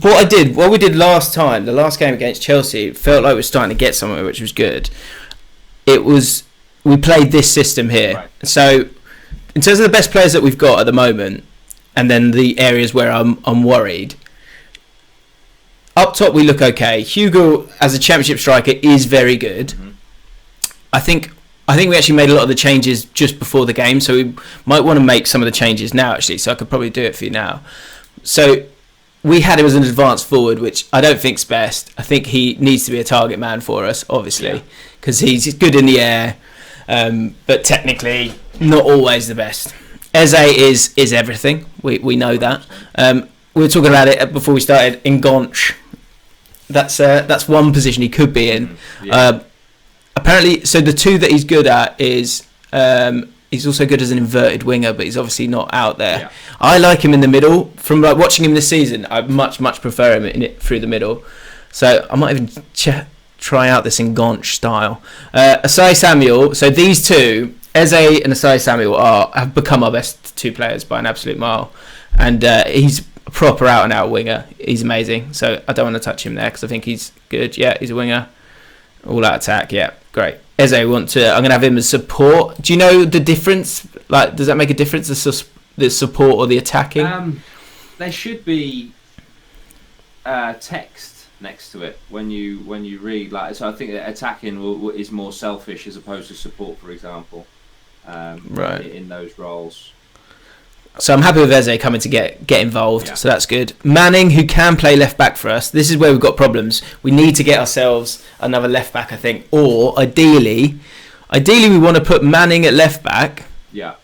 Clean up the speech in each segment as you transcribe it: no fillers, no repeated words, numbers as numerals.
what we did last time, the last game against Chelsea, it felt like we were starting to get somewhere, which was good. We played this system here. Right. So in terms of the best players that we've got at the moment, and then the areas where I'm worried. Up top, we look okay. Hugo, as a Championship striker, is very good. Mm-hmm. I think we actually made a lot of the changes just before the game, so we might want to make some of the changes now, actually. So I could probably do it for you now. So we had him as an advanced forward, which I don't think's best. I think he needs to be a target man for us, obviously, because he's good in the air, but technically not always the best. Eze is everything. We know that. We were talking about it before we started. Ngonch. That's one position he could be in. Apparently, so the two that he's good at is he's also good as an inverted winger, but he's obviously not out there. Yeah. I like him in the middle. From watching him this season, I much prefer him in it through the middle. So I might even try out this Ngonch style. Asai Samuel. So these two, Eze and Asai Samuel, have become our best two players by an absolute mile, and he's a proper out and out winger. He's amazing. So I don't want to touch him there because I think he's good. Yeah, he's a winger. All out attack. Yeah, great. Eze, I'm going to have him as support. Do you know the difference? Like, does that make a difference? The support or the attacking? There should be text next to it when you read. Like, so I think that attacking is more selfish as opposed to support, for example. Right. In those roles. So I'm happy with Eze coming to get involved, so that's good. Manning, who can play left back for us. This is where we've got problems. We need to get ourselves another left back, I think. Or ideally we want to put Manning at left back. Yeah.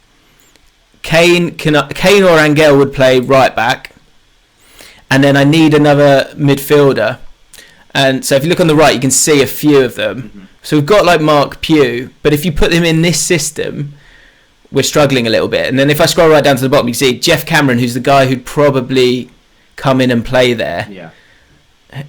Kane or Angel would play right back, and then I need another midfielder. And so if you look on the right, you can see a few of them. Mm-hmm. So we've got like Mark Pugh, but if you put him in this system, we're struggling a little bit. And then if I scroll right down to the bottom, you see Jeff Cameron, who's the guy who'd probably come in and play there. Yeah.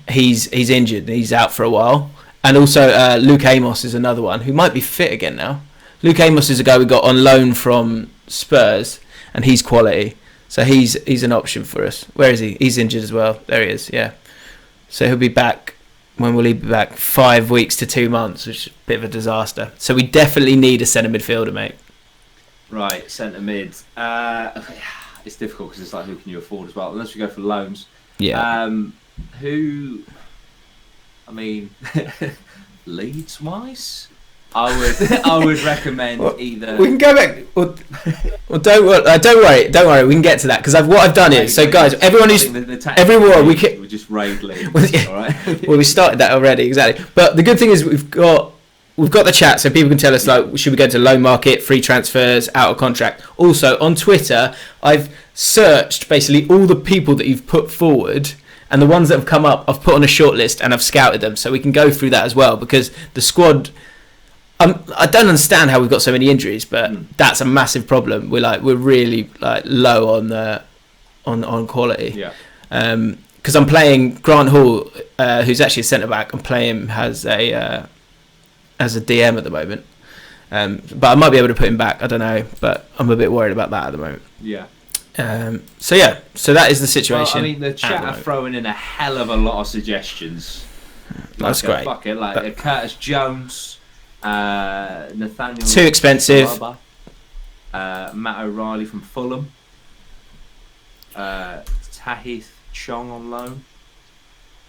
He's injured. He's out for a while. And also Luke Amos is another one who might be fit again now. Luke Amos is a guy we got on loan from Spurs, and he's quality. So he's an option for us. Where is he? He's injured as well. There he is, yeah. So he'll be back. When will he be back? 5 weeks to 2 months, which is a bit of a disaster. So we definitely need a centre midfielder, mate. Right, centre mid. It's difficult because it's like, who can you afford as well? Unless we go for loans. Yeah. Leeds wise, I would recommend either. We can go back. Well, don't worry. We can get to that because what I've done is, so guys, everyone who's everyone we just raid Leeds. All right. Well, we started that already, exactly. But the good thing is we've got the chat, so people can tell us, like, should we go to loan market, free transfers, out of contract. Also on Twitter, I've searched basically all the people that you've put forward, and the ones that have come up I've put on a short list and I've scouted them, so we can go through that as well, because the squad, I don't understand how we've got so many injuries, but that's a massive problem. We're really low on quality. Yeah. Because I'm playing Grant Hall, who's actually a centre back. I'm playing him as a DM at the moment, but I might be able to put him back. I don't know, but I'm a bit worried about that at the moment. Yeah. So that is the situation. Well, I mean, the chat are throwing in a hell of a lot of suggestions. That's great. Fuck it, Curtis Jones, Nathaniel. Too expensive. Matt O'Reilly from Fulham. Tahith Chong on loan.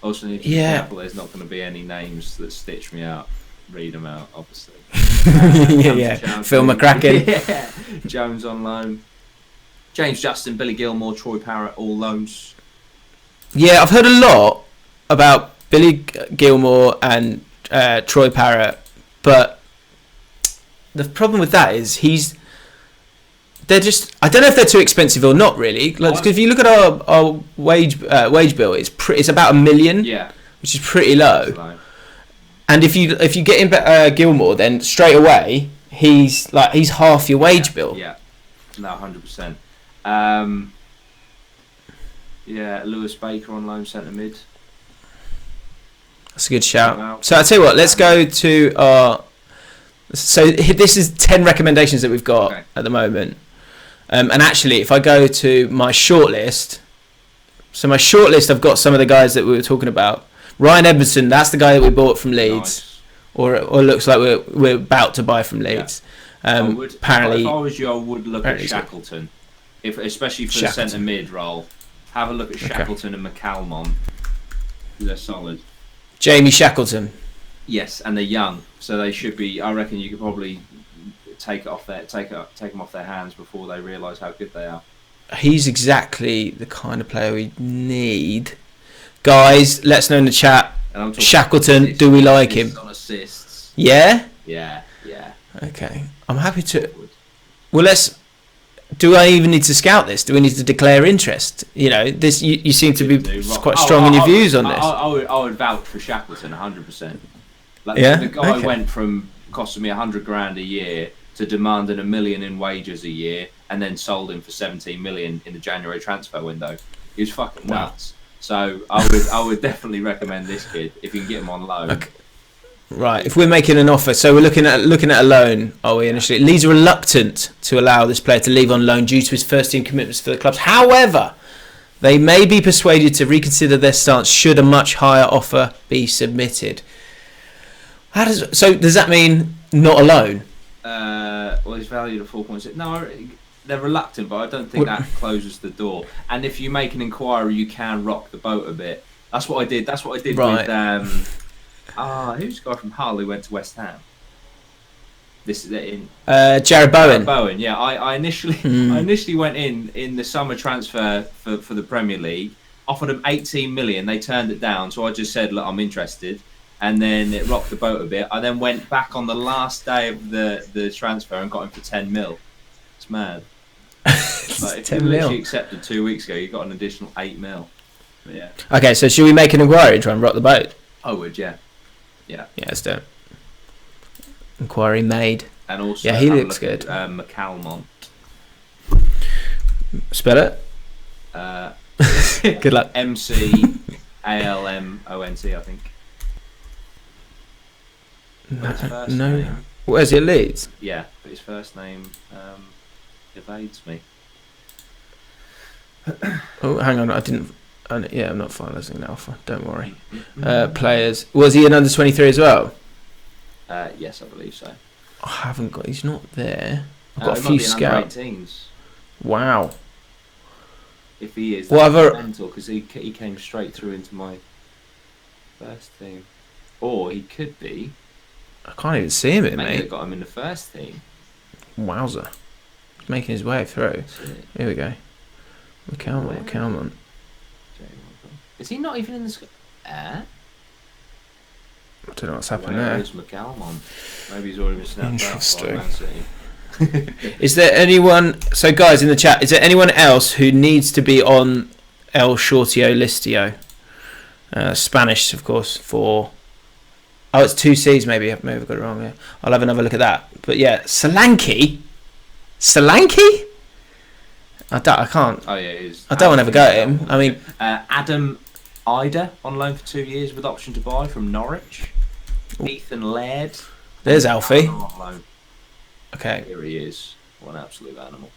Also need to be careful. There's not going to be any names that stitch me out. Read them out, obviously. Phil McCracken. Yeah. Jones on loan. James Justin, Billy Gilmour, Troy Parrott, all loans. Yeah, I've heard a lot about Billy Gilmour and Troy Parrott, but the problem with that is they're just, I don't know if they're too expensive or not really. Because if you look at our wage bill, it's about $1 million, which is pretty low. And if you get in Gilmour, then straight away he's half your wage bill. Yeah, no, 100%. Lewis Baker on loan centre mid. That's a good shout. So I tell you what, let's go to our. So this is 10 recommendations that we've got at the moment. And actually, if I go to my shortlist, So my shortlist, I've got some of the guys that we were talking about. Ryan Edmondson, that's the guy that we bought from Leeds, or looks like we're about to buy from Leeds. Apparently, if I was you, I would look at Shackleton, especially for the centre mid role. Have a look at Shackleton and McCalmont. They're solid. Jamie Shackleton. Yes, and they're young, so they should be. I reckon you could probably take them off their hands before they realise how good they are. He's exactly the kind of player we need. Guys, let us know in the chat. Shackleton, do we like him? On assists. Yeah? Yeah. Okay. I'm happy to... Well, do I even need to scout this? Do we need to declare interest? You know, this. You seem to be quite strong in your views on this. I would vouch for Shackleton 100%. The guy went from costing me 100 grand a year to demanding $1 million in wages a year, and then sold him for 17 million in the January transfer window. He was fucking nuts. So I would definitely recommend this kid if you can get him on loan. Okay. Right, if we're making an offer, so we're looking at a loan, are we initially? Leeds are reluctant to allow this player to leave on loan due to his first team commitments for the clubs. However, they may be persuaded to reconsider their stance should a much higher offer be submitted. Does that mean not a loan? Well, he's valued at 4.6. No, they're reluctant, but I don't think that closes the door. And if you make an inquiry, you can rock the boat a bit. That's what I did. Right. With who's the guy from Hull who went to West Ham? This is in Jared Bowen. Bowen, yeah. I initially went in the summer transfer for the Premier League. Offered them 18 million. They turned it down, so I just said, "Look, I'm interested." And then it rocked the boat a bit. I then went back on the last day of the transfer and got him for 10 mil. It's mad. Like, if you literally accepted 2 weeks ago, you got an additional 8 mil. But yeah. Okay, so should we make an inquiry and try and rock the boat? I would, yeah. Yeah, let's do it. Inquiry made. And also, he looks good. McCalmont. Spell it. Good luck. McAlmont, I think. No. Where's he at Leeds? Yeah, but his first name evades me. Oh, hang on, I'm not finalising the offer. Don't worry. Players. Was he an under 23 as well? Yes, I believe so. I haven't got. He's not there. I've got a few scouts. Wow. If he is, that's mental, because he came straight through into my first team, or he could be. I can't even see him, mate. Got him in the first team. Wowzer. He's making his way through. Here we go. McCalmont. Is he not even in the squad? I don't know what's happened there. Where's McCalmont? Maybe he's already been snapped Interesting. out by Man City. Is there anyone... So, guys, in the chat, is there anyone else who needs to be on El Shortio Listio? Spanish, of course, for... Oh, it's 2 C's, maybe. I've got it wrong. Yeah. I'll have another look at that. But, yeah, Solanke? I can't. Oh, yeah, it is. I don't want to ever go at him. I mean... Adam Ida on loan for 2 years with option to buy from Norwich. Ethan Laird. There's Alfie. On loan. Okay. Here he is. What an absolute animal.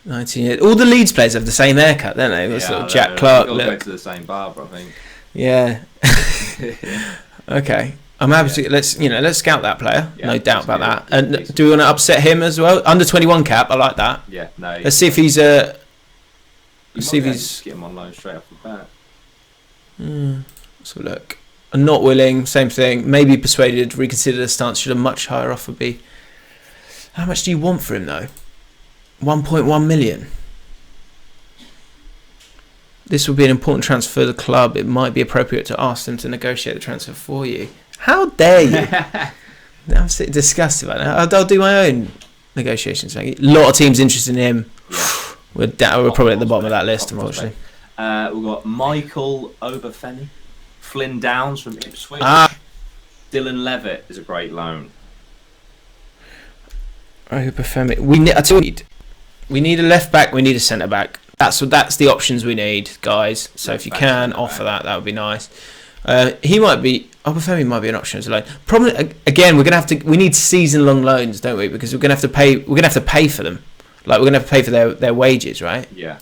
19 years. All the Leeds players have the same haircut, don't they? Sort of Jack Clark look. Go to the same barber, I think. Yeah. Okay. I'm happy to let's scout that player. Yeah, no doubt about that. And do we want to upset him as well? Under 21 cap. I like that. Yeah. No. Let's see if he's Let's see if he's. Get him on loan straight off the bat. Let's have a look. Not willing. Same thing. Maybe persuaded to reconsider the stance. Should a much higher offer be? How much do you want for him though? 1.1 million. This will be an important transfer for the club. It might be appropriate to ask them to negotiate the transfer for you. How dare you? I'm so disgusted by that. I'll do my own negotiations. A lot of teams interested in him. Yeah. We're probably at the bottom of that list, unfortunately. We've got Michael Oberfenny, Flynn Downs from Ipswich. Dylan Levitt is a great loan. Oberfenny. We need a left back. We need a centre back. That's the options we need, guys. So if you can offer that would be nice. Oberfenny might be an option as a loan. Problem again, we need season-long loans, don't we? Because we're gonna have to pay for them. Like we're gonna have to pay for their wages, right? Yeah.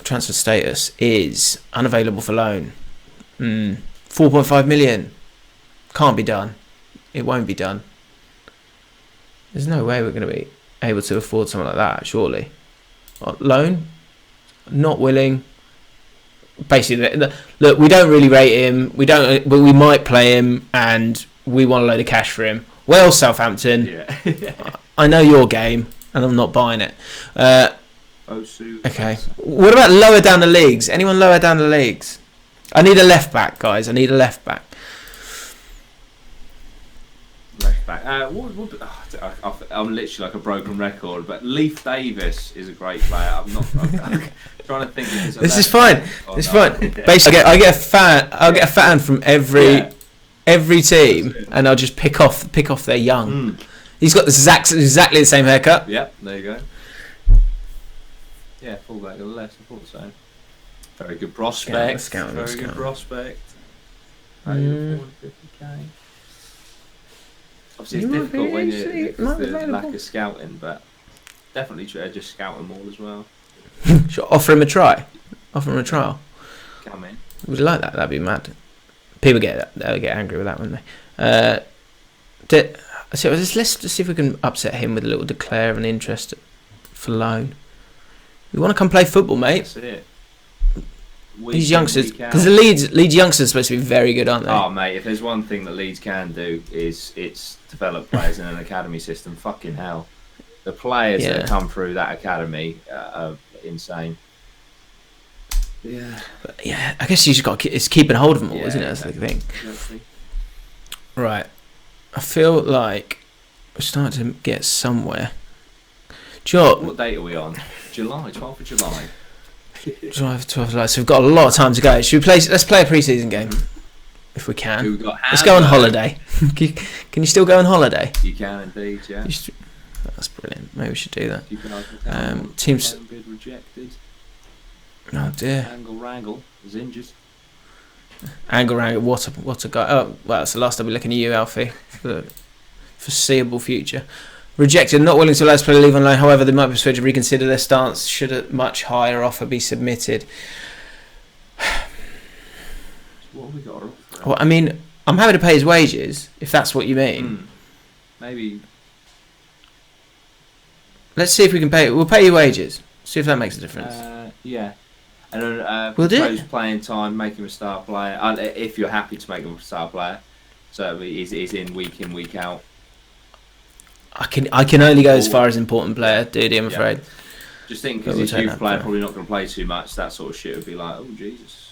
transfer status is unavailable for loan. 4.5 million. Can't be done. It won't be done. There's no way we're going to be able to afford something like that, surely. Loan? Not willing. Basically, look, we don't really rate him. We don't, but we might play him, and we want a load of cash for him. Well, Southampton, Yeah. I know your game, and I'm not buying it. Osu. Okay. What about lower down the leagues? Anyone lower down the leagues? I need a left back, guys. I need a left back. Left back. I'm literally like a broken record, but Leif Davis is a great player. I'm trying to think. If This is fine. It's fine. Basically, I get a fan. I'll get a fan from every team, and I'll just pick off their young. He's got exactly the same haircut. Yep, there you go. Yeah, fullback on the left. I thought so. Very good prospect. Very good prospect. 450k. Obviously, it's difficult when the lack of scouting, but definitely just scout them all as well. Should offer him a try. Offer him a trial. Come in. Would you like that? That'd be mad. People they'll get angry with that, wouldn't they? Let's just see if we can upset him with a little declare of an interest for loan. We want to come play football, mate. That's it. These youngsters, because the Leeds youngsters are supposed to be very good, aren't they? Oh, mate, if there's one thing that Leeds can do is it's develop players in an academy system. Fucking hell. The players that have come through that academy are insane. Yeah. But yeah, I guess you just got it's keeping hold of them all, isn't it? That's the thing. Exactly. Right. I feel like we're starting to get somewhere. Do you know what date are we on? July, 12th of July. July 12th of July. So we've got a lot of time to go. Should we play? Let's play a pre-season game if we can. Let's go on holiday. Can you still go on holiday? You can indeed, yeah. That's brilliant. Maybe we should do that. Teams rejected. Oh dear. Angle Wrangle is injured. Angle Wrangle, what a guy. Oh, well, that's the last I'll be looking at you, Alfie, for the foreseeable future. Rejected, not willing to allow us to play leave on loan. However, they might be persuaded to reconsider their stance should a much higher offer be submitted. What have we got? Well, I mean, I'm happy to pay his wages, if that's what you mean. Maybe. Let's see if we can pay. We'll pay your wages. See if that makes a difference. Yeah. And then we'll do playing time, make him a star player. If you're happy to make him a star player, so he's in, week out. I can only go as far as important player, Dudey, I'm afraid. Just think, because his youth player probably not going to play too much, that sort of shit would be like, oh Jesus.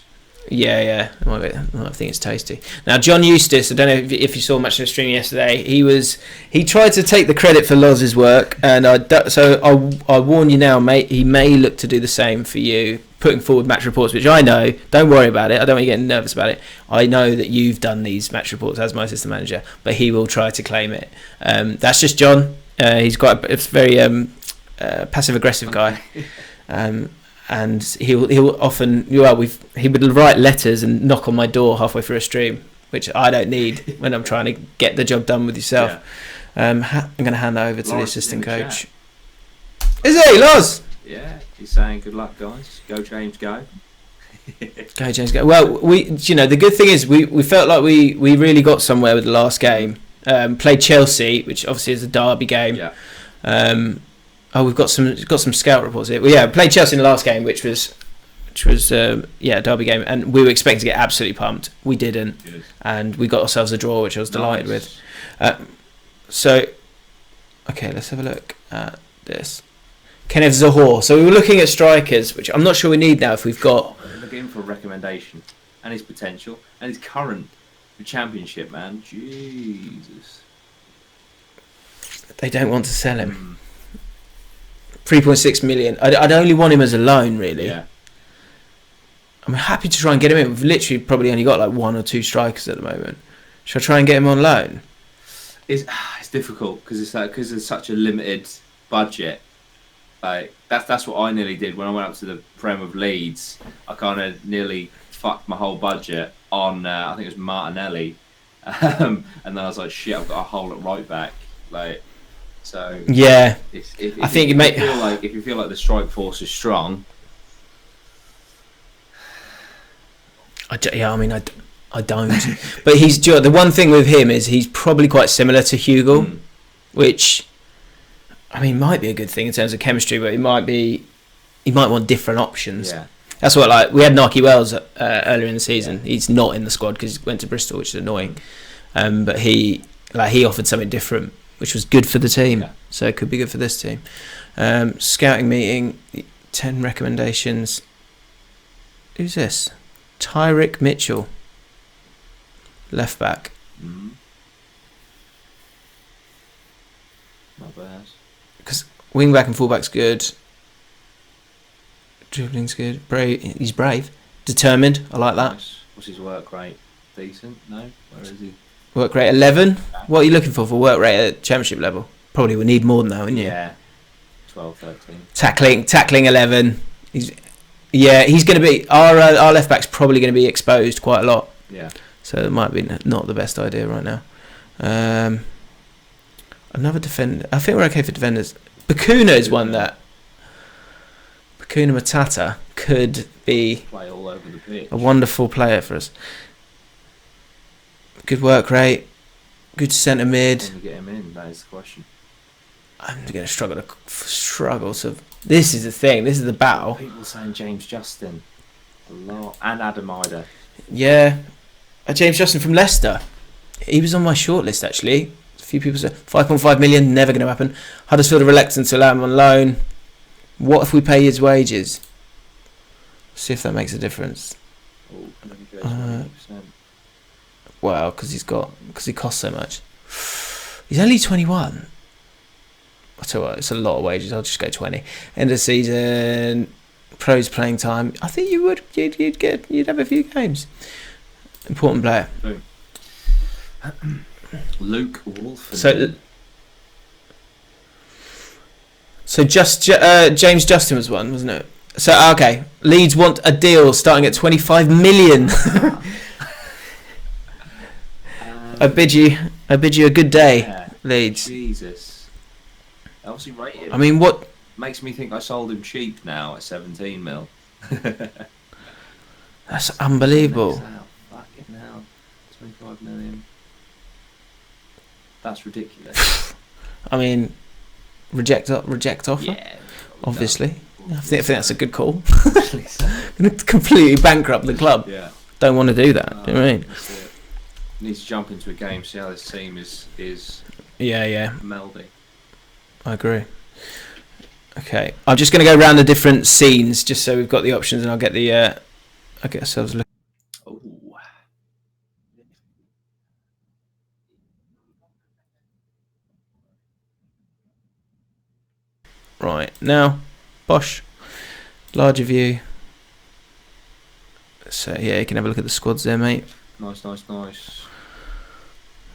Yeah. I think it's tasty. Now, John Eustace, I don't know if you saw much of the stream yesterday. He tried to take the credit for Loz's work, and I warn you now, mate. He may look to do the same for you, putting forward match reports, which I know. Don't worry about it. I don't want you getting nervous about it. I know that you've done these match reports as my assistant manager, but he will try to claim it. That's just John. He's quite a very passive aggressive guy. And he'll often he would write letters and knock on my door halfway through a stream, which I don't need when I'm trying to get the job done with yourself. I'm going to hand that over to the assistant coach. Is he, Loz? Yeah, he's saying good luck, guys. Go James, go. Go James, go. Well, the good thing is we felt like we really got somewhere with the last game. Played Chelsea, which obviously is a derby game. Yeah. We've got some scout reports here. Well, yeah, played Chelsea in the last game, which was a derby game, and we were expecting to get absolutely pumped. We didn't, and we got ourselves a draw, which I was delighted with. So, okay, let's have a look at this. Kenneth Zahor. So we were looking at strikers, which I'm not sure we need now if we've got. We're looking for a recommendation and his potential and his current championship, man. Jesus. They don't want to sell him. 3.6 million. I'd only want him as a loan, really. Yeah. I'm happy to try and get him in. We've literally probably only got like one or two strikers at the moment. Should I try and get him on loan? It's difficult because there's such a limited budget. Like that's what I nearly did when I went up to the Prem of Leeds. I kind of nearly fucked my whole budget on I think it was Martinelli, and then I was like, shit, I've got a hole at right back. Like, so yeah. If you feel like the strike force is strong, I don't. But the one thing with him is he's probably quite similar to Hugo, which, might be a good thing in terms of chemistry, but he might want different options. Yeah. That's what, we had Nike Wells earlier in the season. Yeah. He's not in the squad because he went to Bristol, which is annoying. But he offered something different, which was good for the team. Yeah. So it could be good for this team. Scouting meeting, 10 recommendations. Who's this? Tyrick Mitchell. Left back. Not bad. Because wing back and full back's good. Dribbling's good. He's brave. Determined. I like that. Nice. What's his work rate? Decent? No? Where is he? Work rate 11. What are you looking for work rate at Championship level? Probably would need more than that, wouldn't you? Yeah. 12, 13. Tackling 11. He's going to be our left back's probably going to be exposed quite a lot. Yeah. So it might be not the best idea right now. Another defender. I think we're okay for defenders. Bakuna is one that Bakuna Matata could be play all over the pitch. A wonderful player for us. Good work rate. Good centre mid. Can you get him in? That is the question. I'm going to struggle to. This is the thing. This is the battle. People saying James Justin a lot, and Adam Ida. Yeah, James Justin from Leicester. He was on my shortlist actually. A few people said 5.5 million, never going to happen. Huddersfield are reluctant to allow him on loan. What if we pay his wages? See if that makes a difference. Well, because he costs so much. He's only 21. I tell you what, it's a lot of wages. I'll just go 20. End of season, pros playing time. I think you'd have a few games. Important player. Boom. Luke Wolf. So just James Justin was one, wasn't it? So okay, Leeds want a deal starting at 25 million. I bid you a good day, Leeds. Jesus. How's he rated? What makes me think I sold him cheap now at 17 mil. That's unbelievable. Fucking hell. 25 million. That's ridiculous. Reject offer. Yeah. Obviously. I think that's a good call. Completely bankrupt the club. Yeah. Don't want to do that. Do you know what I mean? Needs to jump into a game, see how this team is melding. I agree. Okay, I'm just going to go around the different scenes just so we've got the options, and I'll get ourselves looking. Oh. Right now, Bosch, larger view. So yeah, you can have a look at the squads there, mate. Nice.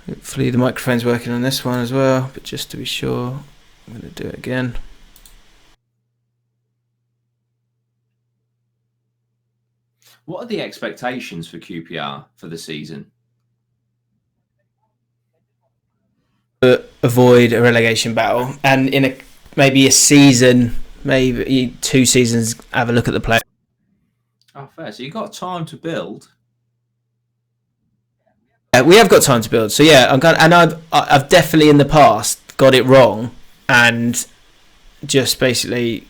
Hopefully the microphone's working on this one as well, but just to be sure, I'm going to do it again. What are the expectations for QPR for the season? Avoid a relegation battle, and in maybe a season, maybe 2 seasons, have a look at the play. Oh, fair. So you've got time to build. We have got time to build. So yeah, I've definitely in the past got it wrong and just basically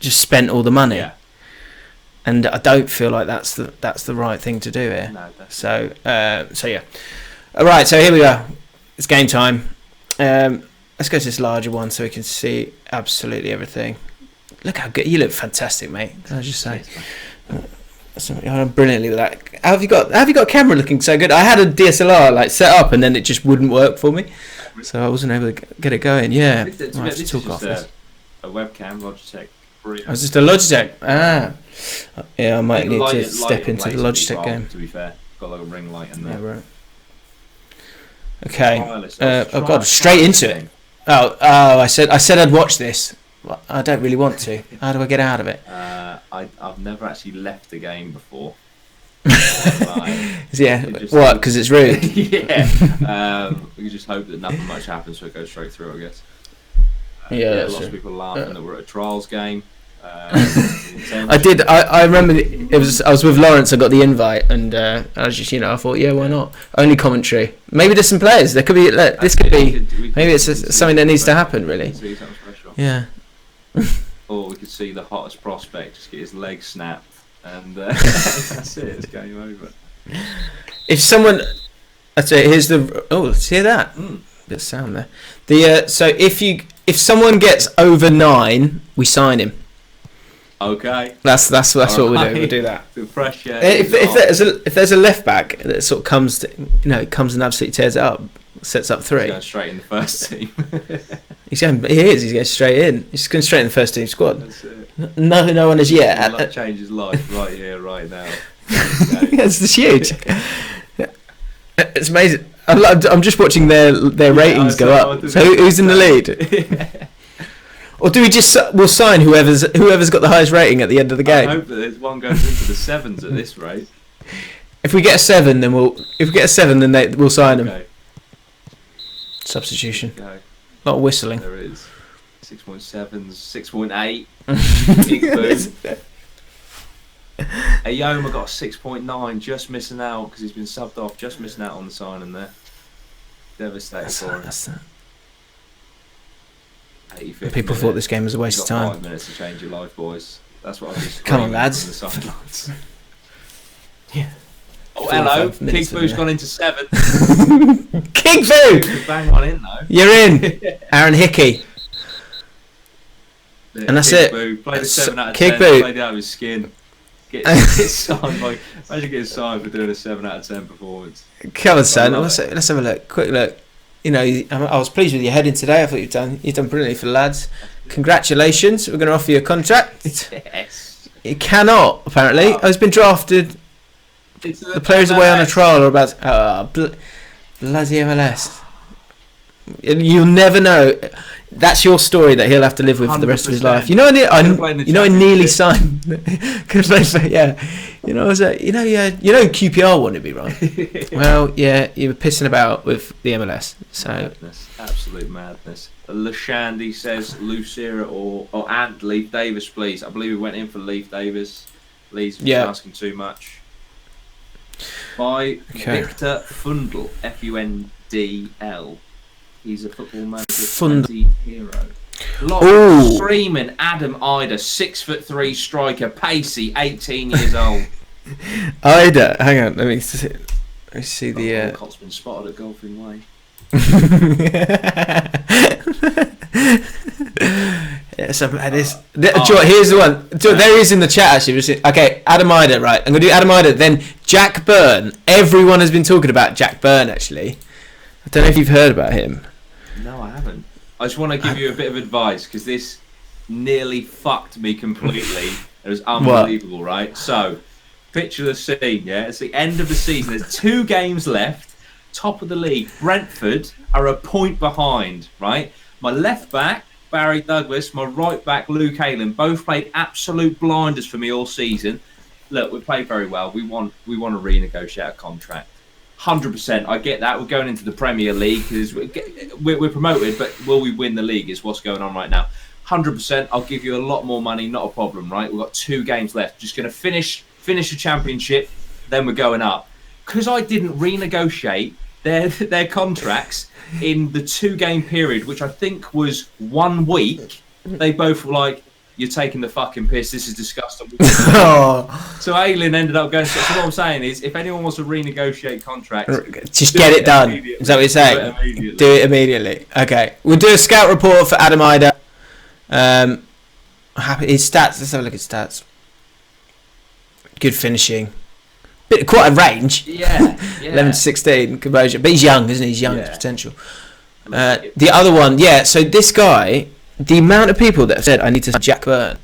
spent all the money. Yeah. And I don't feel like that's the right thing to do here. No, so yeah. All right, so here we go. It's game time. Let's go to this larger one so we can see absolutely everything. Look how good you look! Fantastic, mate. Can I just say? Brilliantly with that. How have you got a camera looking so good? I had a DSLR set up and then it just wouldn't work for me, so I wasn't able to get it going. Yeah, this is just a webcam Logitech. I was just a Logitech. Yeah, I might need to step into the Logitech game. To be fair, got like a ring light in there. Yeah, right. Okay. Oh god, straight into it. Oh, I said I'd watch this. Well, I don't really want to. How do I get out of it? I've never actually left a game before. Yeah, what? Because it's rude. Yeah. We can just hope that nothing much happens, so it goes straight through, I guess. Yeah, lots of people laughing that we're at a trials game. I did. I remember it was. I was with Lawrence. I got the invite, and I was just, I thought, yeah, why not? Only commentary. Maybe there's some players. There could be. This could be. Maybe it's something that needs to happen. Really. Yeah. Or we could see the hottest prospect just get his leg snapped, and that's it. It's game over. If someone, I'd say, here's the. Oh, let's hear that. Bit of sound there. So if someone gets over 9, we sign him. Okay. That's what we'll do. We'll do that. The pressure. If there's a left back that sort of comes to, it comes and absolutely tears it up, sets up 3. He's going straight in the first team. He's going straight in. He's going straight in the first team squad. That's it. No one as yet. That changes life right here, right now. It's huge. It's amazing. I'm just watching their ratings go up. So who's in the lead? Or do we we'll sign whoever's got the highest rating at the end of the game? I hope that one goes into the 7s at this rate. If we get a 7, then we'll sign them. Okay. Substitution. Okay. A lot of whistling. There is 6.7s, 6.8. Big boom. Ayoma got a 6.9, just missing out because he's been subbed off. Just missing out on the signing there. Devastating for him. That's that. 85th People thought this game was a waste of time. 5 minutes to change your life, boys. That's what I was. Come on, lads. The sidelines. Yeah. Oh, hello. Kigboo's gone into 7. Kigboo! Bang on in though. You're in. Aaron Hickey. Yeah, and that's Kigboo. it. Played a 7 out of Kigboo. 10. Played out of his skin. Get signed. Imagine getting signed for doing a 7 out of 10 performance. Come on, son. Let's have a look. Quick look. I was pleased with your heading today. I thought you've done brilliantly for the lads. Congratulations. We're going to offer you a contract. Yes. You cannot, apparently. I was been drafted. The players away on a trial are about. Bloody MLS. You'll never know. That's your story that he'll have to live with for the rest of his life. I nearly signed. QPR wanted me, right? Well, yeah, you were pissing about with the MLS. So madness, absolute madness. Lashandy says Lucera or Ant Leaf Davis, please. I believe we went in for Leaf Davis. Lee's asking too much. By Victor Fundl, Fundl. He's a football manager hero. Screaming Adam Ida, 6'3" striker, pacey, 18 years old. Ida, hang on, let me see the. Allcott's been spotted at Golfing Way. Here's the one. There he is in the chat actually. Okay, Adam Ida, right? I'm gonna do Adam Ida. Then Jack Byrne. Everyone has been talking about Jack Byrne actually. I don't know if you've heard about him. No, I haven't. I just want to give you a bit of advice because this nearly fucked me completely. It was unbelievable, right? So, picture the scene, yeah? It's the end of the season. There's 2 games left. Top of the league. Brentford are a point behind, right? My left back, Barry Douglas, my right back, Luke Ayling, both played absolute blinders for me all season. Look, we played very well. We want to renegotiate a contract. 100%. I get that. We're going into the Premier League because we're promoted, but will we win the league is what's going on right now. 100%. I'll give you a lot more money. Not a problem, right? We've got 2 games left. Just going to finish the championship, then we're going up. Because I didn't renegotiate their contracts in the 2-game period, which I think was 1 week, they both were like, you're taking the fucking piss, this is disgusting. So Ayling ended up going, so what I'm saying is, if anyone wants to renegotiate contracts, just get it done. Is that what you're saying? Do it immediately. Okay. We'll do a scout report for Adam Ida. His stats, let's have a look at stats. Good finishing. Quite a range. Yeah. 11 to 16 composure. But he's young, isn't he? He's young, potential. The other one, so this guy, the amount of people that have said, I need to sign Jack Byrne.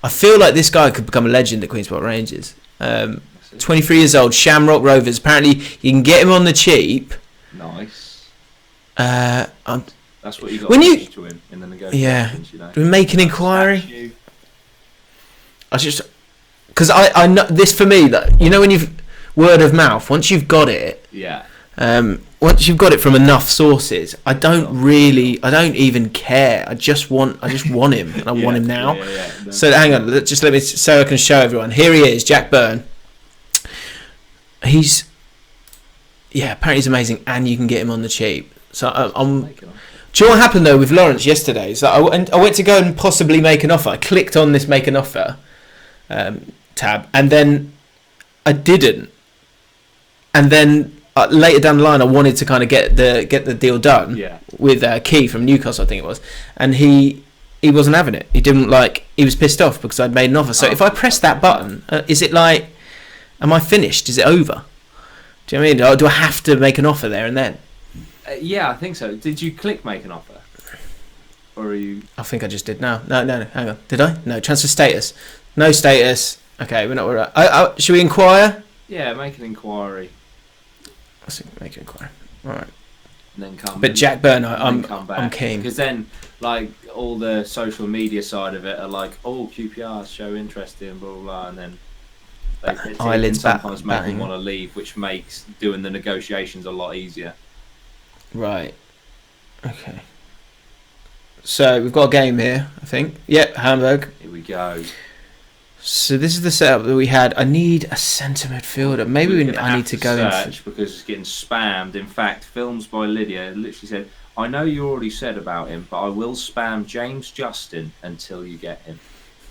I feel like this guy could become a legend at Queen's Park Rangers. 23 years old, Shamrock Rovers. Apparently, you can get him on the cheap. Nice. That's what you got to him in the negotiations, Do we make an inquiry? Because I know this for me, that when you've word of mouth, once you've got it, once you've got it from enough sources, I don't even care. I just want him, and I want him now. No. So hang on, let me so I can show everyone. Here he is, Jack Byrne. Apparently he's amazing, and you can get him on the cheap. So I'm. Do you know what happened though with Lawrence yesterday? So I went to go and possibly make an offer. I clicked on this make an offer tab, and then I didn't. And then later down the line, I wanted to kind of get the deal done with Key from Newcastle, I think it was, and he wasn't having it. He didn't he was pissed off because I'd made an offer. So if I press that button, is it like, am I finished? Is it over? Do you know what I mean? Do I have to make an offer there and then? Yeah, I think so. Did you click make an offer? Or are you... I think I just did now. No, hang on. Did I? No, transfer status. No status. Okay, we're not right. Should we inquire? Yeah, make an inquiry. Let's make an inquiry. All right. And then come. But Jack Byrne, I'm keen. Because then, all the social media side of it are QPR show interest in blah blah blah, and then eyelids sometimes make batting. them want to leave, which makes doing the negotiations a lot easier. Right. Okay. So we've got a game here, I think. Yep, Hamburg. Here we go. So this is the setup that we had. I need a centre midfielder. Maybe I need to go search because it's getting spammed. In fact, Films by Lydia literally said, "I know you already said about him, but I will spam James Justin until you get him."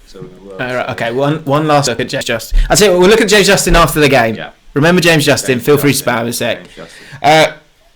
So we will. Right, okay, one last look at James Justin. I say we'll look at James Justin after the game. Yeah. Remember James Justin. Feel free to spam a sec.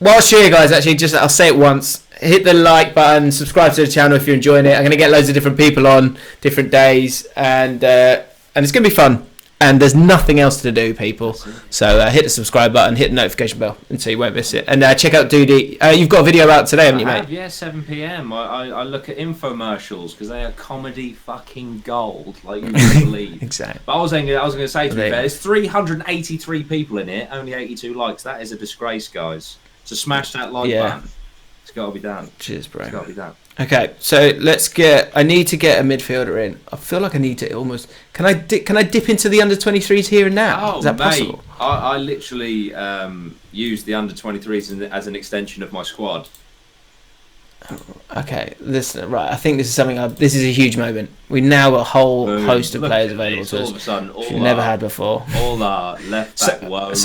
Whilst you're here, guys, actually, I'll say it once. Hit the like button, subscribe to the channel if you're enjoying it. I'm going to get loads of different people on different days, and it's going to be fun. And there's nothing else to do, people. So hit the subscribe button, hit the notification bell, and so you won't miss it. And check out Dudey. You've got a video out today, haven't you, mate? Yeah, 7 p.m. I look at infomercials because they are comedy fucking gold, like you wouldn't believe. Exactly. But I was going to say, to be fair, there's 383 people in it, only 82 likes. That is a disgrace, guys. So smash that like button. It's got to be done. Cheers, bro. It's got to be done. Okay, so I need to get a midfielder in. I feel like I need to almost... Can I dip into the under-23s here and now? Is that possible? I literally use the under-23s as an extension of my squad. Okay, listen, right, I think this is something... this is a huge moment. We now got a whole host of players available to us. All of a sudden, which we've never had before. All our left-back woes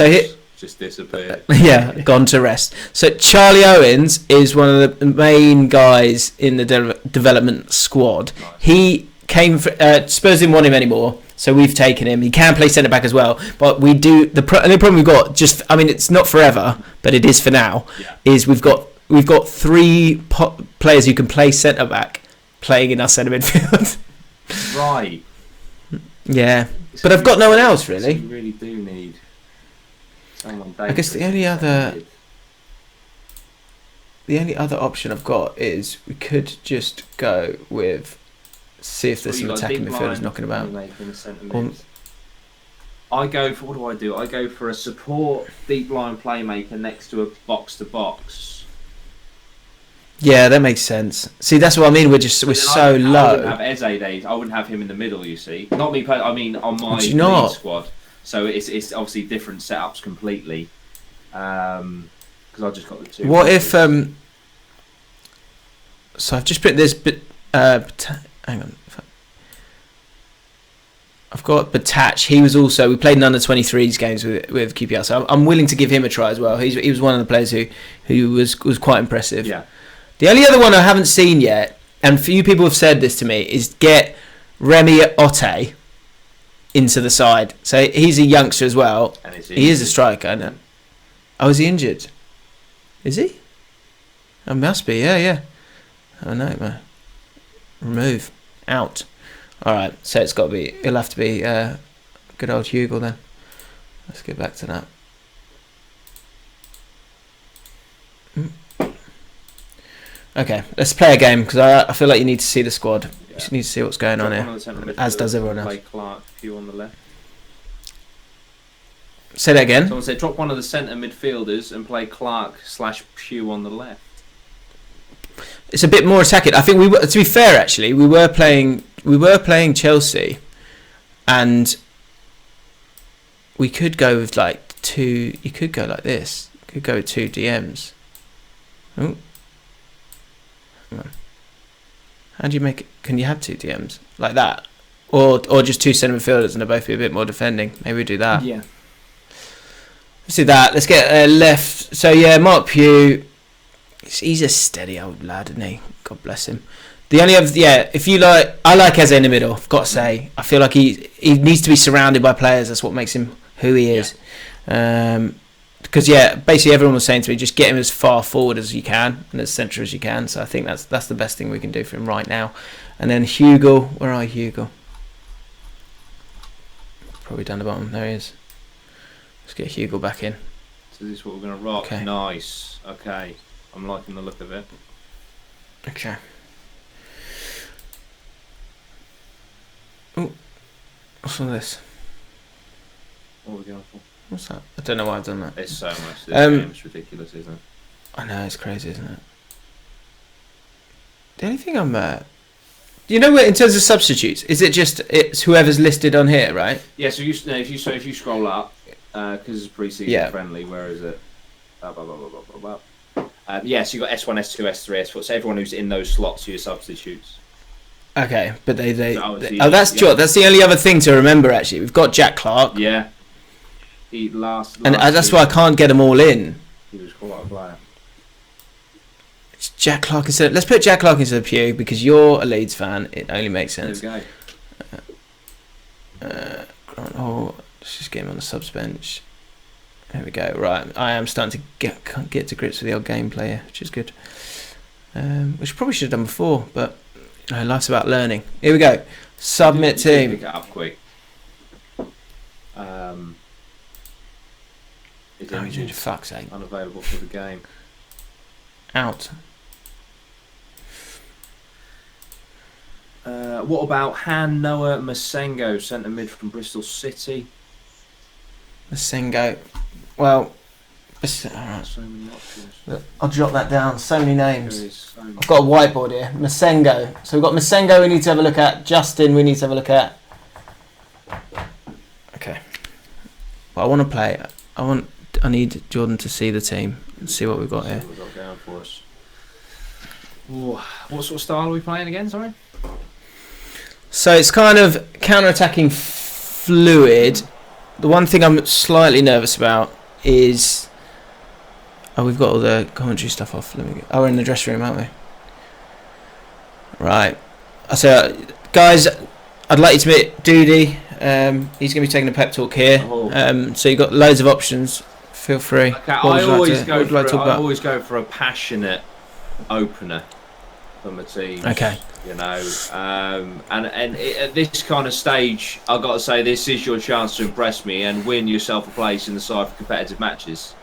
just disappeared. Yeah, gone to rest. So Charlie Owens is one of the main guys in the development squad. Nice. He came for, Spurs didn't want him anymore, so we've taken him. He can play centre back as well, but we do the only problem we've got. It's not forever, but it is for now. Yeah. Is we've got 3 players who can play centre back playing in our centre midfield. Right. Yeah, but I've got no one else really. You really do need. I guess the only other option I've got is we could just go with see if there's some attacking midfielders knocking about. I go for, what do I do? I go for a support deep line playmaker next to a box to box. Yeah, that makes sense. See, that's what I mean. We're so low. I wouldn't have Eze days. I wouldn't have him in the middle. You see, not me. I mean, on my lead squad. So it's obviously different setups completely. Because I just got the 2. What if so I've just put this bit. Hang on. I've got Batach. He was also, we played in under-23s games with QPR, so I'm willing to give him a try as well. He was one of the players who was quite impressive. Yeah. The only other one I haven't seen yet, and a few people have said this to me, is get Remy Otte into the side. So he's a youngster as well. He is a striker, I know. Oh, is he injured? Is he? Oh, must be, yeah. Oh no, man. Remove. Out. Alright, so it'll have to be good old Hugo then. Let's get back to that. Okay, let's play a game because I feel like you need to see the squad. You just need to see what's going on here, as does everyone else. Play Clark, Pugh on the left. Say that again. Someone said drop one of the centre midfielders and play Clark/Pugh on the left. It's a bit more attacking. I think to be fair, actually, we were playing Chelsea, and we could go with 2. You could go like this. Could go with 2 DMs. Oh. Hang on. How do you make it? Can you have 2 DMs like that, or just 2 centre midfielders and they'll both be a bit more defending? Maybe we do that. Yeah. Let's do that. Let's get left. So yeah, Mark Pugh. He's a steady old lad, isn't he? God bless him. The only other, if you like, I like Eze in the middle. I've got to say, I feel like he needs to be surrounded by players. That's what makes him who he is. Because basically everyone was saying to me, just get him as far forward as you can and as central as you can. So I think that's the best thing we can do for him right now. And then Hugo, where are you, Hugo? Probably down the bottom. There he is. Let's get Hugo back in. So this is what we're going to rock. Okay. Nice. Okay. I'm liking the look of it. Okay. Oh, what's all this? What are we going for? What's that? I don't know why I've done that. It's so much. This game is ridiculous, isn't it? I know, it's crazy, isn't it? The only thing I'm... you know, in terms of substitutes, is it just it's whoever's listed on here, right? Yeah. So if you scroll up, because it's pre-season friendly, where is it? So you got S1, S2, S3, S4. So everyone who's in those slots are your substitutes. Okay, but that's the only other thing to remember. Actually, we've got Jack Clark. Yeah. He last and that's why I can't get them all in. He was quite a player. It's Jack Clark instead. Let's put Jack Clark instead of Pugh because you're a Leeds fan. It only makes sense. There we go. Grant Hall. Let's just get him on the subs bench. There we go. Right, I am starting to get to grips with the old gameplay here, which is good. Which I probably should have done before, but life's about learning. Here we go. Submit team. Pick it up quick. For fuck's sake. Unavailable for the game. Out. What about Han Noah Masengo, centre mid from Bristol City? Masengo. Well, alright. So many options. I'll jot that down. So many names. So many. I've got a whiteboard here. Masengo. So we've got Masengo we need to have a look at. Justin we need to have a look at. Okay. Well, I want to play. I need Jordan to see the team and see what we've got here. What we've got going for us. Ooh, what sort of style are we playing again, sorry? So it's kind of counter-attacking fluid. The one thing I'm slightly nervous about is... Oh, we've got all the commentary stuff off. We're in the dressing room, aren't we? Right. So, guys, I'd like you to meet Dudey. He's going to be taking a pep talk here. So you've got loads of options. Feel free. Okay, I always go for a passionate opener for my team. Okay. You know, at this kind of stage, I've got to say this is your chance to impress me and win yourself a place in the side for competitive matches.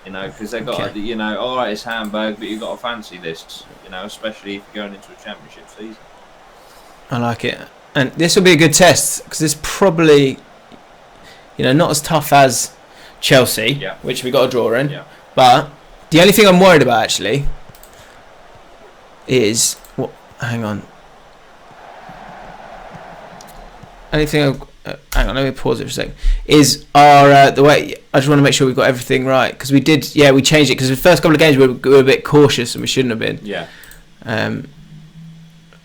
You know, because they've got, all right, it's Hamburg, but you've got to fancy this. You know, especially if you're going into a championship season. I like it, and this will be a good test because it's probably, not as tough as Chelsea, which we got a draw in. Yeah. But the only thing I'm worried about actually is hang on. Anything? Hang on. Let me pause it for a second. Is our the way? I just want to make sure we've got everything right because we did. Yeah, we changed it because the first couple of games we were a bit cautious and we shouldn't have been. Yeah.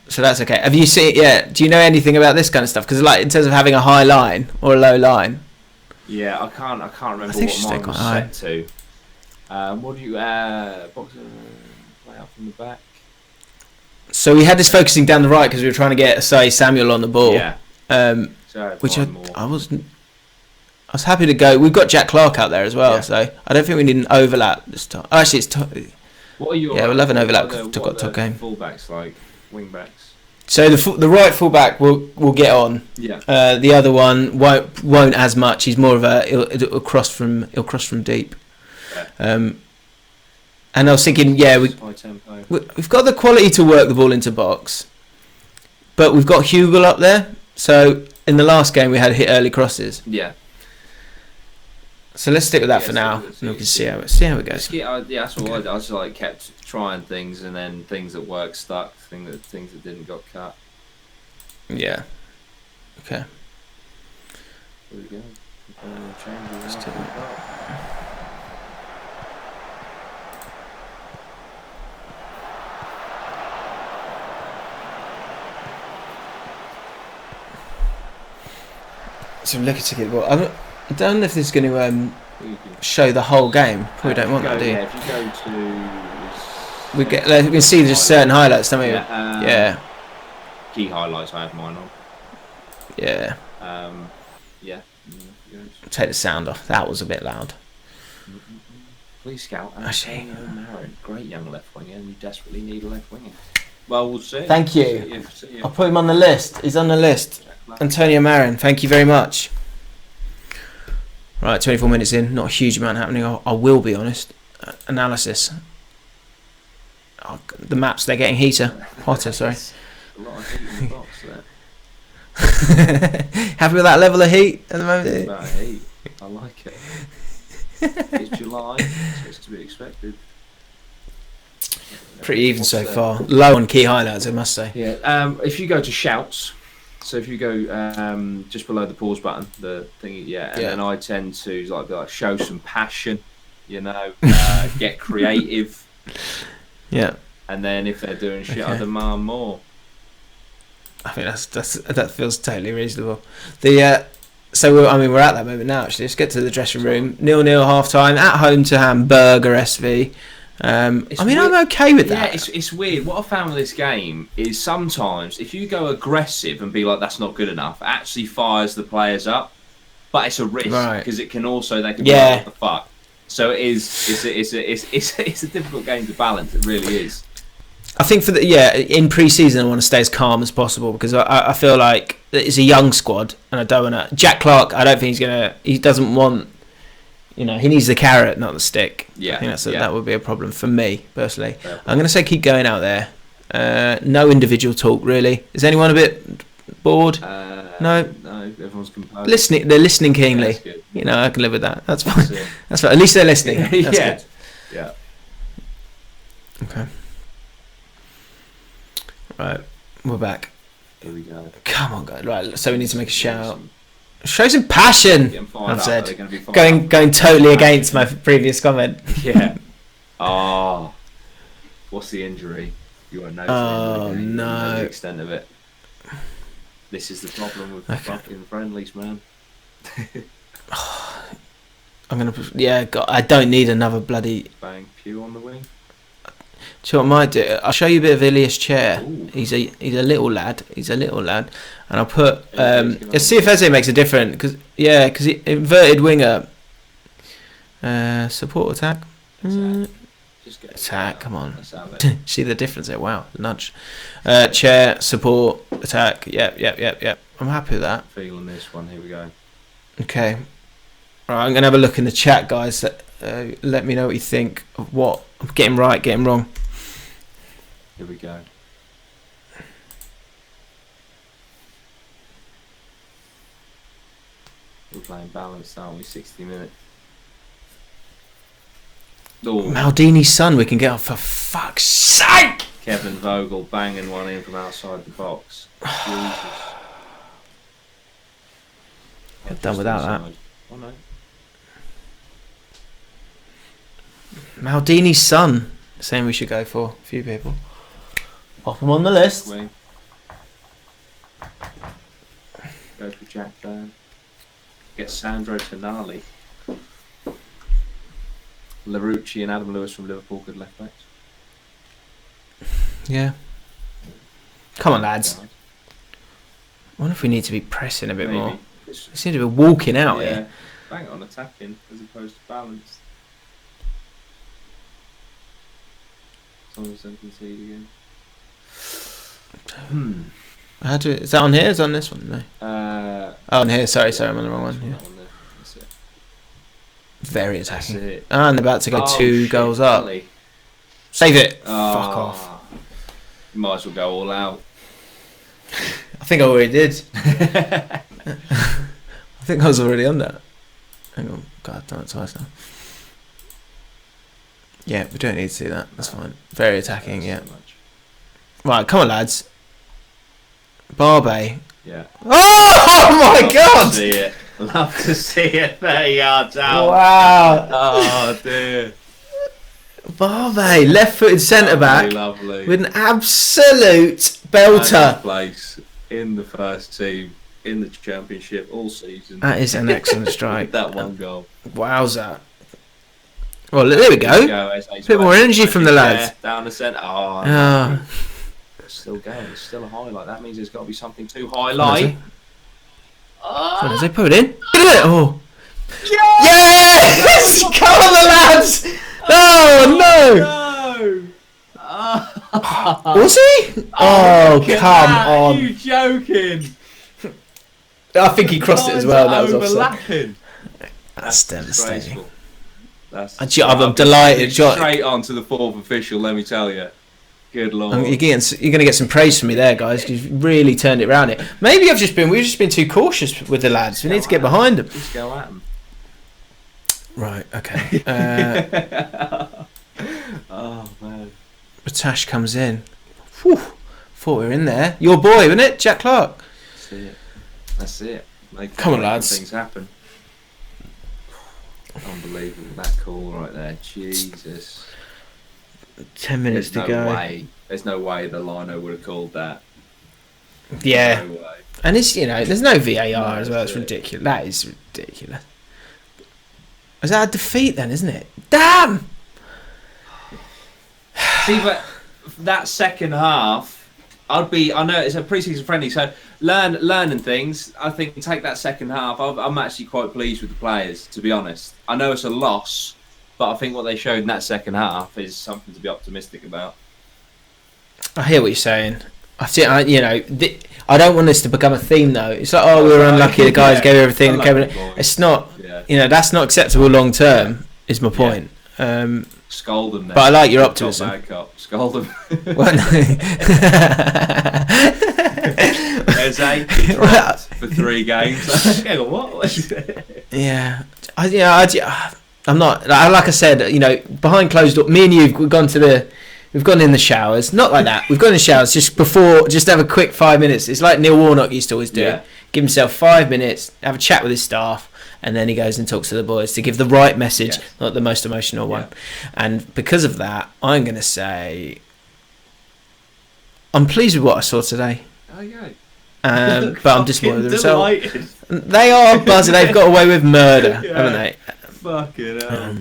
So that's okay. Have you seen? Yeah. Do you know anything about this kind of stuff? Because in terms of having a high line or a low line. Yeah, I can't remember what mine was set to. What do you box play out from the back? So we had this focusing down the right because we were trying to get Samuel on the ball. Yeah. Which I was happy to go. We've got Jack Clark out there as well, so I don't think we need an overlap this time. Oh, actually, it's what are your? Yeah, we'll have an overlap. Got top game. Fullbacks like wing backs. So the right fullback will get on. Yeah. The other one won't as much. He's more of he'll cross from deep. Yeah. And I was thinking, we've got the quality to work the ball into box, but we've got Hugo up there. So in the last game we had hit early crosses. Yeah. So let's stick with that for now, and we can see how it goes. That's what I just kept trying things, and then things that worked stuck, things that didn't got cut. Yeah. Okay. There we go. some liquor ticket. Well, I don't know if this is going to show the whole game. Probably don't want that, do you? Yeah, if you go to... We can see just certain highlights, don't we? Yeah. Key highlights, I have mine on. Yeah. Yeah. Take the sound off. That was a bit loud. Please scout. Actually, Marin, great young left winger, and you desperately need a left winger. Well, we'll see. Thank you. I'll put him on the list. He's on the list. Antonio Marin, thank you very much. Right, 24 minutes in. Not a huge amount happening. I will be honest. Analysis. Oh, the maps, they're getting hotter, sorry. A lot of heat in the box there. Happy with that level of heat at the moment? It's about heat. I like it. It's July, so it's to be expected. Pretty even so far. Low on key highlights, I must say. Yeah. If you go to shouts, so if you go just below the pause button, the thing, then I tend to like show some passion, get creative. Yeah. And then if they're doing shit, I demand more. I think that feels totally reasonable. So we're at that moment now. Actually, let's get to the dressing room. 0-0 half time at home to Hamburg or SV. I'm okay with that. Yeah, it's weird. What I found with this game is sometimes if you go aggressive and be like that's not good enough, it actually fires the players up. But it's a risk because it can also they can be like, what the fuck. So it's a difficult game to balance. It really is. I think in pre-season I want to stay as calm as possible because I feel like it's a young squad and I don't want to... Jack Clark, I don't think he doesn't want... he needs the carrot, not the stick. Yeah. I think that would be a problem for me, personally. Yeah. I'm going to say keep going out there. No individual talk, really. Is anyone a bit bored? No, everyone's composed. They're listening keenly. Yeah, I can live with that. That's fine. That's fine. At least they're listening. That's good. Yeah. Okay. Right, we're back. Here we go. Come on, guys. Right, so we need to make a shout. Show some passion. I've said. Going totally against my previous comment. Yeah. What's the injury? You won't know. Oh no. The extent of it. This is the problem with fucking friendlies, man. I'm gonna. Yeah, God, I don't need another bloody. Bang Pew on the wing. Do you know what I might do? I'll show you a bit of Ilias Chair. Ooh. He's a little lad. And I'll put. Let's see if Eze makes a difference. Because inverted winger. Support attack. Attack. Come on. See the difference there. Wow, nudge. Chair support attack. Yep. I'm happy with that. Feeling this one. Here we go. Okay. All right, I'm gonna have a look in the chat, guys. Let me know what you think of what I'm getting right, getting wrong. Here we go. We're playing balanced, aren't we? 60 minutes. Ooh. Maldini's son, we can get off for fuck's sake! Kevin Vogel banging one in from outside the box. Jesus. Get done without that. Oh no. Maldini's son, saying we should go for a few people. Pop him on the list. Go for Jack Byrne. Get Sandro Tonali. Larouci and Adam Lewis from Liverpool, good left backs. Yeah. Come on, lads. I wonder if we need to be pressing a bit more. We seem to be walking out here. Bang on attacking as opposed to balanced. Someone's don't concede again. Is that on here? Is that on this one? No. On here. Sorry, I'm on the wrong one. Yeah. That's it. Very attacking. And about to go 2 goals up. Save it. Fuck off. You might as well go all out. I think I already did. I think I was already on that. Hang on. God, I've done it twice now. Yeah, we don't need to see that. That's fine. Very attacking, yeah. So right, come on, lads. Barbe. Yeah. Oh my God! Love to see it 30 yards out. Wow. Oh dear. Barbe, left-footed centre back, lovely. with an absolute belter. Place in the first team. in the Championship all season. That is an excellent strike. That one goal. Wowza. Well, there we go. A bit more energy from the lads. Down the centre. Oh. It's still going. It's still a highlight. That means there's got to be something to highlight. What is it? Put it in. Oh. Yes! Come on, the lads! Oh, no! Was he? Oh, come on. Are you joking? I think he crossed it as well. That was overlapping. That's devastating. I'm delighted. Straight on to the fourth official, let me tell you. Good lord. You're going to get some praise from me there, guys, because you've really turned it around. Maybe we've just been too cautious with the lads. We need to get behind them. Just go at them. Right, okay. Oh, man. Ratash comes in. Whew. Thought we were in there. Your boy, wasn't it? Jack Clark. That's it. Come on, lads. Things happen. Unbelievable. That call right there. Jesus. 10 minutes to go. There's no way the Lino would have called that. Yeah. No way. And it's, there's no VAR as well. It's ridiculous. That is ridiculous. Is that a defeat then, isn't it? Damn! See, but that second half, I know it's a pre-season friendly, so learning things. I think take that second half. I'm actually quite pleased with the players, to be honest. I know it's a loss, but I think what they showed in that second half is something to be optimistic about. I hear what you're saying. I don't want this to become a theme though. It's like, we were unlucky. The guys gave everything. It's not. Yeah. That's not acceptable long term. Is my point. Scold them. But I like your optimism. Scold them. Well, no. There's 8 for 3 games. What? Yeah. I'm not. Like I said, behind closed doors. Me and you, we've gone in the showers. Not like that. We've gone in the showers just before. Just have a quick 5 minutes. It's like Neil Warnock used to always do. Yeah. Give himself 5 minutes. Have a chat with his staff. And then he goes and talks to the boys to give the right message, not the most emotional one. And because of that, I'm going to say I'm pleased with what I saw today. Oh, yeah. But I'm disappointed with the result. They are buzzing. They've got away with murder, haven't they? Fucking hell.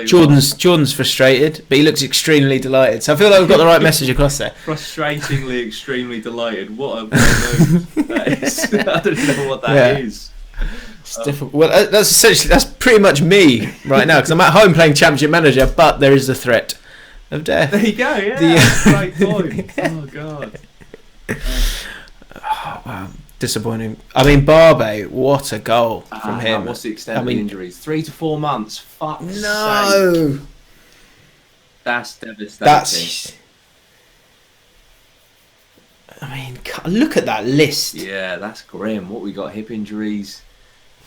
Jordan's frustrated, but he looks extremely delighted. So I feel like we've got the right message across there. Frustratingly, extremely delighted. What a move that is. I don't know what that is. It's difficult. Well, that's pretty much me right now because I'm at home playing Championship Manager, but there is the threat of death. There you go. Yeah, great point. Oh god. Oh, wow, disappointing. I mean, Barbe, what a goal from him. What's the extent of the injuries? 3 to 4 months. Fuck's no. Sake. That's devastating. I mean, look at that list. Yeah, that's grim. What we got? Hip injuries.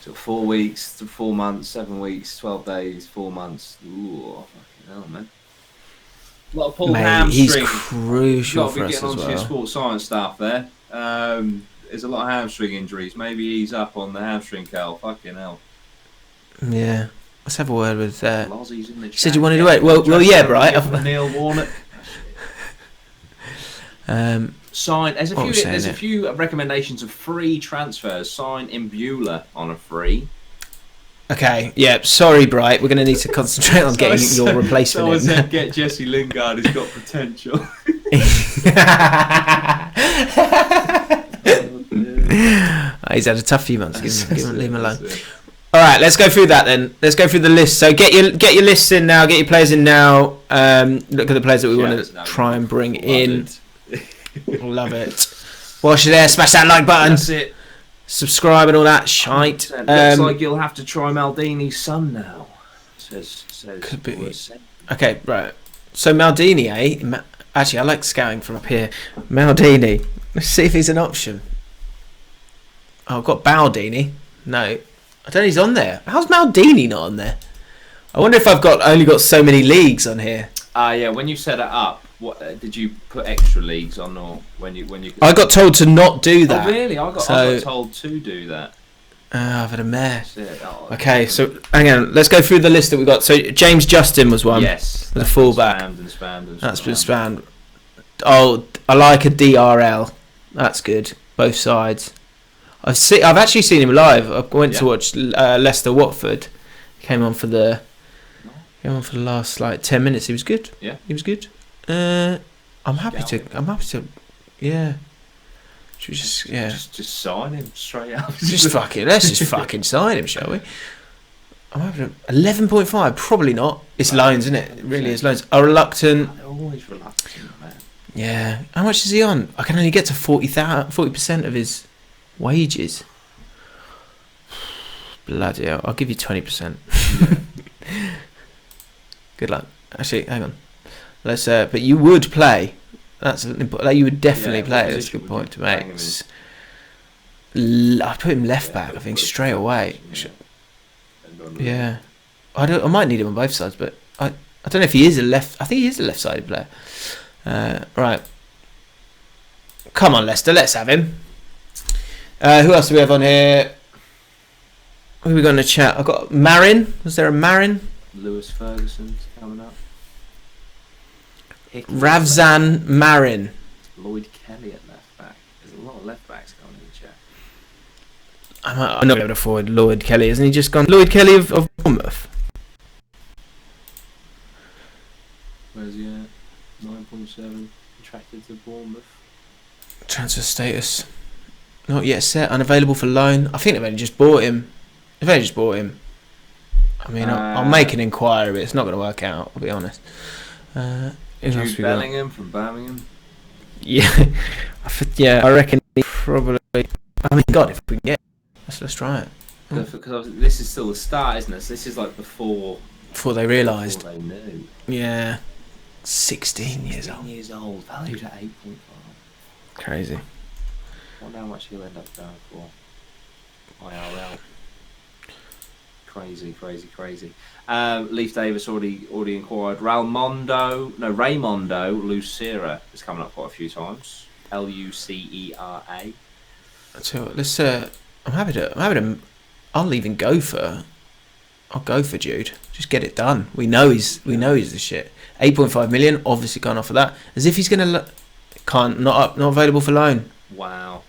So 4 weeks, 4 months, 7 weeks, 12 days, 4 months. Ooh, fucking hell, man. A lot of pulled hamstring. He's crucial for us as well. Getting onto your sports science staff there. There's a lot of hamstring injuries. Maybe he's up on the hamstring, Cal. Fucking hell. Yeah. Let's have a word with... Lozzie's in the chat. Said you wanted to wait. Well, yeah, right. Neil Warnock. Sign. There's a few recommendations of free transfers. Sign Imbuler on a free. Okay, yeah. Sorry, Bright. We're going to need to concentrate on getting your replacement. Someone said get Jesse Lingard. He's got potential. He's had a tough few months. Leave him alone. All right, let's go through that then. Let's go through the list. So get your lists in now. Get your players in now. Look at the players that we want to try and bring in. Love it. Watch it there. Smash that like button. That's it. Subscribe and all that shite. Looks like you'll have to try Maldini's son now. Says could be. Okay, right. So Maldini, eh? Actually, I like scouting from up here. Maldini. Let's see if he's an option. Oh, I've got Baldini. No, I don't know he's on there. How's Maldini not on there? I wonder if I've only got so many leagues on here. Yeah. When you set it up, what did you put extra leagues on, or when you? I got told to not do that. Oh really? I got told to do that. I've had a mare. Okay, so hang on. Let's go through the list that we got. So James Justin was one. Yes. The fullback. That's been spammed. Oh, I like a DRL. That's good. Both sides. I've actually seen him live. I went to watch Leicester Watford. Came on for the last like 10 minutes. He was good. Yeah, he was good. I'm happy to. Yeah. Should we just sign him straight up? Let's just fucking sign him, shall we? I'm happy to. 11.5, probably not. It's loans, isn't it? It really is loans. Are reluctant. They're always reluctant, man. Yeah. How much is he on? I can only get to 40% of his wages. Bloody hell. I'll give you 20%. Good luck. Actually, hang on. Let's. But you would play. That's important. You would definitely play. That's a good point to make. I put him left back. I think straight away. Yeah. I might need him on both sides, but I don't know if he is a left. I think he is a left-sided player. Right. Come on, Leicester. Let's have him. Who else do we have on here? Who have we got in the chat? I've got Marin. Was there a Marin? Lewis Ferguson's coming up. Ravzan Marin. Lloyd Kelly at left back. There's a lot of left backs coming in the chat. I'm not able to afford Lloyd Kelly. Hasn't he just gone? Lloyd Kelly of Bournemouth. Where's he at? 9.7. Attracted to Bournemouth. Transfer status. Not yet set. Unavailable for loan. I think they've only just bought him. I mean, I'll make an inquiry, but it's not going to work out, I'll be honest. Jude Bellingham from Birmingham. Yeah, I reckon he probably. I mean, God, if we can get, let's try it. Because this is still the start, isn't it? So this is like before they realised. Before they knew. Yeah, 16 years old. 16 years old, valued at 8.5. Crazy. I wonder how much he'll end up going for. IRL. Crazy. Leif Davis already inquired. Raymondo Lucera is coming up quite a few times. Lucera. So let's. I'm happy to. I'll even go for. I'll go for Jude. Just get it done. We know he's the shit. 8.5 million. Obviously gone off of that. As if he's gonna. Not available for loan. Wow.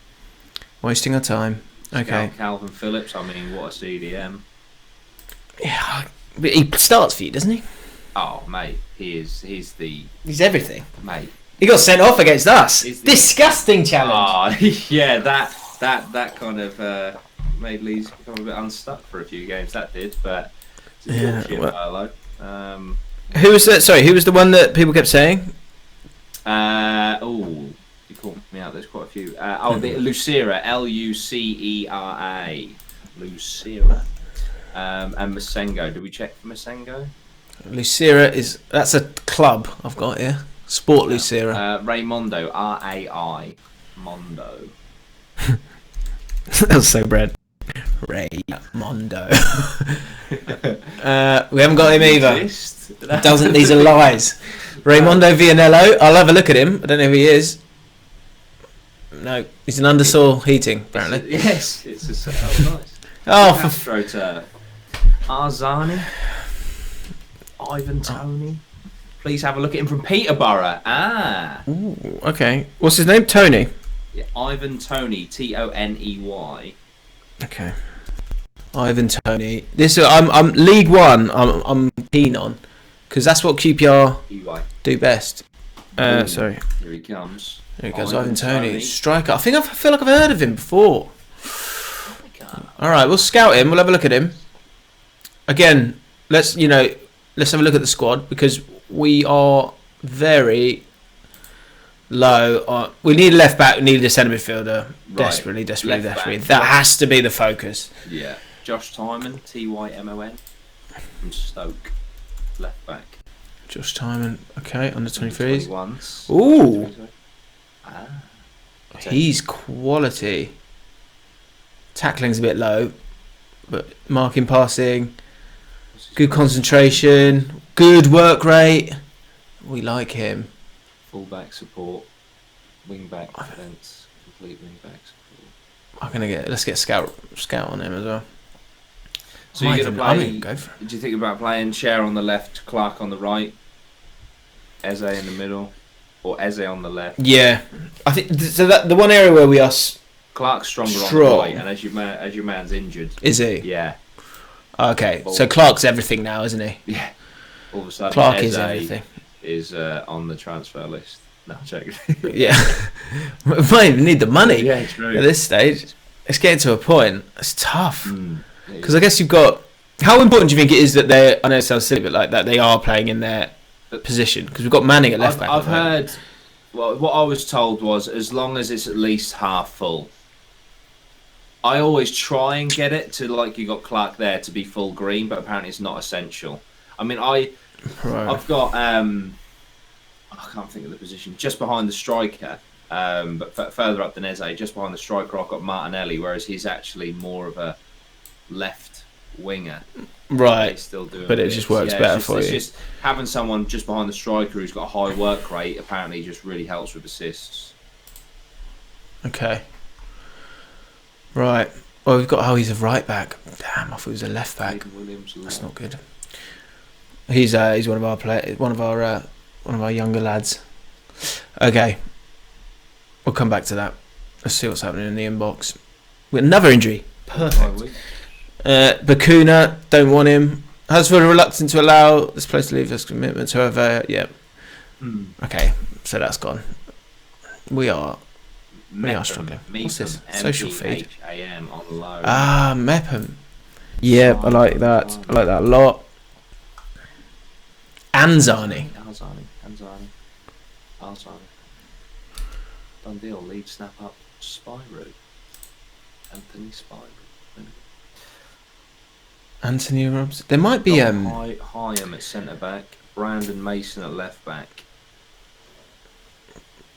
Wasting our time. Okay. Calvin Phillips. I mean, what a CDM. Yeah, but he starts for you, doesn't he? Oh, mate, he's everything, mate. He got sent off against us. Disgusting challenge. Oh, yeah, that kind of made Leeds become a bit unstuck for a few games. That did, but yeah. Who was that? Sorry, who was the one that people kept saying? You caught me out. There's quite a few. The Lucera, Lucera, Lucera. And Masengo. Did we check for Masengo? Lucera that's a club I've got here. Sport Lucera. Raymondo, Rai Mondo. That was so bred. Raymondo. We haven't got him either. These are lies. Raymondo Vianello. I'll have a look at him. I don't know who he is. No, he's an undersaw heating apparently. Yes, it's a nice. Oh, AstroTurf. Arzani, Ivan Toney. Please have a look at him from Peterborough. Ooh, okay. What's his name? Tony. Yeah, Ivan Toney. Toney. Okay. Ivan Toney. This I'm League One. I'm keen on because that's what QPR do best. Sorry. Here he comes. There he goes. Ivan Toney, striker. I feel like I've heard of him before. All right, we'll scout him. We'll have a look at him. Again, let's have a look at the squad because we are very low. We need a left back. We need a centre midfielder. Right. Desperately. That has to be the focus. Yeah. Josh Tymon, Tymon, from Stoke, left back. Josh Tymon, okay, under 23s. Ooh. He's quality. Tackling's a bit low, but marking, passing, good concentration, good work rate. We like him. Full-back support, wing-back defence, complete wing-back support. Let's get scout on him as well. So you're going to play, did you think about playing Cher on the left, Clark on the right, Eze in the middle, or Eze on the left? Yeah. I think so that the one area where we are Clark's stronger on the right, and as your man's injured. Is he? Yeah. Okay, so Clark's everything now, isn't he? Yeah. All of a sudden, Clark is everything. Is on the transfer list. No, joking. Yeah. We might even need the money. Yeah, true. At this stage. It's getting to a point. It's tough. Because I guess you've got... How important do you think it is that they're... I know it sounds silly, but like that they are playing in their position? Because we've got Manning at left back. I've heard... Well, what I was told was as long as it's at least half full. I always try and get it to, like you got Clark there, to be full green, but apparently it's not essential. I mean, I've got... I can't think of the position. Just behind the striker, but further up than Eze, just behind the striker, I've got Martinelli, whereas he's actually more of a left winger. Right. Still doing but it just works better for you. It's just having someone just behind the striker who's got a high work rate apparently just really helps with assists. Okay. Right. Well, we've got... he's a right back. Damn, I thought he was a left back. That's not good. He's one of our one of our younger lads. Okay. We'll come back to that. Let's see what's happening in the inbox. We got another injury. Perfect. Bakuna, don't want him. Huddersfield are reluctant to allow this place to leave us commitments. However, yeah. Okay, so that's gone. We are struggling. What's this? Social feed. On loan. Mepham. Yeah, I like that. I like that a lot. Anzani. Done deal. Lead snap up. Spyro. Anthony Spyro. Anthony Robson. There might be Hyam at centre back. Brandon Mason at left back.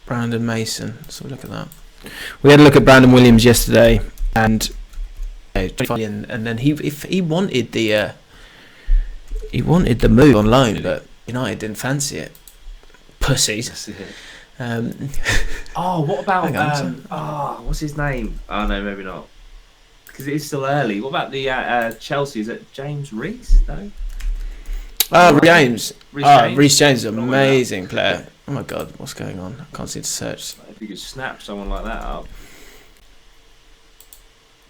Brandon Mason. Let's have a look at that. We had a look at Brandon Williams yesterday, and then he wanted the move on loan, but United didn't fancy it. Pussies. What about what's his name? Oh no, maybe not, because it is still early. What about the Chelsea? Is it James Reese? No. James. Reece James is an amazing player. Oh my god, what's going on? I can't seem to search. If you could snap someone like that up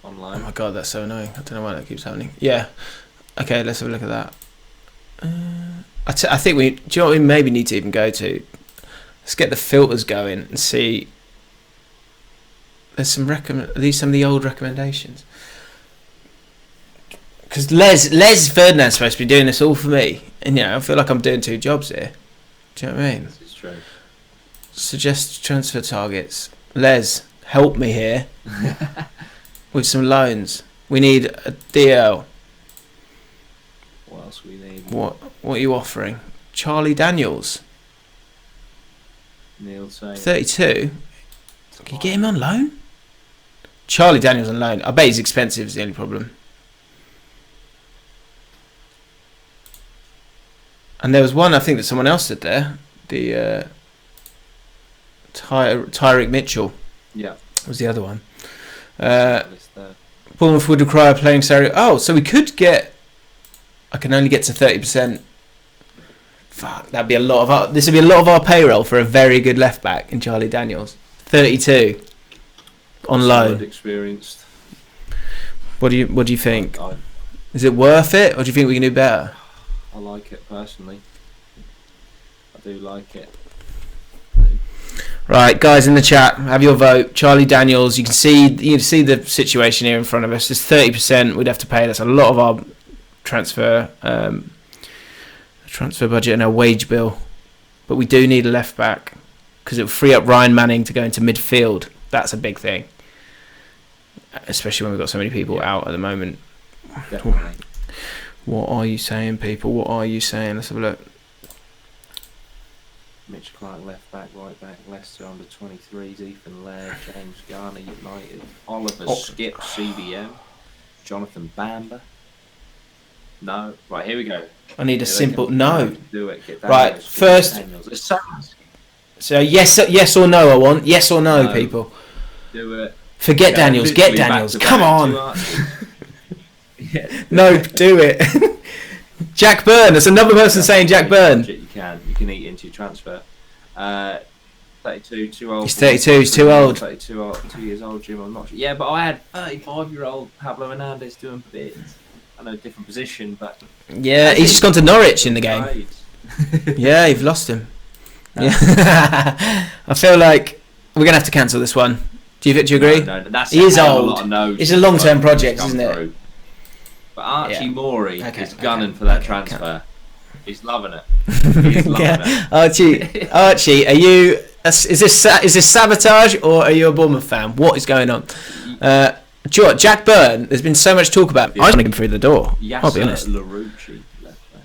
online. Oh my god, that's so annoying. I don't know why that keeps happening. Yeah. Okay, let's have a look at that. I think do you know what we maybe need to even go to? Let's get the filters going and see. There's some are these some of the old recommendations? Because Les Ferdinand's supposed to be doing this all for me, and I feel like I'm doing two jobs here. Do you know what I mean? This is true. Suggest transfer targets. Les, help me here with some loans. We need a DL. What else we need? What are you offering? Charlie Daniels. Neil saying 32. Can you get him on loan? Charlie Daniels on loan. I bet he's expensive is the only problem. And there was one I think that someone else said there. The Tyrick Mitchell. Yeah. Was the other one. Bournemouth would require playing salary. Oh, so we could get... I can only get to 30%. Fuck, that'd be a lot of this would be a lot of our payroll for a very good left back in Charlie Daniels. 32 on loan. Experienced. What do you think? Is it worth it, or do you think we can do better? I like it personally. I do like it. Right, guys in the chat, have your vote. Charlie Daniels. You can see the situation here in front of us. There's 30% we'd have to pay. That's a lot of our transfer budget and our wage bill, but we do need a left back because it will free up Ryan Manning to go into midfield. That's a big thing, especially when we've got so many people out at the moment. Definitely. What are you saying, people? What are you saying? Let's have a look. Mitch Clark left back, right back, Leicester under 23s, Ethan Laird, James Garner United, Oliver Skip CBM, Jonathan Bamber. No. Right, here we go. I need a simple no. Do it. Get right, first. So yes or no. I want yes or no, people. Do it. Forget Daniels. Get Daniels. Come on. No, do it. Jack Byrne. There's another person saying Jack Byrne. You can eat into your transfer. 32, too old. He's 32. He's too old. 32 old, 2 years old, Jim. I'm not sure. Yeah, but I had 35-year-old Pablo Hernandez doing bits. I know, different position, but Yeah, he's just gone to Norwich in the game. Yeah, you've lost him. Yeah, I feel like we're gonna have to cancel this one. Do you agree? No, that's he is old. A lot of no's, it's a long-term project, isn't it? But Archie Morey is gunning for that transfer. He's loving it. He's loving it. Archie, are you? Is this sabotage or are you a Bournemouth fan? What is going on? Do you know what? Jack Byrne. There's been so much talk about. I want to get him through the door. I'll be honest. Larouci, left back.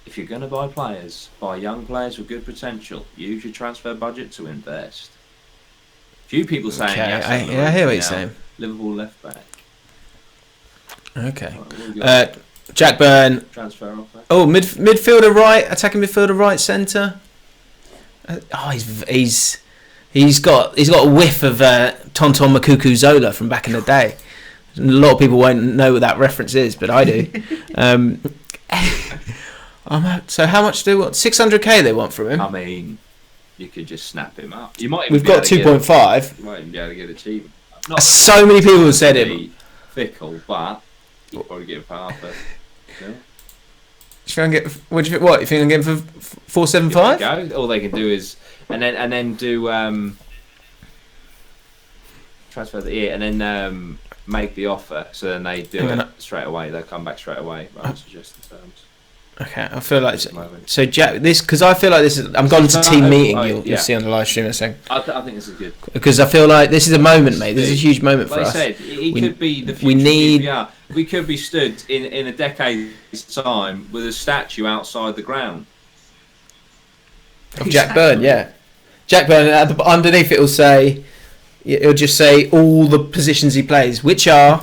If you're going to buy players, buy young players with good potential. Use your transfer budget to invest. Few people saying yes. I hear what you're saying. Liverpool left back. Okay. Jack Byrne. Transfer offer. Oh, midfielder right, attacking midfielder right, centre. He's got a whiff of Tonton Makuku Zola from back in the day. A lot of people won't know what that reference is, but I do. So how much do they want? 600k they want from him. I mean, you could just snap him up. You might. We've got 2.5. You might even be able to get it cheap. So many people have said it. Fickle, but you could probably get it for half it. What do you think? What you think? I'm getting for 475? All they can do is and then do transfer the year and then make the offer. So then they do it straight away. They'll come back straight away. Rather suggest the terms. Okay, I feel like so Jack. Because I feel like this is. I'm going to team meeting. You'll see on the live stream in a second. I think this is good because I feel like this is a moment, mate. This is a huge moment for us. Like I said, he could be the future QPR. We could be stood in a decade's time with a statue outside the ground of Jack Byrne. Yeah, Jack Byrne. Underneath it'll just say all the positions he plays, which are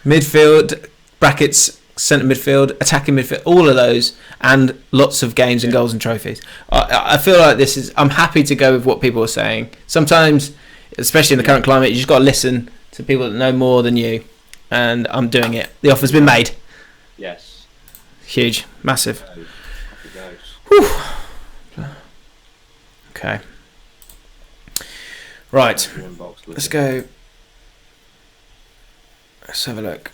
midfield brackets. Centre midfield, attacking midfield, all of those, and lots of games and goals and trophies. I feel like this is. I'm happy to go with what people are saying. Sometimes, especially in the current climate, you just got to listen to people that know more than you. And I'm doing it. The offer's been made. Yes. Huge, massive. Off it goes. Whew. Okay. Right. Let's go. Let's have a look.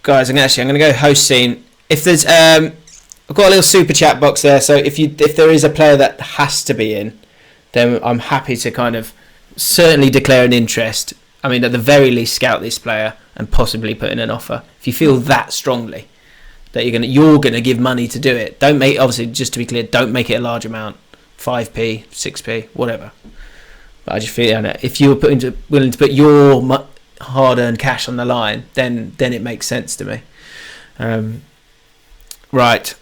Guys, I'm going to go host scene. If there's, I've got a little super chat box there. So if there is a player that has to be in, then I'm happy to kind of certainly declare an interest. I mean, at the very least, scout this player and possibly put in an offer. If you feel that strongly that you're gonna give money to do it, don't make. Obviously, just to be clear, don't make it a large amount, 5p, 6p, whatever. But I just feel if you're willing to put your hard-earned cash on the line, then it makes sense to me. Right.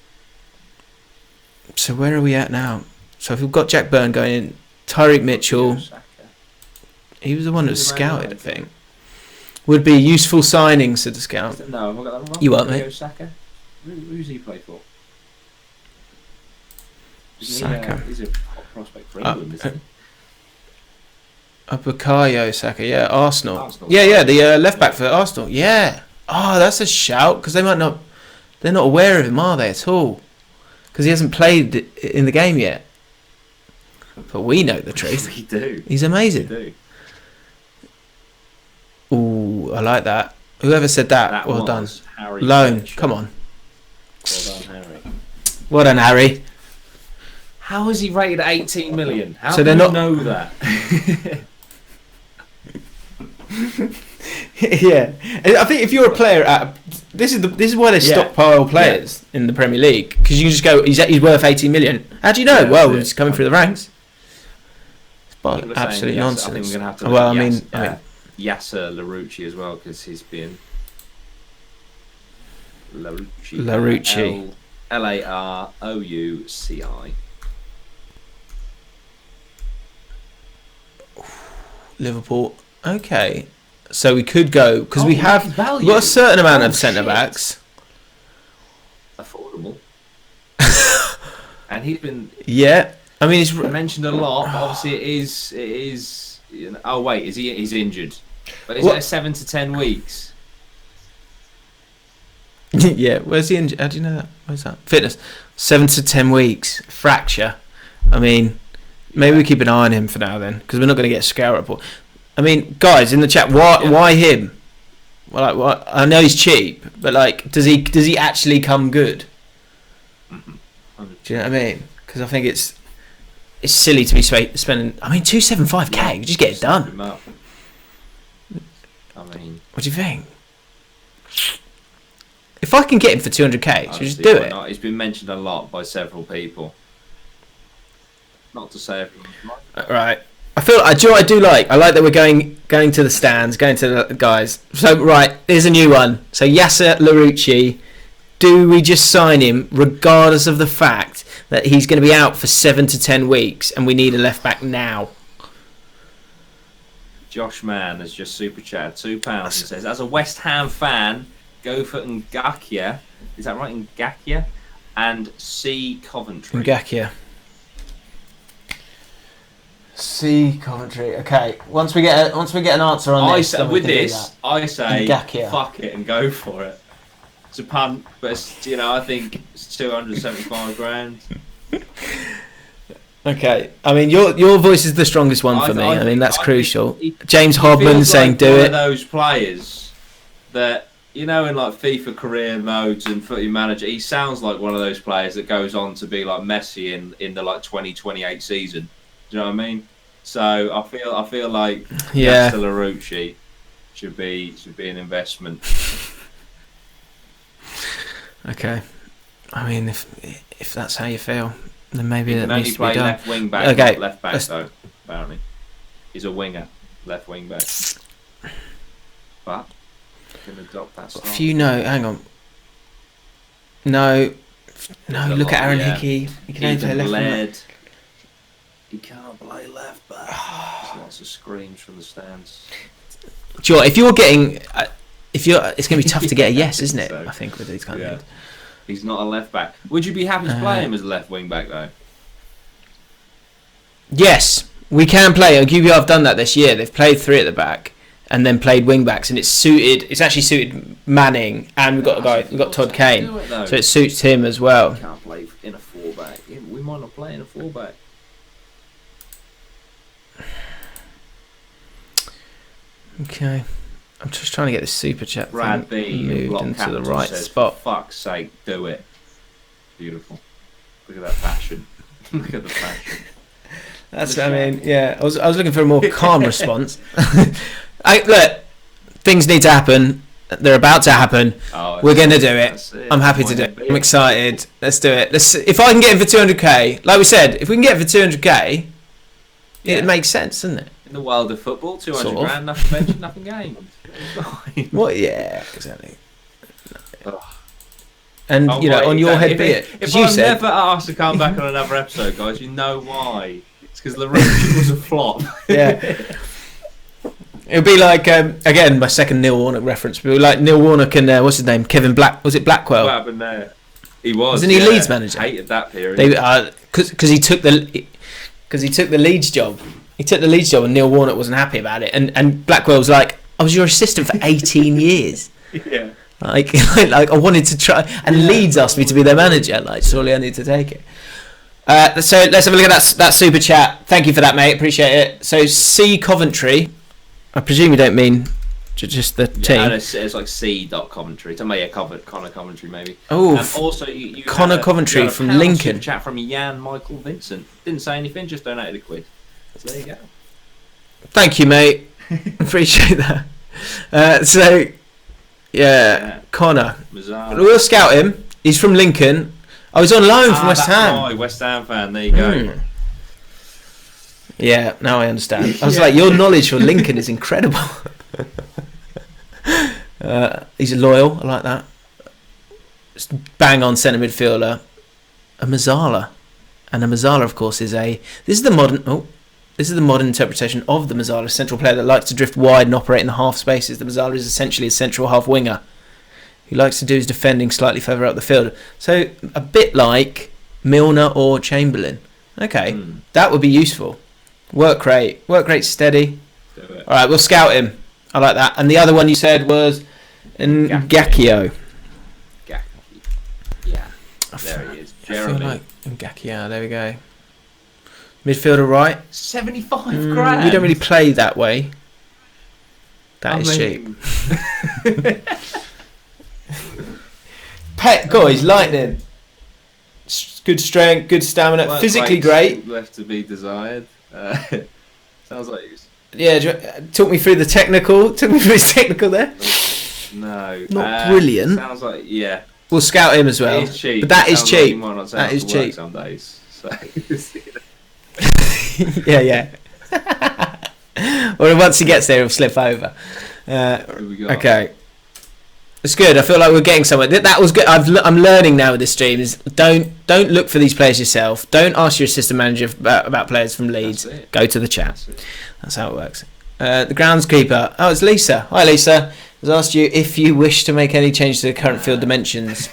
So where are we at now? So if we've got Jack Byrne going in, Tyreek Mitchell. He was the one that was scouted, I think. Would be useful signings to the scout. No, have I got that wrong? You what, mate? Saka? Who's he play for? Saka. He's a hot prospect for England, isn't he? Bukayo Saka, yeah, Arsenal. Yeah, the left back for Arsenal. Yeah. Oh, that's a shout because they're not aware of him, are they at all? Because he hasn't played in the game yet. But we know the truth. We do. He's amazing. We do. Ooh, I like that. Whoever said that well done. Harry Loan, Fletcher. come on. Well done, Harry. Well done, Harry. How is he rated at 18 million? How so do you not know that? Yeah, I think if you're a player this is why they stockpile players in the Premier League, because you can just go he's worth 18 million. How do you know? Well, he's coming through the ranks. It's absolute nonsense. I think we're going to have to I mean Yasser Larouci as well, because he's been Larouci. Larouci. Liverpool. Okay, so we could go because we've got a certain amount of centre backs. Affordable. And he's been. Yeah, I mean he's mentioned a lot. But obviously, it is. Oh wait, he's injured? But is it a 7 to 10 weeks? Yeah, where's the injury? How do you know that? Where's that? Fitness. 7 to 10 weeks. Fracture. I mean, maybe we keep an eye on him for now then, because we're not going to get a scale report. I mean, guys in the chat, why him? Well, like, I know he's cheap, but like, does he actually come good? Do you know what I mean? Because I think it's silly to be spending. I mean, 275k, you just get it done. I mean, what do you think? If I can get him for 200k, should we just do it? It's been mentioned a lot by several people. Not to say everyone's right. Right. I do like. I like that we're going to the stands, going to the guys. So right, here's a new one. So Yasser Larouci, do we just sign him regardless of the fact that he's going to be out for 7 to 10 weeks and we need a left back now? Josh Mann has just super chatted £2 and says, as a West Ham fan, go for Ngakia. Is that right? Ngakia and C Coventry. Ngakia. C Coventry. Okay. Once we get an answer on this, I say Ngakia. Fuck it and go for it. It's a punt, but it's, I think it's 275 grand. Okay. I mean, your voice is the strongest one for me. I mean, that's crucial. James Hobman saying, "Do it." One of those players that in like FIFA career modes and Footy Manager, he sounds like one of those players that goes on to be like Messi in the like 2028 season. Do you know what I mean? So I feel like Larouci should be an investment. Okay. I mean, if that's how you feel, then maybe that needs to be done. Left wing back, okay. Not left back though. Apparently, he's a winger, left wing back. But can adopt that style. If you know, hang on. No. Look at Aaron Hickey. He can only play left wing. He can't play left back. There's lots of screams from the stands. Sure, if you're getting, it's going to be tough to get a yes, isn't it? So, I think with these kind of things. He's not a left back. Would you be happy to play him as a left wing back though? Yes, we can play. QPR have done that this year. They've played 3 at the back and then played wing backs, and it's actually suited Manning, and we've got Todd Kane, so it suits him as well. We can't play in a 4-back. We might not play in a 4-back. Okay, I'm just trying to get this super chat Brad B moved into the right says, spot. For fuck's sake, do it. Beautiful. Look at that passion. Look at the passion. That's what I mean. Yeah, I was looking for a more calm response. Look, things need to happen. They're about to happen. We're going to do it. I'm happy to do it. I'm excited. Let's do it. If I can get him for 200k, like we said, if we can get it for 200k, it makes sense, doesn't it? In the world of football, 200 grand, nothing mentioned, nothing gained. What? Yeah, exactly. And on your head be it. If I'm never asked to come back on another episode, guys, you know why. It's because Larouci was a flop. Yeah. It'll be like again my second Neil Warnock reference. It'll be like Neil Warnock and what's his name? Kevin Black. Was it Blackwell? What happened there? He was. Wasn't he Leeds manager? Hated that period. Because he took the Leeds job. He took the Leeds job and Neil Warnock wasn't happy about it. And Blackwell was like, I was your assistant for 18 years. Yeah. Like I wanted to try. And Leeds asked me to be their manager. Like, surely I need to take it. So let's have a look at that super chat. Thank you for that, mate. Appreciate it. So C Coventry. I presume you don't mean just the team. And it's like C.Coventry. Connor Coventry, maybe. Oh, also you Connor Coventry from Lincoln. Chat from Jan Michael Vincent. Didn't say anything, just donated £1. So there you go. Thank you, mate. Appreciate that. Connor. Mazzara. We'll scout him. He's from Lincoln. I was on loan from West Ham. Right, West Ham fan. There you go. Yeah, now I understand. I was like, your knowledge for Lincoln is incredible. He's loyal. I like that. Just bang on centre midfielder. A Mazzara. And a Mazzara, of course, is the modern interpretation of the Mazzara, a central player that likes to drift wide and operate in the half spaces. The Mazzara is essentially a central half winger who likes to do his defending slightly further up the field. So a bit like Milner or Chamberlain. Okay, that would be useful. Work rate steady. Do it. All right, we'll scout him. I like that. And the other one you said was Ngakio. Yeah, there he is. Jeremy. I feel like Ngakio. There we go. Midfielder right. 75 grand. We don't really play that way. That is cheap. Pet guys, lightning. Good strength, good stamina, Work physically rates great. Left to be desired. Sounds like he's... Yeah, talk me through the technical. Took me through his technical there. No, not brilliant. Sounds like We'll scout him as well. It is cheap. But that is cheap. Like that is cheap. Some days. So. yeah. Well, once he gets there, he'll slip over. Okay. It's good. I feel like we're getting somewhere. That was good. I'm learning now with this stream is don't look for these players yourself. Don't ask your assistant manager about players from Leeds. Go to the chat. That's how it works. The groundskeeper. Oh, it's Lisa. Hi, Lisa. Has asked you if you wish to make any change to the current field dimensions.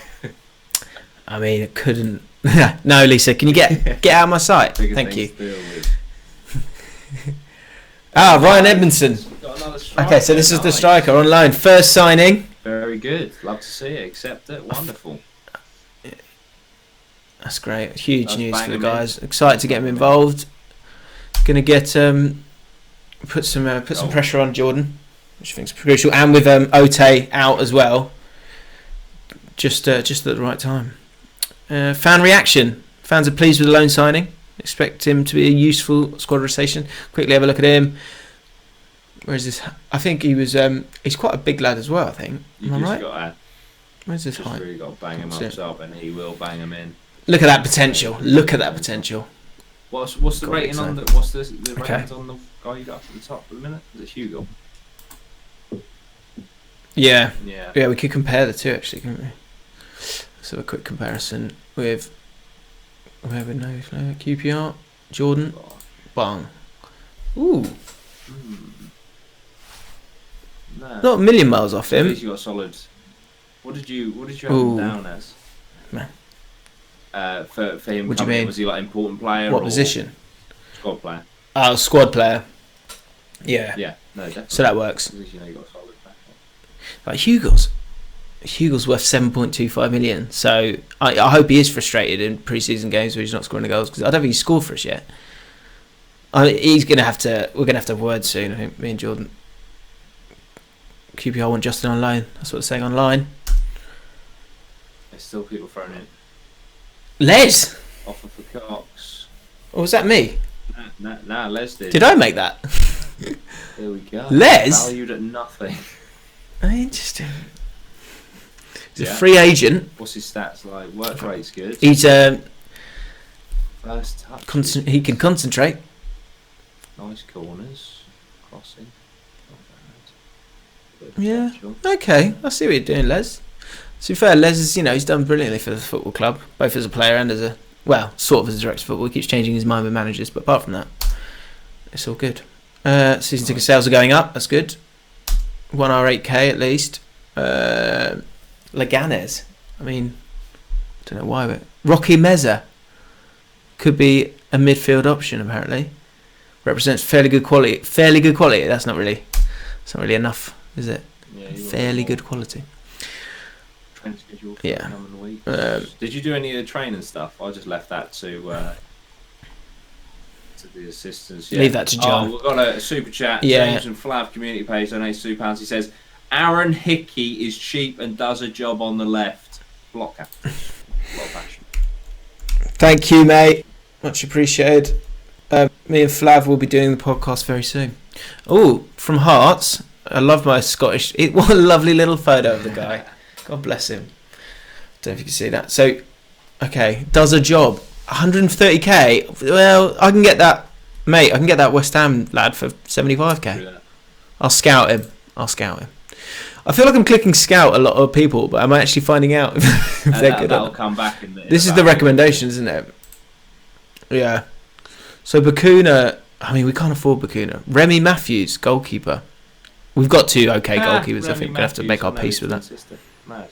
I mean, it couldn't. No, Lisa. Can you get out of my sight? Thank you. Ryan Edmondson. Okay, so this is the striker on loan. First signing. Very good. Love to see it. Accept it. Wonderful. That's great. Huge news for the guys. Excited to get him involved. Going to get put some pressure on Jordan, which I think is crucial, and with Ote out as well. Just at the right time. Fan reaction. Fans are pleased with the loan signing. Expect him to be a useful squad rotation. Quickly have a look at him. Where is this? I think he was. He's quite a big lad as well. I think. Am I right? Where's his height? Really got to bang him up, and he will bang him in. Look at that potential. Look at that potential. What's the rating on the? What's the ratings on the guy you got up at the top at the minute? Is it Hugo? Yeah. We could compare the two actually, couldn't we? Let's have a quick comparison with. Where would know QPR, Jordan, Bang. Ooh. No. Not a million miles off him. You got solid. What did you have him down as? Man. For him, what do you mean? Was he like important player? What position? Squad player. Oh, squad player. Yeah. Yeah. No, definitely. So that works. You got solid back. Like Hugo's worth 7.25 million. So I hope he is frustrated in pre-season games where he's not scoring the goals because I don't think he's scored for us yet. We're gonna have to have words soon. I think me and Jordan. QPR want Justin on loan. That's what they're saying online. There's still people throwing in. Les. Offer for Cox. Or was that me? Nah, Les did. Did I make that? There we go. Les. Valued at nothing. Interesting. He's a free agent. What's his stats like? Work rate's good. He's first touch. He can concentrate. Nice corners, crossing. Yeah. Okay. I see what you're doing, Les. To be fair, Les is he's done brilliantly for the football club, both as a player and as sort of as a director of football. He keeps changing his mind with managers, but apart from that, it's all good. Season ticket sales are going up. That's good. 1R8K at least. Leganes. I mean, I don't know why, but Rocky Meza could be a midfield option. Apparently, represents fairly good quality. That's not really enough, is it? Yeah, fairly good quality. Training schedule for yeah. week. Did you do any of the training stuff? I just left that to the assistants. Yeah. Leave that to John. We've got a super chat. Yeah. James and Flav community page donates £2. He says, Aaron Hickey is cheap and does a job on the left. Block out. A lot of passion. Thank you, mate. Much appreciated. Me and Flav will be doing the podcast very soon. Oh, from Hearts. I love my Scottish. What a lovely little photo of the guy. God bless him. Don't know if you can see that. So, okay, does a job. 130k. Well, I can get that, mate. I can get that West Ham lad for 75k. Yeah. I'll scout him. I feel like I'm clicking scout a lot of people, but I'm actually finding out if they're good. That'll come back. This is the recommendation, isn't it? Yeah. So Bakuna. I mean, we can't afford Bakuna. Remy Matthews, goalkeeper. We've got two okay goalkeepers. I think we're gonna have to make our peace with that. Mad.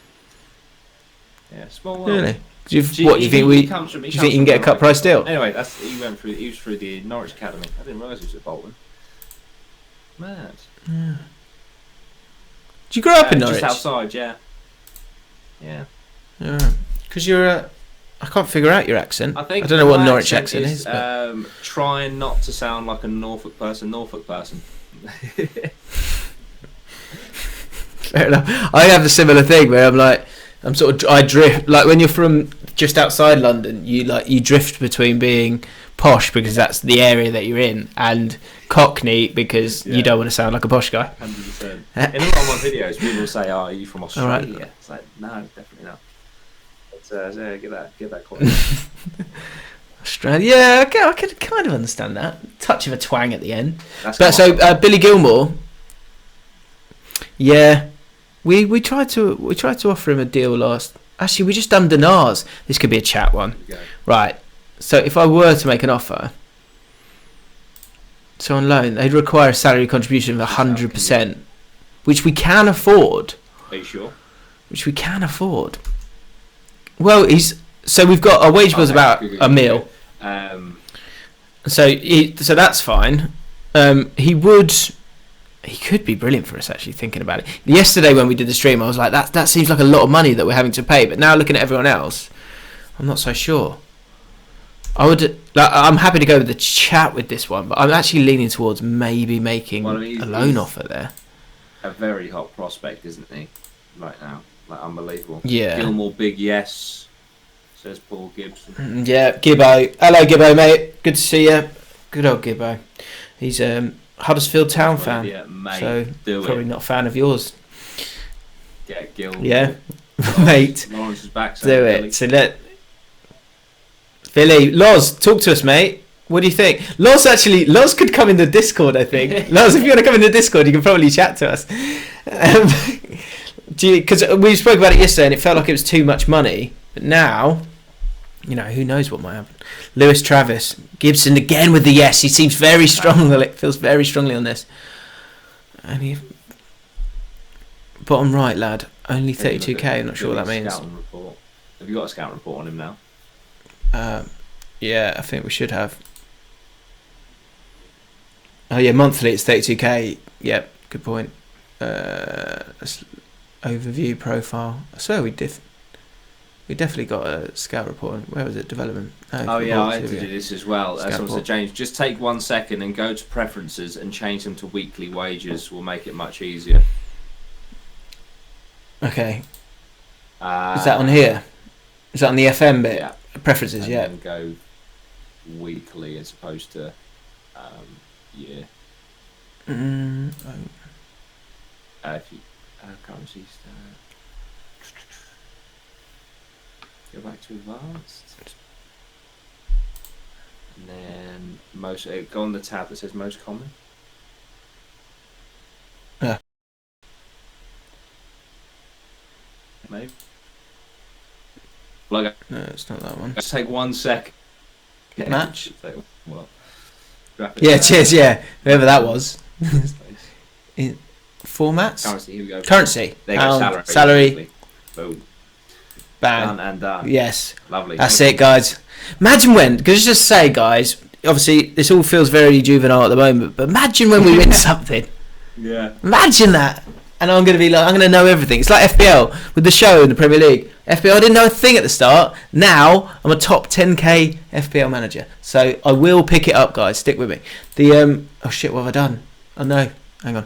Yeah, small world. Really? Do you think you can get a cut price deal? Anyway, he was through the Norwich Academy. I didn't realise he was at Bolton. Mad. Yeah. Did you grow up in Norwich? Just outside, yeah. Because you're I can't figure out your accent. I think I don't know what my Norwich accent is. Trying not to sound like a Norfolk person. Fair enough. I have a similar thing where I drift, like when you're from just outside London, you drift between being posh because that's the area that you're in, and Cockney because you don't want to sound like a posh guy. 100%. In a lot of my videos, people say, "Oh, are you from Australia?" Right. It's like, no, definitely not. But get that close. Australia, yeah, okay, I could kind of understand that. Touch of a twang at the end. Billy Gilmour, yeah, we tried to offer him a deal last. Actually, we just done Dinars. This could be a chat one, right? So if I were to make an offer, so on loan, they'd require a salary contribution of 100%, which we can afford. Are you sure? Which we can afford. Well, we've got our wage bill's about a mil. So that's fine. He could be brilliant for us, actually, thinking about it. Yesterday when we did the stream, I was like, that seems like a lot of money that we're having to pay. But now looking at everyone else, I'm not so sure. I'm happy to go with the chat with this one, but I'm actually leaning towards maybe making a loan offer there. A very hot prospect, isn't he? Right now, like unbelievable. Yeah. Gilmour, big yes, says Paul Gibson. Yeah, Gibbo. Hello, Gibbo, mate. Good to see you. Good old Gibbo. He's Huddersfield Town fan, so probably not a fan of yours. Get Gilmour. Yeah, mate. Lawrence is back. Do it. So Billy, Loz, talk to us, mate. What do you think? Loz could come in the Discord, I think. Loz, if you want to come in the Discord, you can probably chat to us. Because we spoke about it yesterday and it felt like it was too much money. But now, who knows what might happen. Lewis Travis. Gibson again with the yes. He seems very strong. Feels very strongly on this. And bottom right, lad. Only 32k. I'm not sure what that means. Have you got a scout report on him now? Yeah, I think we should have. Oh yeah, monthly it's 32k. Yep, good point. Overview profile. I swear we definitely got a scout report. Where was it? Development. Oh yeah, I had to do this as well. Someone said, James, just take 1 second and go to preferences and change them to weekly wages. Will make it much easier. Okay. Is that on here? Is that on the FM bit? Yeah. Preferences, and yeah. Then go weekly as opposed to year. If you currencies, go back to advanced, and then go on the tab that says most common. Yeah. Maybe. No, it's not that one. Let's take 1 sec. Match. Yeah, cheers. Yeah, whoever that was. Formats. Currency. Here we go. Currency. There you go. Salary. Boom. Bang. Done and done. Yes. Lovely. That's it, guys. Imagine when. Because just say, guys. Obviously, this all feels very juvenile at the moment. But imagine when we win something. Yeah. Imagine that. And I'm going to know everything. It's like FPL with the show in the Premier League. FPL, I didn't know a thing at the start. Now, I'm a top 10k FPL manager. So, I will pick it up, guys. Stick with me. Oh shit, what have I done? Oh no. Hang on.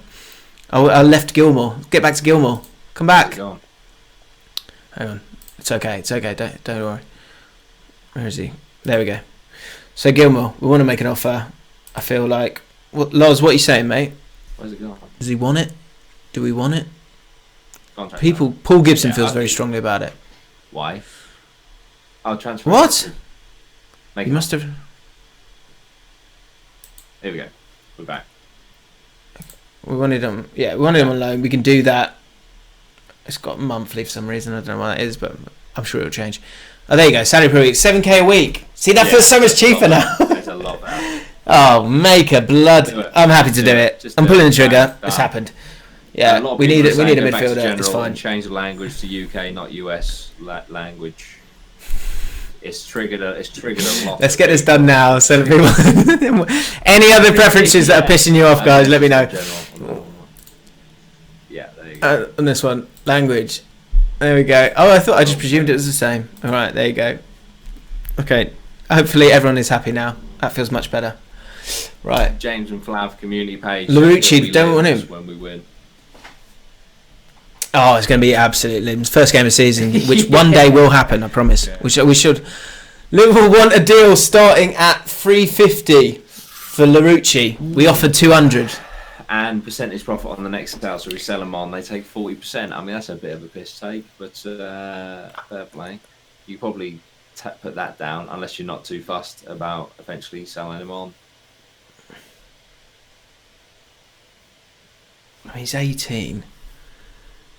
I left Gilmour. Get back to Gilmour. Come back. Hang on. It's okay. Don't worry. Where is he? There we go. So, Gilmour, we want to make an offer. I feel like... Loz, what are you saying, mate? Where's it going? Does he want it? Do we want it? Contract Paul Gibson feels very strongly about it. Why? I'll transfer. What? You must have. Here we go. We're back. We wanted him. Yeah, we wanted him on loan. We can do that. It's got monthly for some reason. I don't know why that is, but I'm sure it'll change. Oh, there you go. Salary per week, 7k a week. See, that feels so much cheaper now. It's a lot better. Oh, make a blood. I'm happy to do it. I'm pulling the trigger. It's happened. Yeah, we need it. We need a midfielder. It's fine. Change the language to UK, not US language. It's triggered a lot. Let's get this done now. So people. Any other preferences that are pissing you off, guys? Let me know. Yeah, there you on this one. Language. There we go. Oh, I just presumed it was the same. All right, there you go. Okay. Hopefully everyone is happy now. That feels much better. Right. James and Flav community page. Larouci, don't want him. When we win. Oh, it's going to be absolute limbs. First game of the season, which one day will happen, I promise. Yeah. We should. Liverpool want a deal starting at 350 for Larouci. We offered 200. And percentage profit on the next sale, so we sell them on. They take 40%. I mean, that's a bit of a piss take, but fair play. You probably put that down unless you're not too fussed about eventually selling him on. He's 18.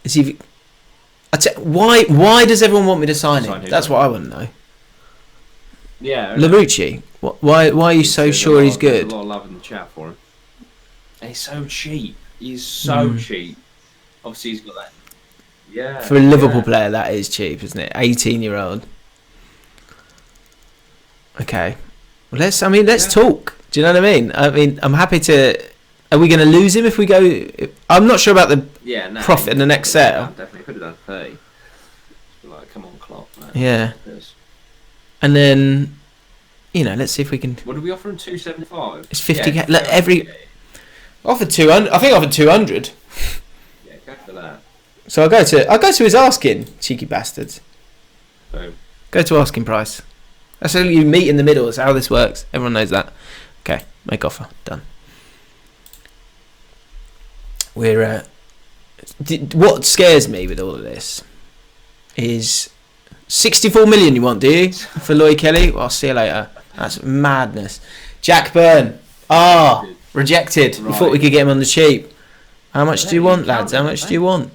Is he? Why does everyone want me to sign him? That's what I want to know. Yeah. Larouci. Why are you so sure he's good? There's a lot of love in the chat for him. And he's so cheap. He's so cheap. Obviously, he's got that. Yeah. For a Liverpool player, that is cheap, isn't it? 18-year-old. Okay. Well, let's talk. Do you know what I mean? I mean, I'm happy to. Are we going to lose him if we go? I'm not sure about the profit in the next sale. Definitely could have done 30. Like, come on, Klopp. Man. Yeah. And then, let's see if we can. What did we offer him? 275. It's 50k. Offered 200. I think I offered 200. Yeah, go for that. So I'll go to his asking, cheeky bastards. Boom. Go to asking price. That's how you meet in the middle. That's how this works. Everyone knows that. Okay, make offer. Done. We're. What scares me with all of this is 64 million. You want, do you, for Lloyd Kelly? Well, I'll see you later. That's madness. Jack Byrne. Rejected. Right. We thought we could get him on the cheap. How much do you want, lads? How much do you want?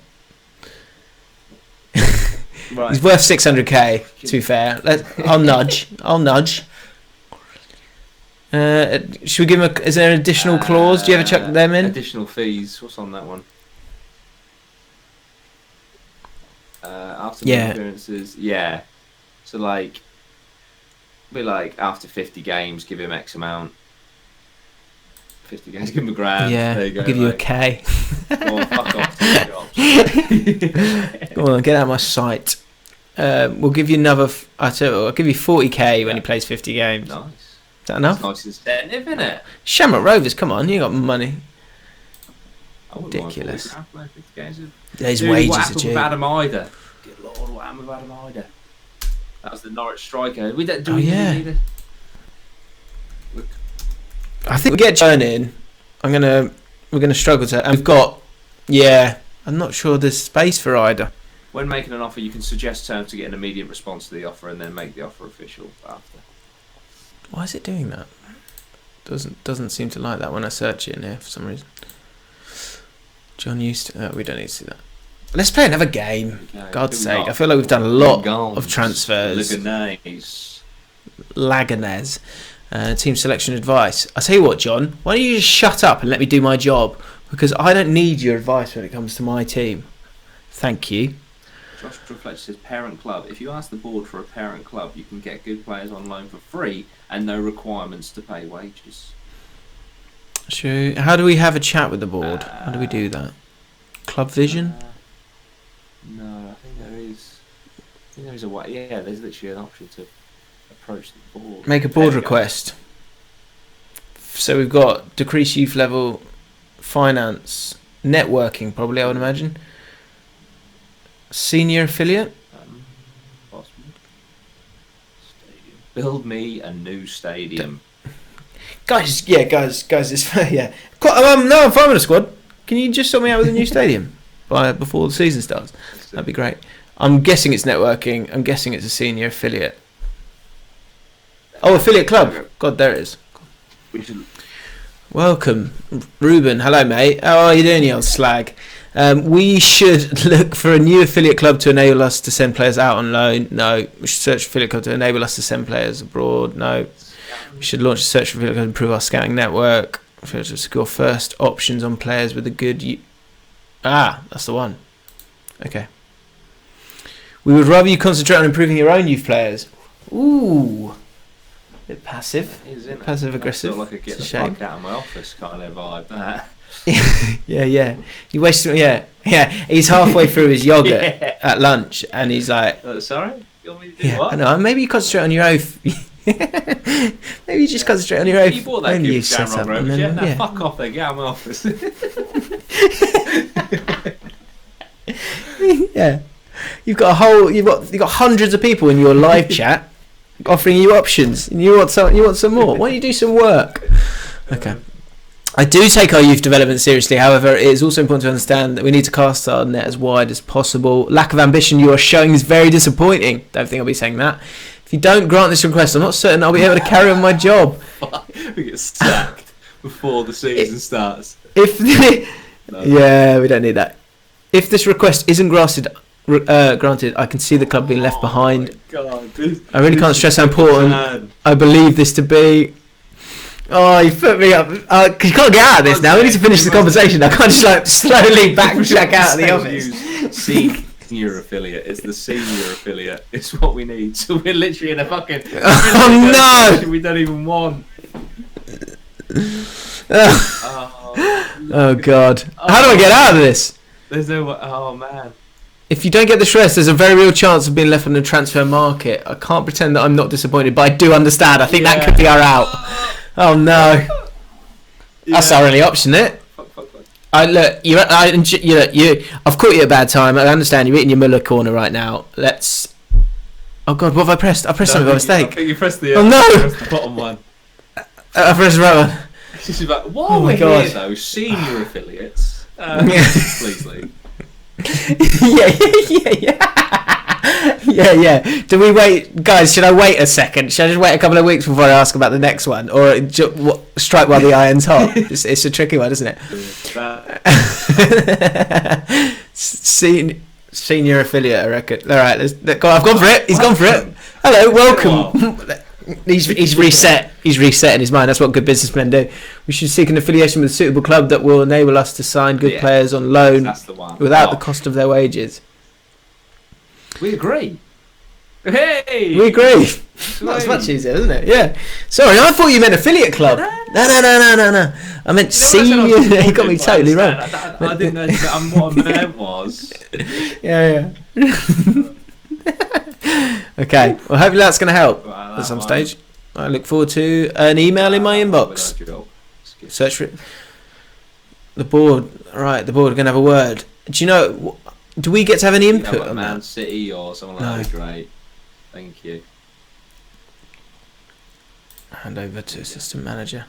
Right. He's worth 600k. To be fair, I'll nudge. Should we give him is there an additional clause? Do you ever chuck them in? Additional fees. What's on that one? After the appearances, yeah. So be like after 50 games, give him X amount. 50 games, give him a grand. Yeah, there you go, I'll give you a K. Go on, fuck off. Go on, get out of my sight. We'll give you another. I'll give you 40k when he plays 50 games. Nice. Is that enough? Nice incentive, isn't it? Shamrock Rovers, come on, you got money. Ridiculous. His wages what are happened cheap. with Adam Ider? Good lord, what happened with Adam Ider? That was the Norwich striker. We don't do need it. I think we get Byrne in. We're gonna struggle to. And we've got. I'm not sure there's space for Ider. When making an offer, you can suggest terms to get an immediate response to the offer, and then make the offer official after. Why is it doing that? Doesn't seem to like that when I search it in here for some reason. John used to. We don't need to see that. Let's play another game. Okay. God's sake! I feel like we've done a lot of transfers. Laganez. Team selection advice. I'll tell you what, John. Why don't you just shut up and let me do my job? Because I don't need your advice when it comes to my team. Thank you. Josh Reflects says parent club. If you ask the board for a parent club, you can get good players on loan for free and no requirements to pay wages. True. How do we have a chat with the board? How do we do that? Club Vision? No, I think there is. There's a way. Yeah, there's literally an option to approach the board. Make a board request. So we've got decrease youth level, finance, networking probably, I would imagine. Senior affiliate? Possibly. Stadium. Build me a new stadium. Guys, it's yeah. No, I'm fine with the squad. Can you just sort me out with a new stadium before the season starts? That'd be great. I'm guessing it's networking. I'm guessing it's a senior affiliate. Oh, affiliate club. God, there it is. Welcome, Ruben. Hello, mate. How are you doing, you old slag? We should look for a new affiliate club to enable us to send players out on loan. No. We should search for affiliate club to enable us to send players abroad. No. We should launch a search for affiliate club to improve our scouting network. To score first options on players with a good... that's the one. Okay. We would rather you concentrate on improving your own youth players. Ooh. Bit passive. Passive aggressive. I feel like I get the fuck out of my office kind of vibe. That. Yeah. You wasted. Yeah. He's halfway through his yogurt at lunch, and he's like, sorry, you want me to do what? I know. Maybe you concentrate on your oath. Maybe you just concentrate on your oath. You bought that you set up, fuck off then, get out of my office. Yeah, you've got hundreds of people in your live chat offering you options, and you want some more. Why don't you do some work? Okay. I do take our youth development seriously. However, it is also important to understand that we need to cast our net as wide as possible. Lack of ambition you are showing is very disappointing. Don't think I'll be saying that. If you don't grant this request, I'm not certain I'll be able to carry on my job. We get sacked before the season starts. Yeah, we don't need that. If this request isn't granted, I can see the club being left behind. God, I really can't stress how important I believe this to be. Oh, you put me up. Cause you can't get out of this now. We need to finish the conversation. I can't just slowly backtrack out of the office. Senior affiliate. It's the senior affiliate. It's what we need. So we're literally in a fucking. Oh no! We don't even want. Oh God! How do I get out of this? There's no. Oh man. If you don't get the stress, there's a very real chance of being left on the transfer market. I can't pretend that I'm not disappointed, but I do understand. I think that could be our out. Oh no! That's our only option, isn't it? I've caught you at a bad time. I understand you're eating your Muller corner right now. Let's. Oh God, what have I pressed? I pressed something by mistake. I think you pressed the. Oh no! Pressed the bottom one. I pressed the right one. This is like, while we're here though, senior affiliates. Please leave. Yeah. Do we wait, guys? Should I wait a second? Should I just wait a couple of weeks before I ask about the next one, or strike while the iron's hot? It's a tricky one, isn't it? Senior affiliate, I reckon. All right, I've gone for it. He's gone for it. Hello, welcome. He's reset. He's resetting his mind. That's what good businessmen do. We should seek an affiliation with a suitable club that will enable us to sign good players on loan without the cost of their wages. We agree. Hey! We agree. That's much easier, isn't it? Yeah. Sorry, I thought you meant affiliate club. No. I meant senior. You got me totally wrong. I didn't know what I meant was. Yeah. Okay. Well, hopefully that's going to help at some stage. I look forward to an email in my inbox. Search for it. The board. Right, the board are going to have a word. Do you know? Do we get to have any input on Man that? City or something like that? Great. Thank you. Hand over to assistant manager.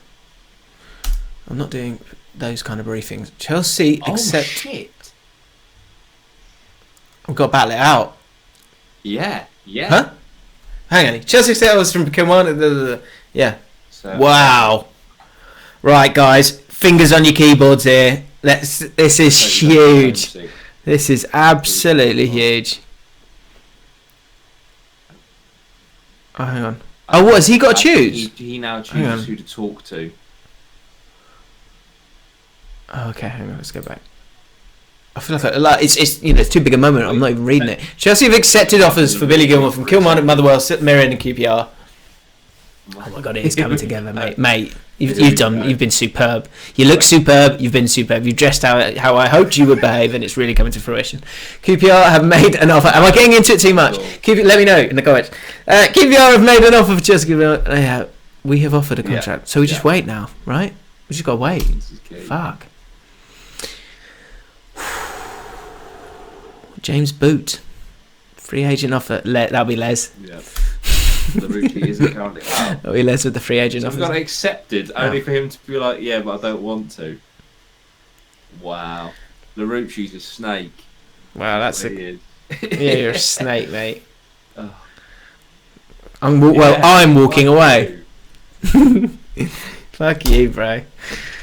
I'm not doing those kind of briefings. Chelsea accept. Oh shit! We've got to battle it out. Yeah. Huh? Hang on. Chelsea sales from Gilmour. Yeah. So, wow. Right, guys. Fingers on your keyboards here. This is huge. This is absolutely huge. Oh, hang on. Oh, what has he got to choose? He now chooses who to talk to. Oh, okay, hang on. Let's go back. I feel like it's too big a moment. I'm not even reading it. Chelsea have accepted offers for Billy Gilmour from Kilmarnock, Motherwell, Mirren, and QPR. Oh my God, it's coming together, mate. You've been superb. You look superb. You've been superb. You've dressed out how I hoped you would behave, and it's really coming to fruition. QPR have made an offer. Am I getting into it too much? Let me know in the comments. QPR have made an offer for Chelsea. We have offered a contract, so we just wait now, right? We just gotta wait. Fuck. James Boot, free agent offer. That'll be Les. Yeah. Larouci isn't currently out. That'll be Les with the free agent so offer. We've got it accepted only for him to be like, yeah, but I don't want to. Wow. Larouci's a snake. Wow, that's weird. Yeah, you're a snake, mate. Oh. I'm walking away. Fuck you, bro.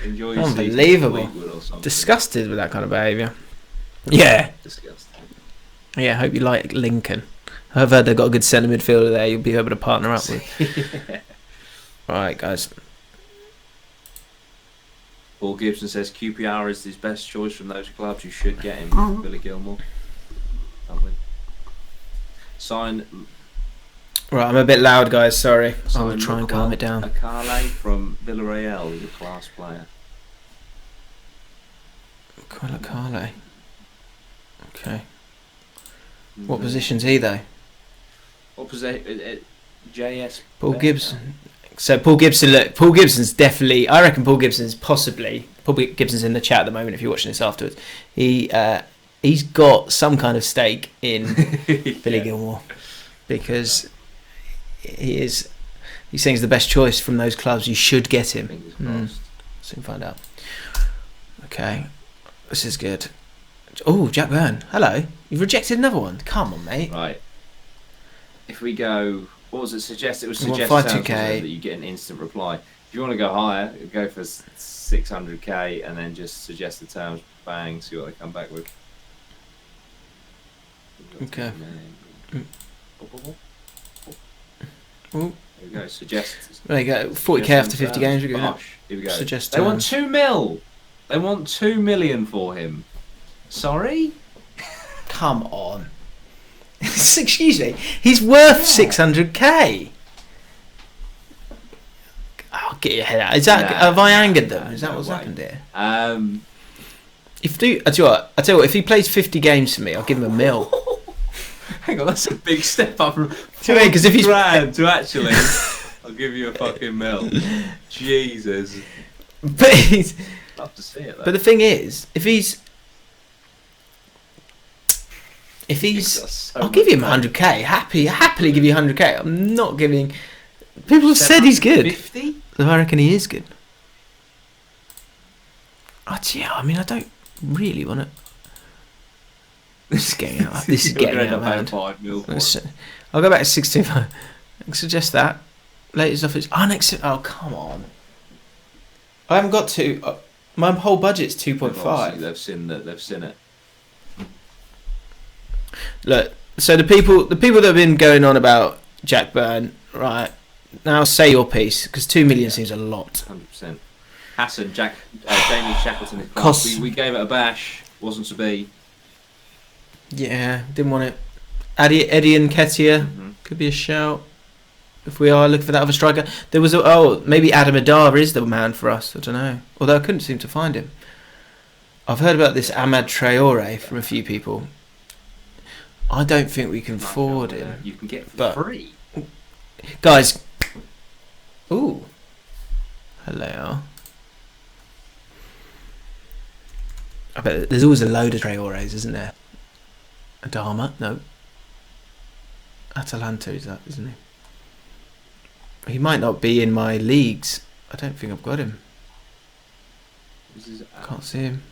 Enjoy unbelievable. Disgusted with that kind of behaviour. Yeah. Disgusted. Yeah, I hope you like Lincoln. I've heard they've got a good centre midfielder there you'll be able to partner up with. Alright, guys. Paul Gibson says QPR is his best choice from those clubs. You should get him. Billy Gilmour. Sign. Right, I'm a bit loud, guys. Sorry. I will try and calm it down. Akale from Villarreal is a class player. Quilacale. Okay. What position's he though? What position? JS. Paul Gibson. So Paul Gibson. Look, Paul Gibson's definitely. I reckon Paul Gibson's possibly. Paul Gibson's in the chat at the moment. If you're watching this afterwards, he's got some kind of stake in Billy Gilmour because he is. He's saying he's the best choice from those clubs. You should get him. Soon find out. Okay, this is good. Oh, Jack Byrne. Hello. You've rejected another one. Come on, mate. Right. If we go, what was it? It was suggested 52K that you get an instant reply. If you want to go higher, go for 600k and then just suggest the terms. Bang. See what they come back with. Okay. There we go. Suggest. There you go. 40k after 50 games. We're going Here we go. Suggest they want 2 mil. They want 2 million for him. Sorry. Come on. Excuse me. He's worth 600k. Oh, get your head out. Is that have I angered them? Is that what's happened here? I tell you what. If he plays 50 games for me, I'll give him a mil. Hang on, that's a big step up from because if he's grand to actually, I'll give you a fucking mil. Jesus. But he's. Love to see it. Though. But the thing is, if he's, I'll give him 100k. Happily give you 100k. I'm not giving. People have said he's good. 50? I reckon he is good. I mean, I don't really want to. This is getting out. This is getting out of hand. 5 mil I'll go back to 65. I suggest that. Latest office. Oh, come on. I haven't got to. My whole budget's 2.5. They've seen that. They've seen it. Look, so the people that have been going on about Jack Byrne, right? Now say your piece, because 2 million seems a lot. 100%. Hassan, Jamie Shackleton. We gave it a bash. Wasn't to be. Yeah, didn't want it. Eddie and Ketia could be a shout. If we are looking for that other striker, there was maybe Adam Adar is the man for us. I don't know. Although I couldn't seem to find him. I've heard about this Ahmad Traore from a few people. I don't think we can afford him. You can get for free, guys. Ooh, hello. I bet there's always a load of Traores, isn't there? Adama, no. Atalanta is that, isn't he? He might not be in my leagues. I don't think I've got him. Can't see him.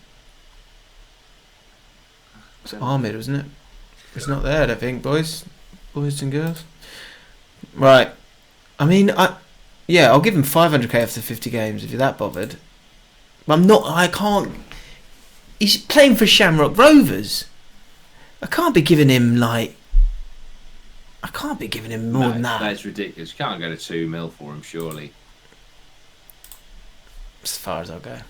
It's Ahmed, wasn't it? It's not there, I don't think, boys and girls. Right. I mean, I'll give him 500k after 50 games if you're that bothered. But I can't. He's playing for Shamrock Rovers. I can't be giving him more than that. That's ridiculous. You can't go to 2 mil for him, surely. As far as I'll go.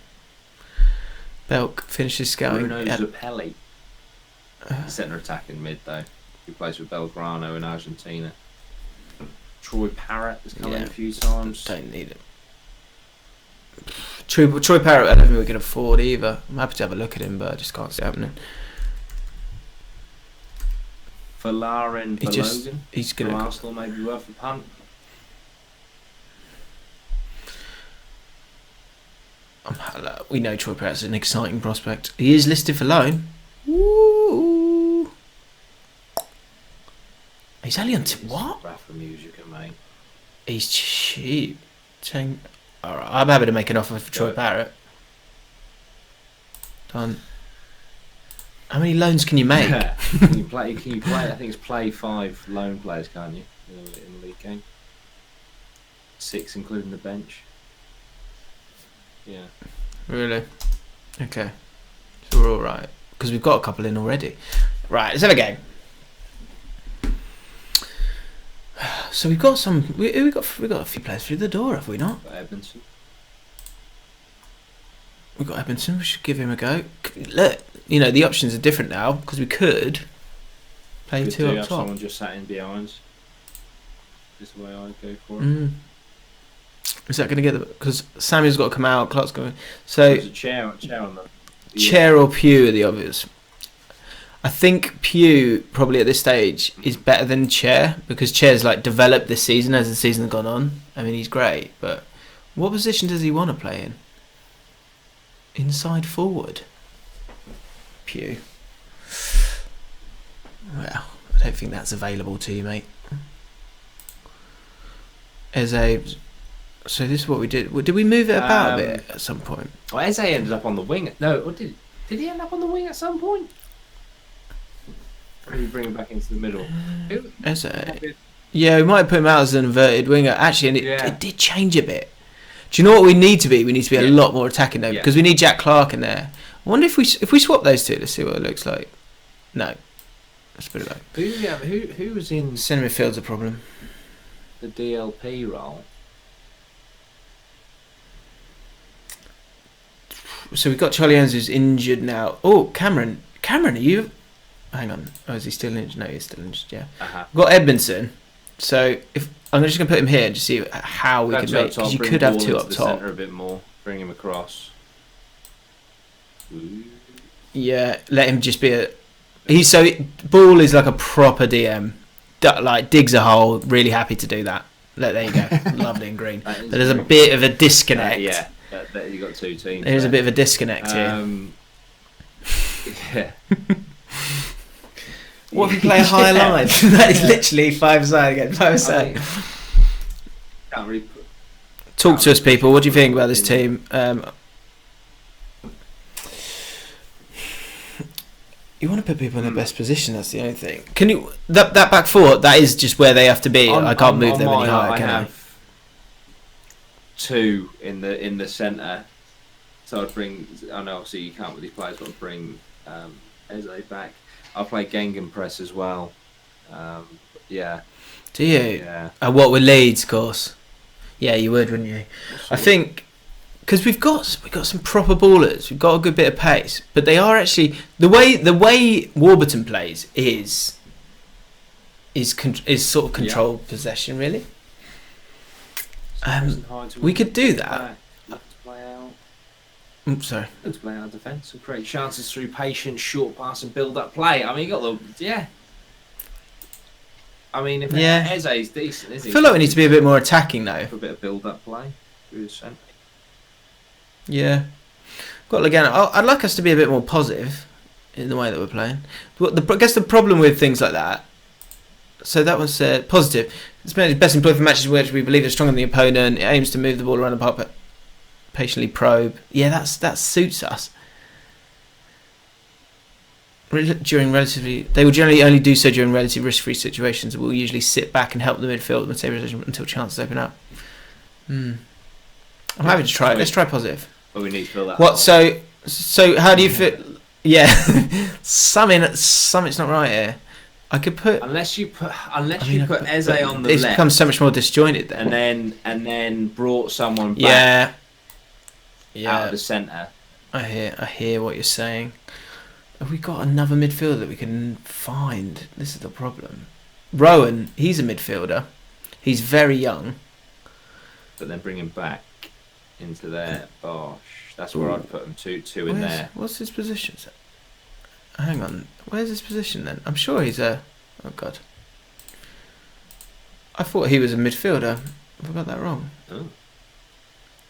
Belk finishes scouting. Bruno Zappelli. Centre attacking mid though. He plays for Belgrano in Argentina. Troy Parrott has come in a few times. Don't need it. Troy Parrott, I don't think we can afford either. I'm happy to have a look at him, but I just can't see it happening. For Lauren Balogun, he's going to Arsenal, maybe worth a punt. We know Troy Parrott's an exciting prospect. He is listed for loan. Woo! He's only on what? Rafa music, mate. He's cheap. Alright, I'm happy to make an offer for Troy Parrott. Done. How many loans can you make? Can you play? I think it's play 5 loan players, can't you? In the league game. 6 including the bench. Yeah. Really? Okay. So we're all right because we've got a couple in already. Right, let's have a game. So we've got some. We got a few players through the door, have we not? Got Edmondson. We've got Edmondson. We should give him a go. Look, the options are different now because we could play 2 up top. Someone just sat in behind. This is the way I'd go for it. Is that going to get the? Because Samuel's got to come out. Clark's going. So there's a chair on them. Chair or Pew are the obvious. I think Pew probably at this stage is better than Chair, because Chair's like developed this season as the season's gone on. I mean, he's great, but what position does he want to play in? Inside forward. Pew. Well, I don't think that's available to you, mate. So this is what we did. Did we move it about a bit at some point? Well, Eze ended up on the wing. No, or did he end up on the wing at some point? Or did we bring him back into the middle? Eze. Yeah, we might put him out as an inverted winger. Actually, and it did change a bit. Do you know what we need to be? We need to be a lot more attacking though, because we need Jack Clark in there. I wonder if we swap those two. Let's see what it looks like. No, let's put it back. Who was in centre midfield's a problem. The DLP role? So we've got Charlie Jones who's injured now. Oh, Cameron, are you? Hang on. Oh, is he still injured? No, he's still injured. Yeah. We've got Edmondson. So if I'm just gonna put him here and just see how we can make, because you could have two up top. Centre a bit more. Bring him across. Ooh. Yeah, let him just be Ball is like a proper DM. Like digs a hole. Really happy to do that. There you go. Lovely and green. But there's a bit of a disconnect. Yeah. You got two teams. There's a bit of a disconnect here. Yeah. What if we play a high line? That is literally 5-a-side again. 5-a-side. Can't really Talk to us, people. What do you think about this team? You want to put people in their best position. That's the only thing. Can you that back four? That is just where they have to be. I can't move them any higher. Can I? Two in the centre. So I'd bring. I know obviously you can't with these players, but I'd bring Eze back. I'll play Gegenpress as well. Yeah. Do you? Yeah. What with Leeds, of course. Yeah, you would, wouldn't you? I think because we've got some proper ballers. We've got a good bit of pace, but they are actually the way Warburton plays is sort of controlled possession, really. We could do that. Sorry. Let's play our defence and create chances through patience, short pass, and build up play. I mean, you got the I mean, if Eze is decent, isn't he? I feel like we need to be a bit more attacking though. For a bit of build up play through the centre. Yeah. Well, again, I'd like us to be a bit more positive in the way that we're playing. But I guess the problem with things like that. So that was positive. It's best employed for matches in which we believe is stronger than the opponent. It aims to move the ball around the park, but patiently probe. Yeah, that suits us. They will generally only do so during relatively risk-free situations. We'll usually sit back and help the midfield and save possession until chances open up. I'm happy to try it. Let's try positive. But we need to fill that. What? So how do you fit? Yeah, something's not right here. I could put unless you put Eze on the left. It becomes so much more disjointed then. And then brought someone back. Out of the centre. I hear what you're saying. Have we got another midfielder that we can find? This is the problem. Rowan, he's a midfielder. He's very young. But then bring him back into there. Bosh. That's where I'd put him. Two in there. What's his position? Hang on. Where's his position then? I'm sure he's a... Oh, God. I thought he was a midfielder. Have I got that wrong? Oh.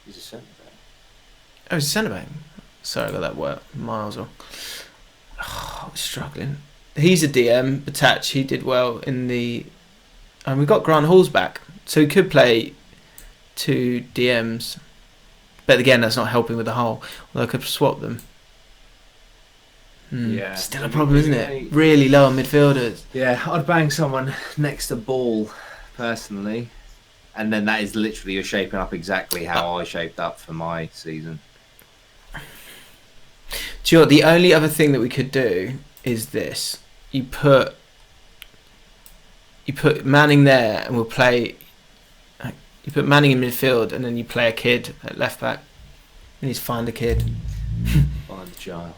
He's a centre back. Oh, he's a centre back. Sorry, I got that word miles wrong. Oh, I was struggling. He's a DM. Batach, he did well in the... And we got Grant Halls back. So he could play two DMs. But again, that's not helping with the whole. Although I could swap them. Yeah. Still a problem, isn't it? Really low on midfielders. Yeah, I'd bang someone next to Ball, personally. And then that is literally you're shaping up exactly how I shaped up for my season. Do you know what, the only other thing that we could do is this. You put Manning there and we'll play... You put Manning in midfield and then you play a kid at left back. You need to find a kid. Find a child.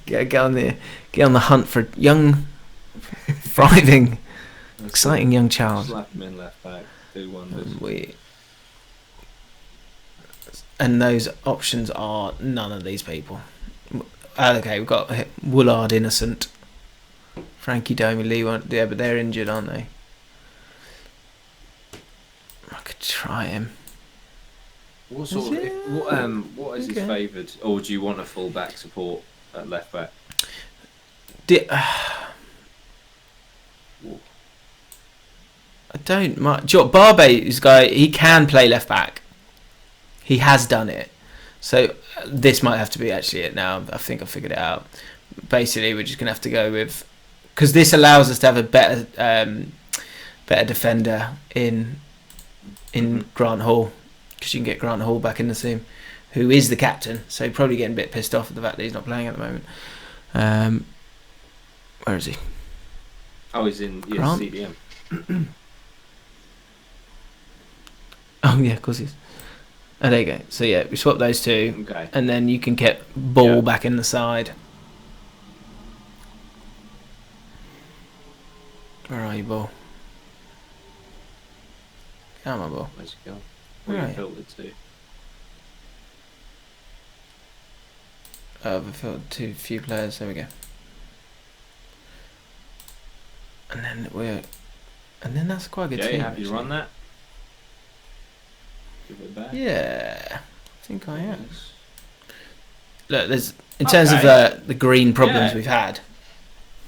Get on the hunt for a young, thriving, exciting young child. Slap him in left back. Do wonders. and those options are none of these people. Okay, we've got Woolard Innocent, Frankie Domi, Lee. Yeah, but they're injured, aren't they? I could try him. What sort what is his favoured, or do you want a full back support at left back? I don't mind. Barbe is a guy. He can play left back. He has done it. So this might have to be actually it now. I think I figured it out. Basically, we're just gonna have to go with, because this allows us to have a better defender in Grant Hall, because you can get Grant Hall back in the team, who is the captain. So he's probably getting a bit pissed off at the fact that he's not playing at the moment. Where is he? Oh, he's in CDM. Oh yeah, of course he is. Oh, there you go. So yeah, we swap those two, Okay. and then you can get Ball back in the side. Where are you, Ball? Come on, Ball. Where's he gone? Where are you filtered to? We've filtered too few players. There we go. And then that's quite a good team. You happy to run that? Give it back. Yeah, I think I am. Look, there's in terms of the green problems we've had.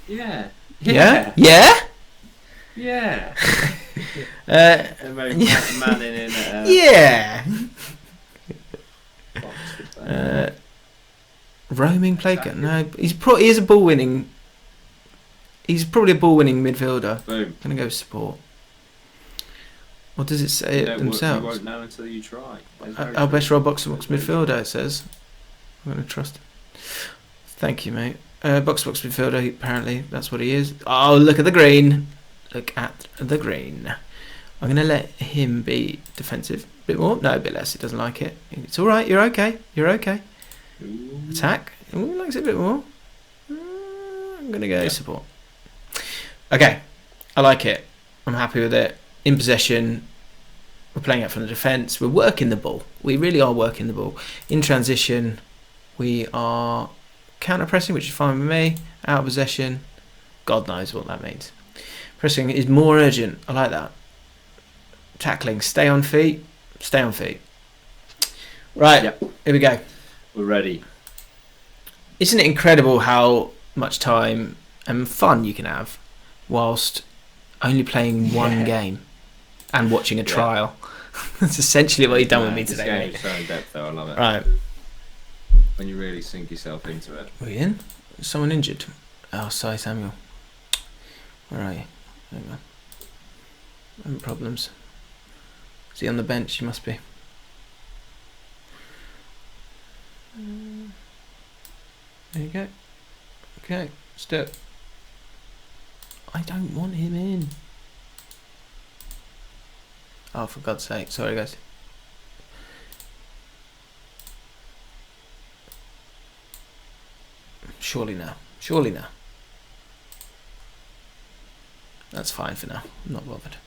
Yeah. Yeah. Yeah. Yeah. Manning in. Yeah. Roaming player. No, he is a ball winning. He's probably a ball winning midfielder. Boom. Gonna go support. What does it say it themselves? You won't know until you try. Our best role box to box midfielder, it says. I'm going to trust him. Thank you, mate. Box to box midfielder, apparently, that's what he is. Oh, look at the green. Look at the green. I'm going to let him be defensive. A bit more? No, a bit less. He doesn't like it. It's alright, you're okay. You're okay. Ooh. Attack. He likes it a bit more. I'm going to go support. Okay. I like it. I'm happy with it. In possession, we're playing out from the defence. We're working the ball. We really are working the ball. In transition, we are counter-pressing, which is fine with me. Out of possession, God knows what that means. Pressing is more urgent. I like that. Tackling, stay on feet. Stay on feet. Right, Here we go. We're ready. Isn't it incredible how much time and fun you can have whilst only playing one game and watching a trial? That's essentially what you've done with me today, mate. This game is so in depth, though. I love it. Right. When you really sink yourself into it. Are we in? Is someone injured? Oh, sorry, Samuel. Where are you? Hang on. Having problems. Is he on the bench? He must be. There you go. Okay, let's do it. I don't want him in. Oh, for God's sake. Sorry, guys. Surely now. Surely now. That's fine for now. I'm not bothered.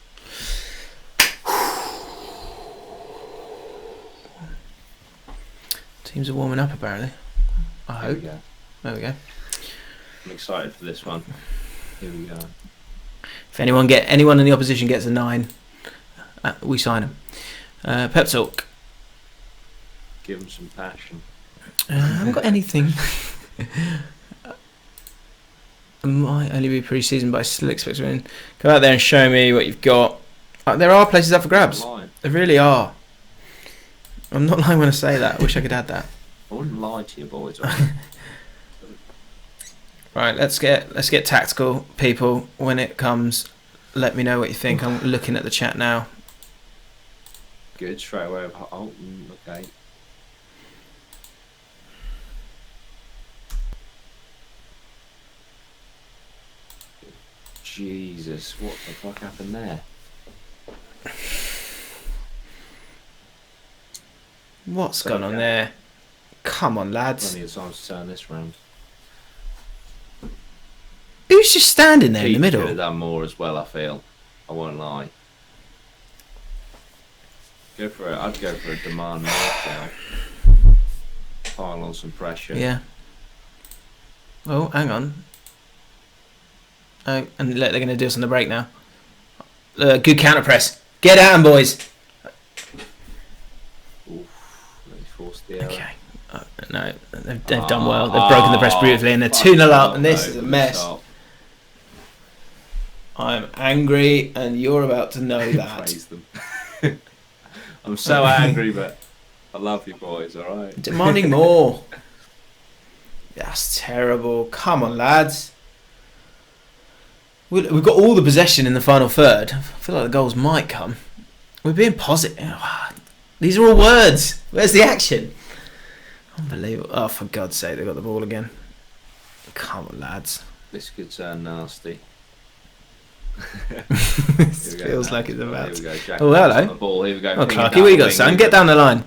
Teams are warming up, apparently. I hope. There we go. I'm excited for this one. Here we go. If anyone in the opposition gets a 9, we sign them. Pep talk. Give them some passion. I haven't got anything. It might only be pre-season, but I still expect to win. Go out there and show me what you've got. There are places up for grabs. There really are. I'm not lying when I say that. I wish I could add that. I wouldn't lie to you, boys. Right, let's get tactical, people. When it comes, let me know what you think. I'm looking at the chat now. Good, straight away. Oh, okay. Jesus, what the fuck happened there? What's gone on there? Come on, lads. Plenty of time to turn this round. Who's just standing there in the middle? Could have done more as well, I feel. I won't lie. Go for it. I'd go for a demand knockout. Pile on some pressure. Yeah. Oh, hang on. Oh, and they're going to do us on the break now. Good counter press. Get at 'em, boys. Oof, they forced the error. Okay. No, they've done well. They've broken the press beautifully, and they're 2-0 up, and this is a mess. I'm angry, and you're about to know that. Praise them. I'm so angry, but I love you boys, alright? Demanding more. That's terrible. Come on, lads. We've got all the possession in the final third. I feel like the goals might come. We're being positive. These are all words. Where's the action? Unbelievable. Oh, for God's sake, they've got the ball again. Come on, lads. This could turn nasty. This feels like it's about to. Oh, hello. Ball. Here we go. Oh, Clarky, what you got, son? Get down the line.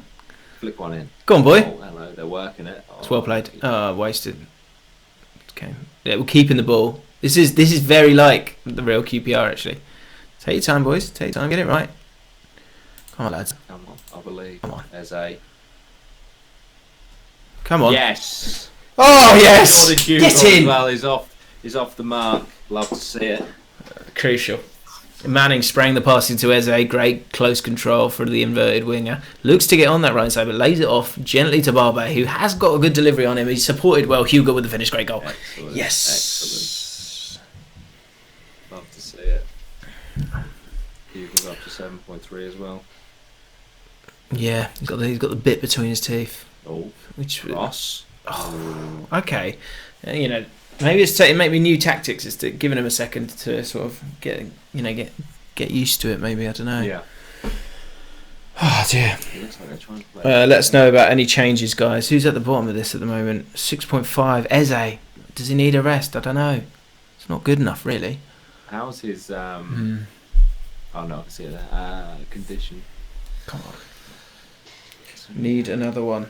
Flick one in. Go on, boy. Oh, hello. They're working it. Oh, it's well played. Oh, wasted. Okay. Yeah, we're keeping the ball. This is very like the real QPR, actually. Take your time, boys. Take your time. Get it right. Come on, lads. Come on. I believe. Come on. There's a... Come on. Yes. Oh, yes. Get in. Well, he's off the mark. Love to see it. Crucial. Manning spraying the pass into Eze. Great close control for the inverted winger. Looks to get on that right side, but lays it off gently to Barber, who has got a good delivery on him. He's supported well. Hugo with the finish. Great goal. Excellent. Yes. Excellent. Love to see it. Hugo's up to 7.3 as well. Yeah, he's got the bit between his teeth. Oh, which Ross. Oh, okay. You know, maybe it might be new tactics. It's to giving him a second to sort of get used to it. Maybe, I don't know. Yeah. Oh dear. It looks like they're trying to play. Let us know about any changes, guys. Who's at the bottom of this at the moment? 6.5. Eze. Does he need a rest? I don't know. It's not good enough, really. How's his Oh no, I can see it there. Condition. Come on. Need another one.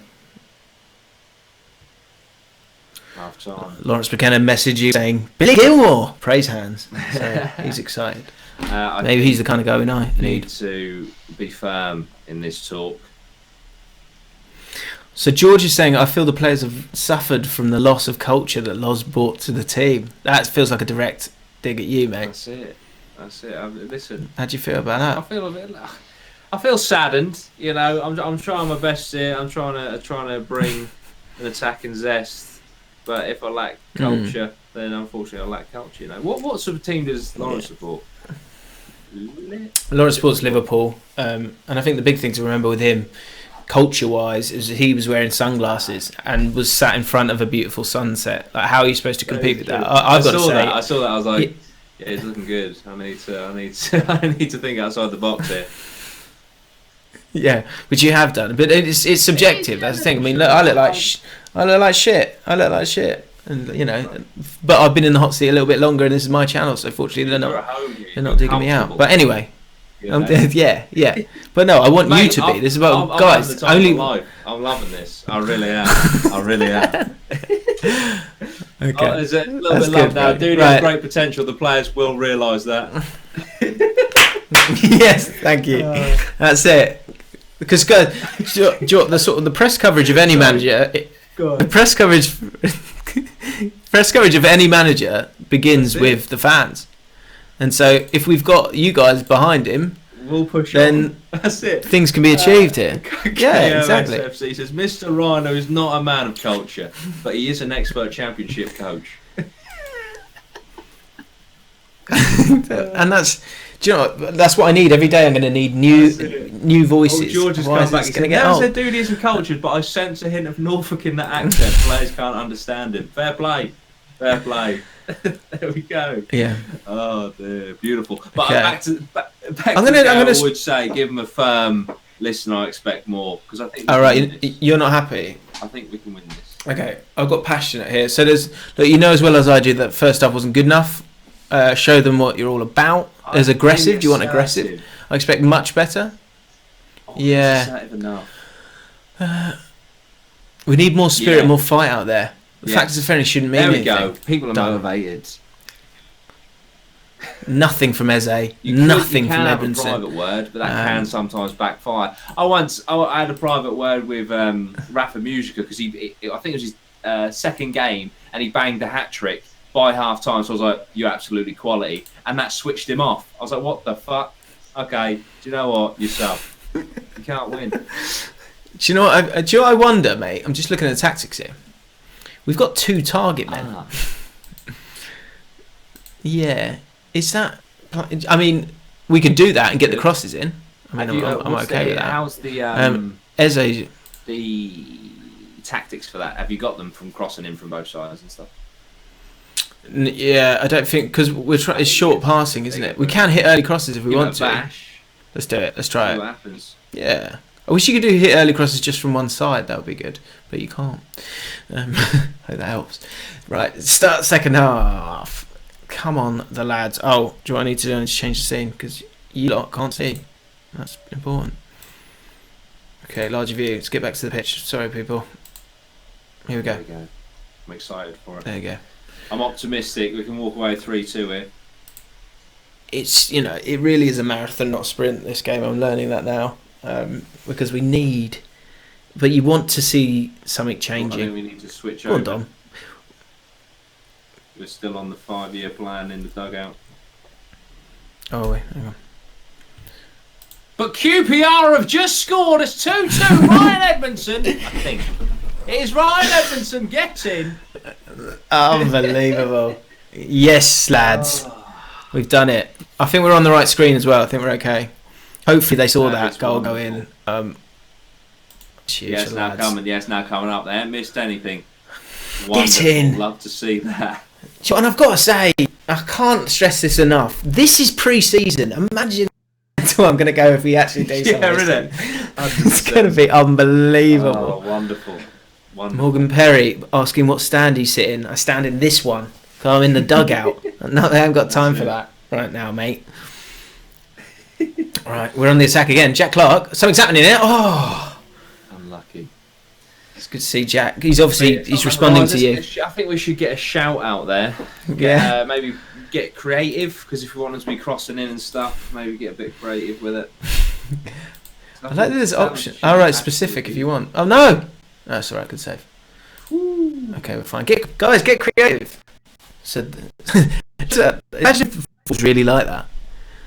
Half time. Lawrence McKenna messaged you saying Billy Gilmour praise hands. So he's excited. Maybe he's the kind of guy we need to be firm in this talk. So George is saying, I feel the players have suffered from the loss of culture that Loz brought to the team. That feels like a direct dig at you, mate. That's it. Listen. How do you feel about that? I feel saddened. You know, I'm trying my best here. I'm trying to bring an attacking zest. But if I lack culture, then unfortunately I lack culture. You know, what sort of team does Lawrence support? Lawrence supports Liverpool, and I think the big thing to remember with him, culture-wise, is that he was wearing sunglasses and was sat in front of a beautiful sunset. Like, how are you supposed to compete with that? I saw that. I was like, yeah, he's looking good. I need to think outside the box here. Yeah, which you have done, but it's subjective. That's the thing. I mean, look, I look like shit. And you know, but I've been in the hot seat a little bit longer, and this is my channel, so fortunately they're not digging me out. But anyway, yeah. But no, I want you to be. This is about guys. I'm loving this. I really am. Okay. There's a little bit of love now. Dude has great potential. The players will realise that. Yes, thank you. That's it. Because the press coverage of any manager, the press coverage of any manager begins with the fans, and so if we've got you guys behind him, we'll push. Then on. That's it. Things can be achieved here. Yeah, exactly. FC says Mr. Rhino is not a man of culture, but he is an expert championship coach. And that's. Do you know what? That's what I need every day. I'm going to need new voices. George has come back. Never said Dudey isn't cultured, but I sense a hint of Norfolk in that accent. Players can't understand him. Fair play. There we go. Yeah. Oh dear, beautiful. But back I would say give him a firm listen. I expect more because I think. All right, you're not happy. I think we can win this. Okay, I've got passionate here. So you know as well as I do that first half wasn't good enough. Show them what you're all about. As aggressive. Do you want aggressive? I expect much better. Assertive enough. We need more spirit, more fight out there. The fact it's a finish shouldn't mean anything. There we go. People are motivated. Nothing from Eze. You Nothing can from have Edmondson. a private word, but that can sometimes backfire. I had a private word with Rafa Musica because I think it was his second game, and he banged the hat trick by half time. So I was like, "You're absolutely quality," and that switched him off. I was like, "What the fuck?" Okay, do you know what? You're sub. You can't win. Do you know what? I wonder, mate? I'm just looking at the tactics here. We've got 2 target men. Yeah, is that? I mean, we could do that and get the crosses in. I mean, I'm okay with that. How's the Eze? The tactics for that? Have you got them from crossing in from both sides and stuff? Yeah, I don't think because it's short passing, isn't it? We can hit early crosses if we want to. Bash. Let's do it. Let's try it. What happens? Yeah. I wish you could do hit early crosses just from one side. That would be good, but you can't. Hope that helps. Right, start second half. Come on, the lads. Oh, do you know what I need to do? I need to change the scene because you lot can't see. That's important. Okay, larger view. Let's get back to the pitch. Sorry, people. Here we go. There we go. I'm excited for it. There you go. I'm optimistic. We can walk away 3-2 here. It's, it really is a marathon, not a sprint, this game. I'm learning that now. Because we need... But you want to see something changing. I think we need to switch over. Go on, Dom. We're still on the 5-year plan in the dugout. Oh, wait, hang on. But QPR have just scored. It's 2-2. Ryan Edmondson, I think. It is Ryan Edmondson getting. Unbelievable. Yes, lads. We've done it. I think we're on the right screen as well. I think we're okay. Hopefully they saw that goal go in. Yes, now coming up. They haven't missed anything. Get in. Love to see that. And I've got to say, I can't stress this enough. This is pre-season. Imagine how I'm going to go if we actually do something. Yeah, isn't it? It's going to be unbelievable. Oh, wonderful. Morgan Perry asking what stand he's sitting. I stand in this one. So I'm in the dugout. No, they haven't got time for that right now, mate. Right, we're on the attack again. Jack Clark. Something's happening here. Oh, unlucky. It's good to see Jack. He's obviously he's responding to you. I think we should get a shout out there. Yeah. Maybe get creative because if we want them to be crossing in and stuff, maybe get a bit creative with it. I like that there's option. All right, specific if you want. Oh no. No, it's alright. Good save. Ooh. Okay, we're fine. Get creative. So, imagine if it was really like that.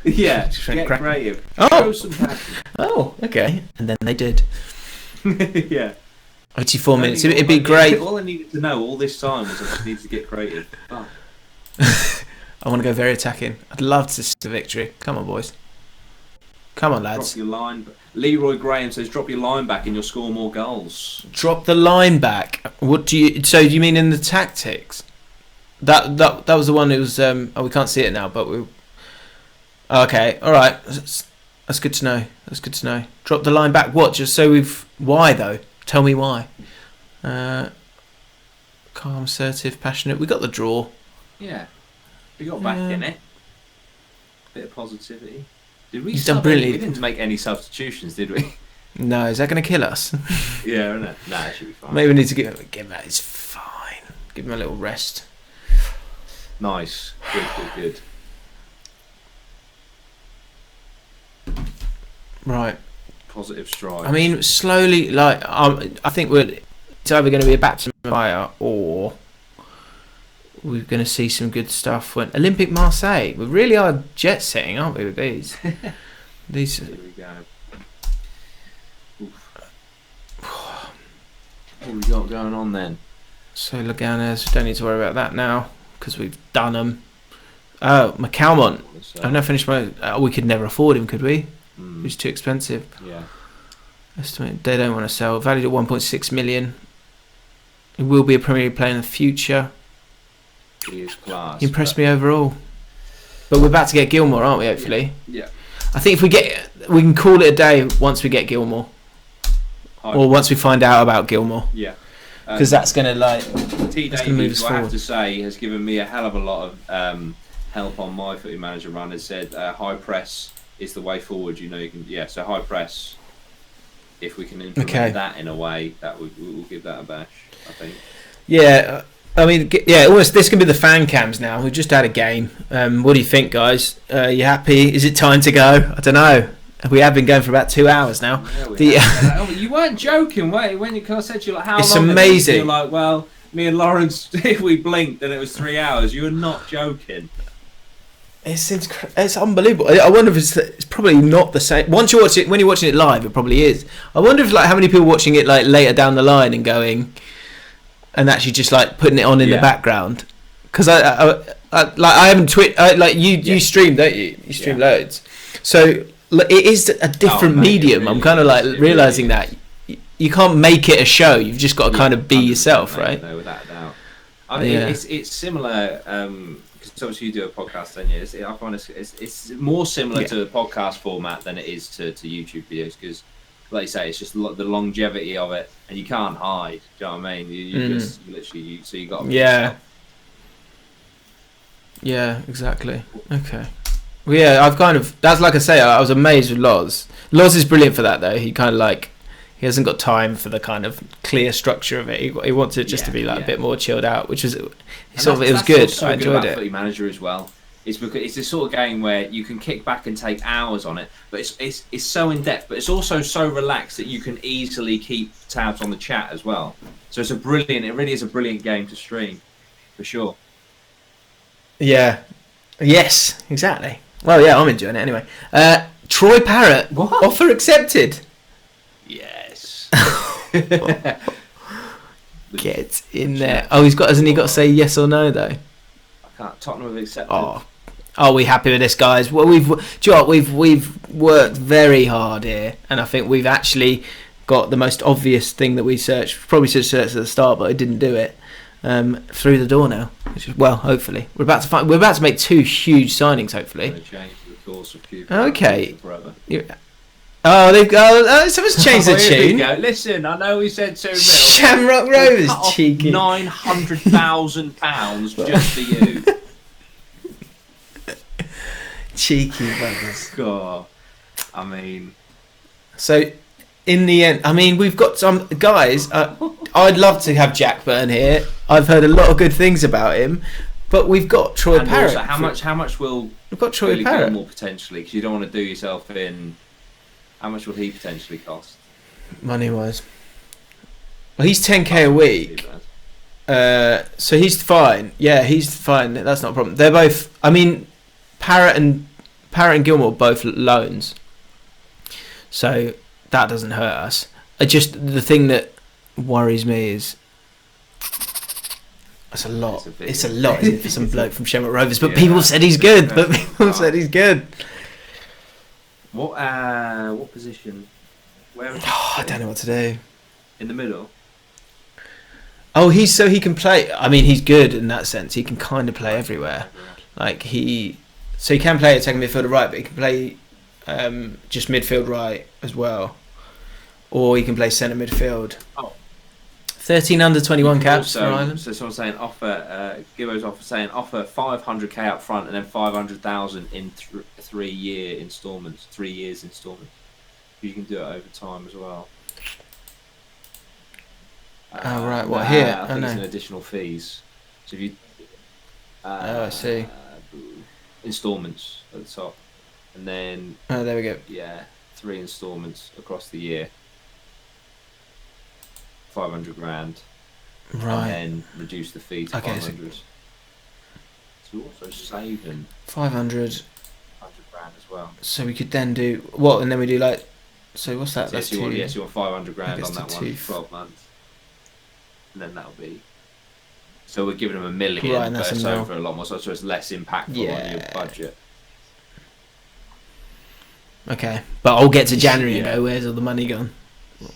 Yeah, get creative. Oh. Show some passion. Oh, okay. And then they did. Yeah. 84 minutes. It'd be great. All I needed to know all this time was I just need to get creative. Oh. I want to go very attacking. I'd love to see the victory. Come on, boys. Come on, lads. Drop your line. Leroy Graham says, "Drop your line back and you'll score more goals." Drop the line back. What do you? So do you mean in the tactics? That was the one who was. We can't see it now, but we. Okay, all right. That's good to know. That's good to know. Drop the line back. What? Just so we've. Why though? Tell me why. Calm, assertive, passionate. We got the draw. Yeah, we got back in it. Bit of positivity. Did we? He's done brilliantly. We didn't make any substitutions, did we? No, is that going to kill us? Yeah, isn't it? Nah, it should be fine. Maybe we need to give him that. It's fine. Give him a little rest. Nice. Good. Right. Positive stride. I mean, slowly, I think it's either going to be a baptism of fire or we're going to see some good stuff. When Olympique Marseille, we really are jet setting, aren't we, with these? These. Here we go. What have we got going on then? So Leganes, don't need to worry about that now because we've done them. Oh, McCalmont. I've now finished my. We could never afford him, could we? He's too expensive. Yeah. Estimate they don't want to sell. Valued at 1.6 million. He will be a Premier League player in the future. He is class. He impressed me overall. But we're about to get Gilmour, aren't we? Hopefully. Yeah. I think if we can call it a day once we get Gilmour, or once we find out about Gilmour. Yeah. Because that's going to T. Davies, I have to say, has given me a hell of a lot of help on my Footy Manager run. Has said high press is the way forward. You can. Yeah. So high press. If we can implement that in a way, that we'll give that a bash. I think. Yeah. I mean, yeah, almost. This can be the fan cams now. We've just had a game. What do you think, guys? You happy? Is it time to go? I don't know. We have been going for about 2 hours now. Yeah, you weren't joking, were you? When you said to you like, how it's long? Amazing. You're like, well, me and Lawrence, if we blinked, and it was 3 hours. You were not joking. It's unbelievable. I wonder if it's probably not the same. Once you watch it, when you're watching it live, it probably is. I wonder if like how many people watching it like later down the line and going. And actually just like putting it on in the background, because I haven't like you stream, don't you? You stream loads, so it is a different medium. I'm kind of like realizing that you can't make it a show. You've just got to kind of be yourself, right? No, without a doubt. I mean, it's similar. Because obviously you do a podcast, don't you? I find it's more similar to the podcast format than it is to YouTube videos, because. Like you say, it's just the longevity of it, and you can't hide. Do you know what I mean? You so you got to yourself. Yeah, exactly. Okay. Well, yeah, I've kind of. That's like I say. I was amazed with Loz. Loz is brilliant for that, though. He kind of like he hasn't got time for the kind of clear structure of it. He wants it just to be like a bit more chilled out, which was it was good. So I enjoyed it. Footy Manager as well. It's because it's the sort of game where you can kick back and take hours on it, but it's so in depth, but it's also so relaxed that you can easily keep tabs on the chat as well. So it really is a brilliant game to stream, for sure. Yeah. Yes, exactly. Well, yeah, I'm enjoying it anyway. Troy Parrott, offer accepted. Yes. Get in there. Oh, hasn't he got to say yes or no though? I can't. Tottenham have accepted. Are we happy with this, guys? Well, do you know what? We've worked very hard here, and I think we've actually got the most obvious thing that we searched. Probably should have searched at the start, but I didn't do it. Through the door now, which is, well, hopefully we're about to make 2 huge signings. Hopefully. Change the course of QPR. Okay. Forever. Someone's changed the tune. Listen, I know we said 2 mil. Shamrock Rovers, cheeky. £900,000 just for you. Cheeky buggers. God, I mean. So, in the end, I mean, we've got some guys. I'd love to have Jack Byrne here. I've heard a lot of good things about him, but we've got Troy Parrott. Also, how much will we've got Troy Parrott Gilmour potentially? Because you don't want to do yourself in. How much will he potentially cost? Money wise, well, he's 10k a week. So he's fine. Yeah, he's fine. That's not a problem. They're both. I mean, Parrott and Gilmour are both loans, so that doesn't hurt us. Just the thing that worries me is it's a lot. It's a lot isn't it, for some bloke from Shamrock Rovers, but people have said he's good. What position? Where? I don't know what to do. In the middle. Oh, he can play. I mean, he's good in that sense. He can kind of play everywhere. Like he can play at second midfielder right, but he can play just midfield right as well, or he can play centre midfield. 13 under 21 caps for Ireland. So someone's saying Gibbo's offer 500k up front and then 500,000 in 3 year instalments. 3 years instalments. You can do it over time as well. Oh right, what here? I think it's an additional fees. So if you. I see. Instalments at the top, and then. Oh, there we go. Yeah, 3 instalments across the year. 500 grand. Right. And then reduce the fee to 500. So you're also saving 500. 100 grand as well. So we could then do what, and then we do like. So what's that? So that's you want 500 grand on that one two. for 12 months. And then that'll be. So we're giving them $1 million, right, and but that's it's over a lot more, so it's less impactful on your budget. Okay, but I'll get to January. You know, where's all the money gone?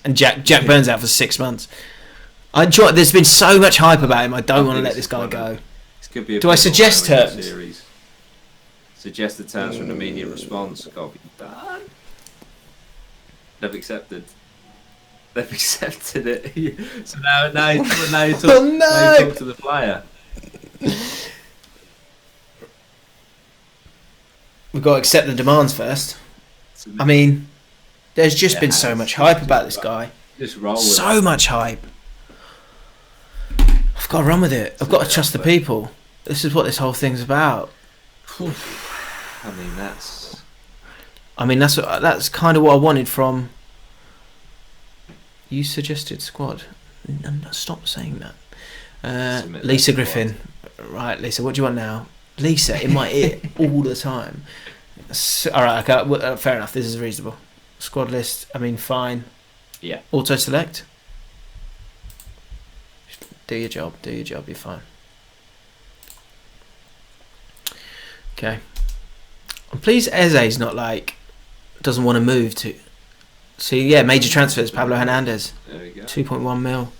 And Jack Byrne's out for 6 months. There's been so much hype about him. I don't want to let this guy go. This could be do I suggest terms? Series. Suggest the terms for an immediate response. Got to be done. They've accepted. They've accepted it. So now you talk to the player. We've got to accept the demands first. I mean, there's just been so much hype about this guy. Just roll with so much hype. I've got to run with it. I've got to trust the people. This is what this whole thing's about. I mean, that's kind of what I wanted from. You suggested squad. No, stop saying that. Lisa Griffin. Right, Lisa, what do you want now? Lisa in my ear all the time. So, all right, okay, fair enough. This is reasonable. Squad list. I mean, fine. Yeah. Auto select. Do your job. You're fine. Okay. I'm pleased Eze's not doesn't want to move to. See, yeah, major transfers. Pablo Hernandez. There we go. 2.1 mil.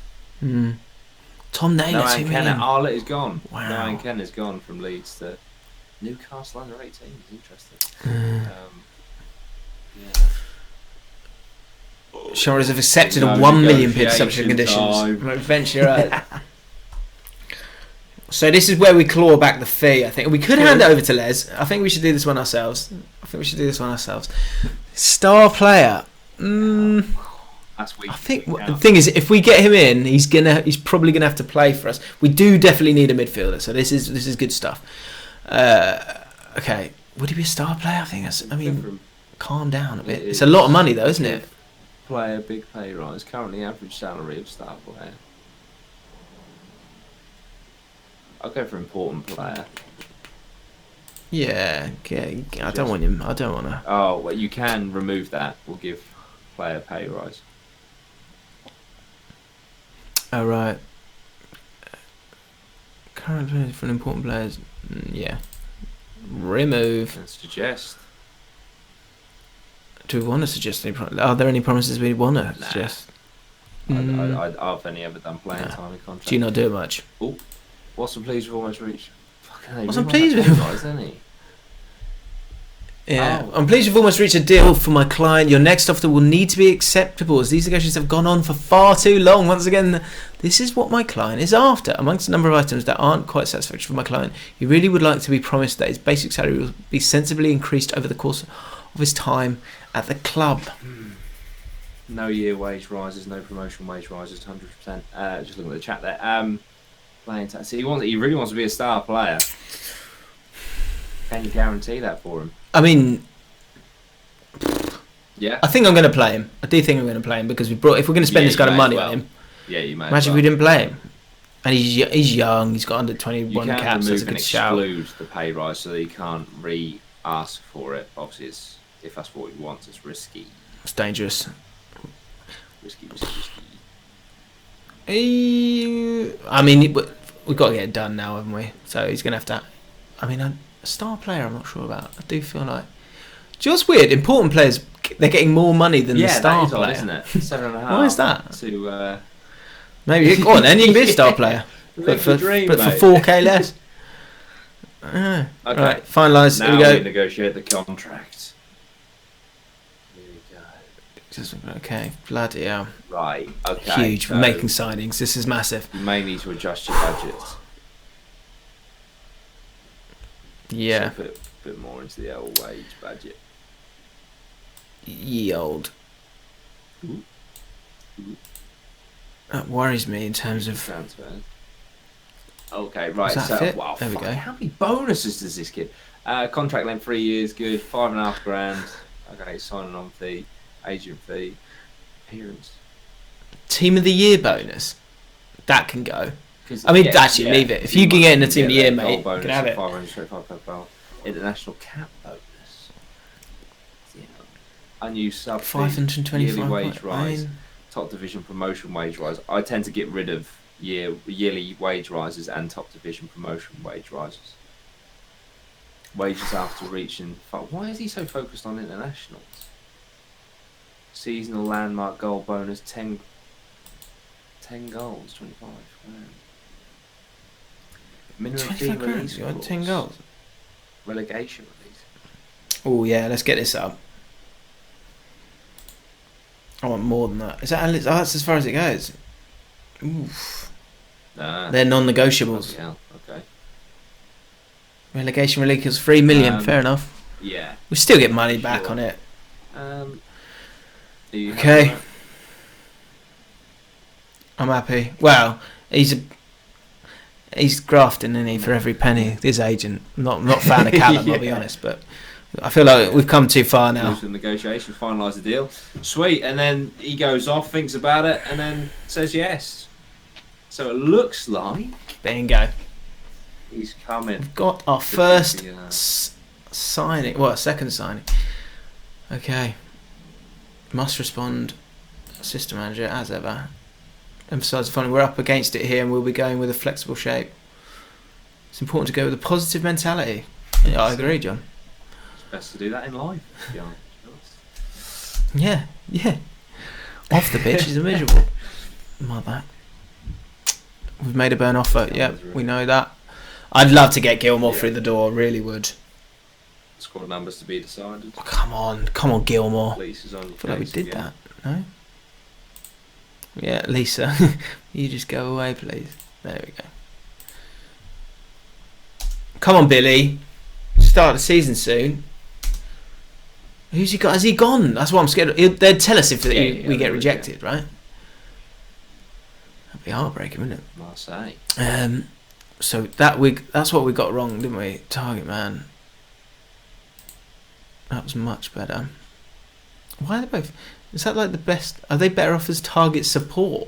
Tom Naylor. No, and Ken Arlett is gone. Wow. No, and Ken is gone from Leeds to Newcastle under 18. Is interesting. Yeah. Shores have accepted a 1 million bid subject conditions. Eventually, right. So this is where we claw back the fee. I think we could hand it over to Les. I think we should do this one ourselves. Star player. That's weak. I think the thing is, if we get him in, he's probably gonna have to play for us. We do definitely need a midfielder. So this is good stuff. Okay, would he be a star player? I think that's. I mean, calm down a bit. It's a lot of money though, isn't it? Player, big pay rise. Currently, average salary of star player. I'll go for important player. Yeah, I don't want him. I don't want to. Oh, well, you can remove that. We'll give player pay rise. Oh, right. Current players for important players. Yeah. Remove. And suggest. Do we want to suggest any? Are there any promises we want to suggest? I've only ever done playing time in contract. Do you not do it much? Oh, Watson, please, we've almost reached. I'm pleased with him. Isn't he? Yeah, I'm pleased you've almost reached a deal for my client. Your next offer will need to be acceptable as these negotiations have gone on for far too long. Once again, this is what my client is after. Amongst a number of items that aren't quite satisfactory for my client, he really would like to be promised that his basic salary will be sensibly increased over the course of his time at the club. No year wage rises, no promotion wage rises, 100%. Just looking at the chat there. Playing tax. He really wants to be a star player. Can you guarantee that for him? I mean, yeah. I think I'm going to play him. I do think I'm going to play him because if we're going to spend this kind of money on him, you may. Imagine if we didn't play him. And he's young. He's got under 21 caps. You can That's a good shout. exclude the pay rise so that he can't re-ask for it. Obviously, if that's what he wants, it's risky. It's dangerous. Risky. I mean, we've got to get it done now, haven't we? So he's going to have to. I mean, a star player, I'm not sure about. I do feel like. Do you know what's weird? Important players, they're getting more money than the star that is player. odd, isn't it? 7.5. Why is that? To maybe go on then. You can be a star player, but for 4K less. Okay. Right, finalise. Here we go. We negotiate the contract. Here we go. Okay, bloody hell. Right. Okay. Huge. We're making signings. This is massive. You may need to adjust your budget. Yeah. So put a bit more into the old wage budget. Yield. That worries me in terms of transfers. Okay, right. Does that fit? Wow, there we go. How many bonuses does this give? Contract length 3 years, good. 5.5 grand. Okay, signing on fee, agent fee, appearance. Team of the year bonus. That can go. I mean, actually, leave it. If you can get in the team of the year, mate, you can have it. 525 per foul. International cap bonus. Yeah. Unused sub. 525. Yearly wage rise. Top division promotion wage rise. I tend to get rid of yearly wage rises and top division promotion wage rises. Wages after reaching. Why is he so focused on internationals? Seasonal landmark goal bonus 10 goals, 25. Minimum fee release. You want 10 goals. Relegation release. Oh yeah, let's get this up. I want more than that. Is that? Oh, that's as far as it goes. Oof. They're non-negotiables. Yeah. Okay. Relegation release 3 million. Fair enough. Yeah. We still get money back on it. Okay. I'm happy. Well, he's a. He's grafting, isn't he, for every penny. His agent, not a fan of Callum, I'll be honest, but I feel like we've come too far now. The negotiation, finalise the deal. Sweet, and then he goes off, thinks about it, and then says yes. So it looks like bingo. He's coming. We've got our first signing. Well, second signing. Okay. Must respond. Assistant manager, as ever. Emphasise the following. We're up against it here and we'll be going with a flexible shape. It's important to go with a positive mentality. Yeah, I agree, John. It's best to do that in life. Yeah. Off the pitch is miserable. Like that. We've made a Byrne offer. Yeah, we know that. I'd love to get Gilmour through the door. Really would. Squad numbers to be decided. Oh, come on, Gilmour. Lisa's on. I feel like we did that. No. Yeah, Lisa, you just go away, please. There we go. Come on, Billy. Start the season soon. Who's he got? Has he gone? That's what I'm scared of. They'd tell us if we get rejected, right? That'd be heartbreaking, wouldn't it? Marseille. So that's what we got wrong, didn't we? Target man. That was much better. Why are they both? Is that like the best? Are they better off as target support?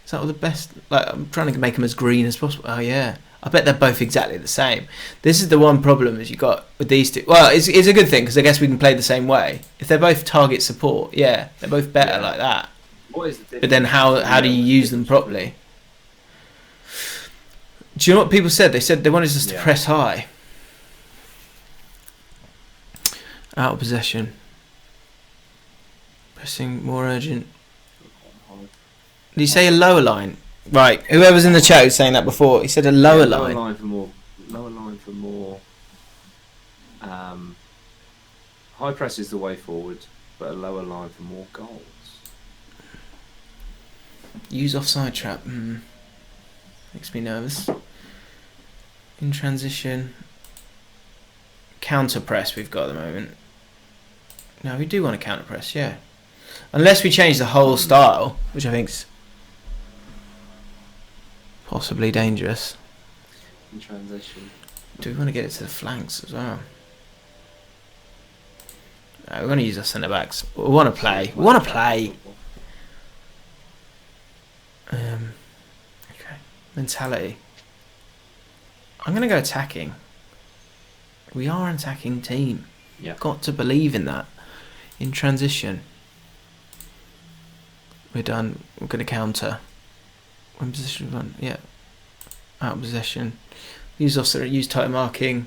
Is that what the best? Like, I'm trying to make them as green as possible. Oh yeah, I bet they're both exactly the same. This is the one problem is you got with these two. Well, it's a good thing because I guess we can play the same way. If they're both target support, yeah, they're both better like that. What is the but then how do you use them properly? Do you know what people said? They said they wanted us to press high. Out of possession. Pressing more urgent. Did you say a lower line? Right. Whoever's in the chat was saying that before. He said a lower line. Lower line for more. Lower line for more. High press is the way forward, but a lower line for more goals. Use offside trap. Makes me nervous. In transition. Counter press we've got at the moment. No, we do want to counter press, yeah. Unless we change the whole style, which I think's possibly dangerous. In transition. Do we want to get it to the flanks as well? No, we want to use our centre backs. We want to play. Okay. Mentality. I'm going to go attacking. We are an attacking team. Yeah. Got to believe in that. In transition. We're done. We're going to counter. When position one, yeah. Out of possession. Use offset. Use tight marking.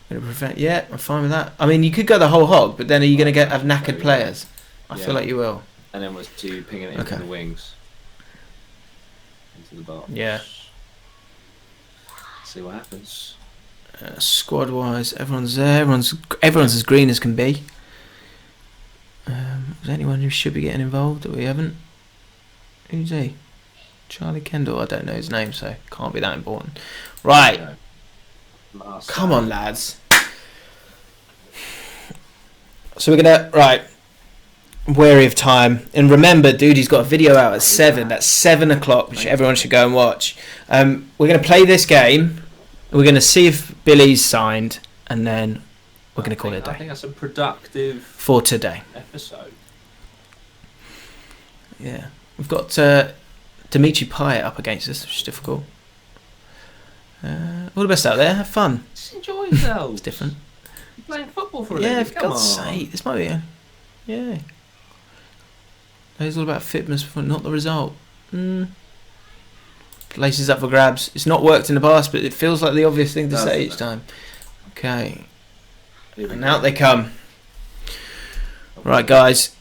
Going to prevent. Yeah, I'm fine with that. I mean, you could go the whole hog, but then are you going to have knackered players? I feel like you will. And then was to pinging it into the wings. Into the box. Yeah. See what happens. Squad wise, everyone's there. Everyone's as green as can be. Is there anyone who should be getting involved that we haven't? Who's he? Charlie Kendall. I don't know his name, so can't be that important. Right. Come on, lads. So we're gonna wary of time, and remember, Dudey's got a video out at 7. That's 7 o'clock, which everyone should go and watch. We're gonna play this game. We're gonna see if Billy's signed, and then we're gonna call it a day. I think that's a productive for today episode. Yeah, we've got Dimitri Payet up against us, which is difficult. All the best out there. Have fun. Just enjoy yourselves. It's different. You're playing football for a living. living. For God's sake, this might be. Yeah. It's all about fitness, not the result. Laces up for grabs. It's not worked in the past, but it feels like the obvious thing to say each time. Okay. And out they come. Right, guys.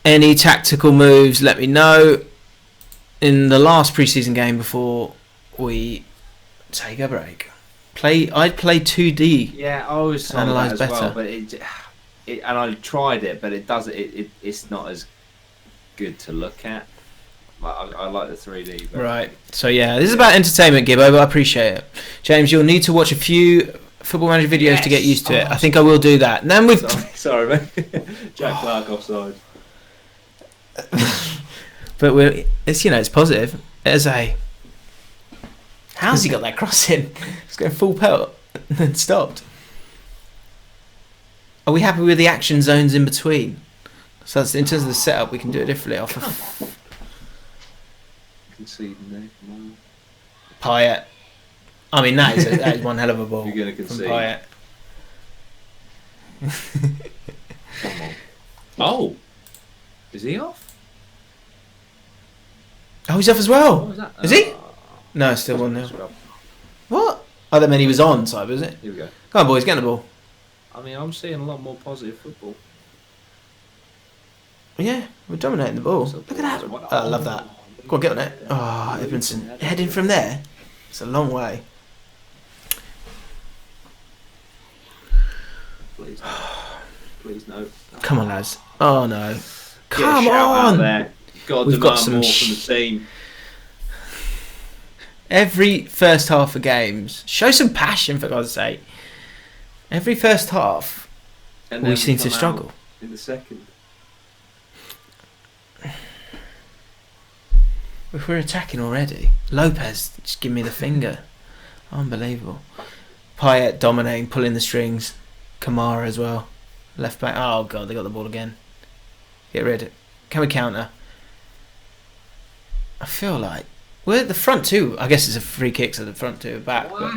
Any tactical moves, let me know. In the last pre-season game before we take a break. I'd play 2D. Yeah, I was told analyze that as better. Well, but and I tried it, but it's not as good to look at. I like the 3D. But right. So yeah, this is about entertainment, Gibbo, but I appreciate it. James, you'll need to watch a few Football Manager videos to get used to it. I think I will do that. And then sorry, mate. Jack Clark offside. But it's positive. There's a How's he got that cross in? He's going full pelt and then stopped. Are we happy with the action zones in between? So that's, in terms of the setup, we can do it differently. Off of Conceding there, come on. Payet. I mean, that is one hell of a ball. You're going to from concede. Payet. Come on. Oh! Is he off? Oh, he's off as well. What was that? Is he? No, still 1-0. Scrub. What? Oh, that meant he was on, side, was it? Here we go. Come on, boys, get the ball. I mean, I'm seeing a lot more positive football. Yeah, we're dominating the ball. Look at that. Oh, I love that. Go on, get on it. Oh, Edmondson. Heading from there. It's a long way. Please no. Please no. Come on, lads. Oh, no. Get a Come shout out on. there. God, We've got demand some more from the team. Every first half of games, show some passion, for God's sake. Every first half, And we then seem to come out struggle. in the second. If we're attacking already, Lopez just give me the finger. Unbelievable. Payet dominating, pulling the strings. Kamara as well. Left back. Oh God, they got the ball again. Get rid of it. Can we counter? I feel like we're at the front two. I guess it's a free kick, so the front two are back. But...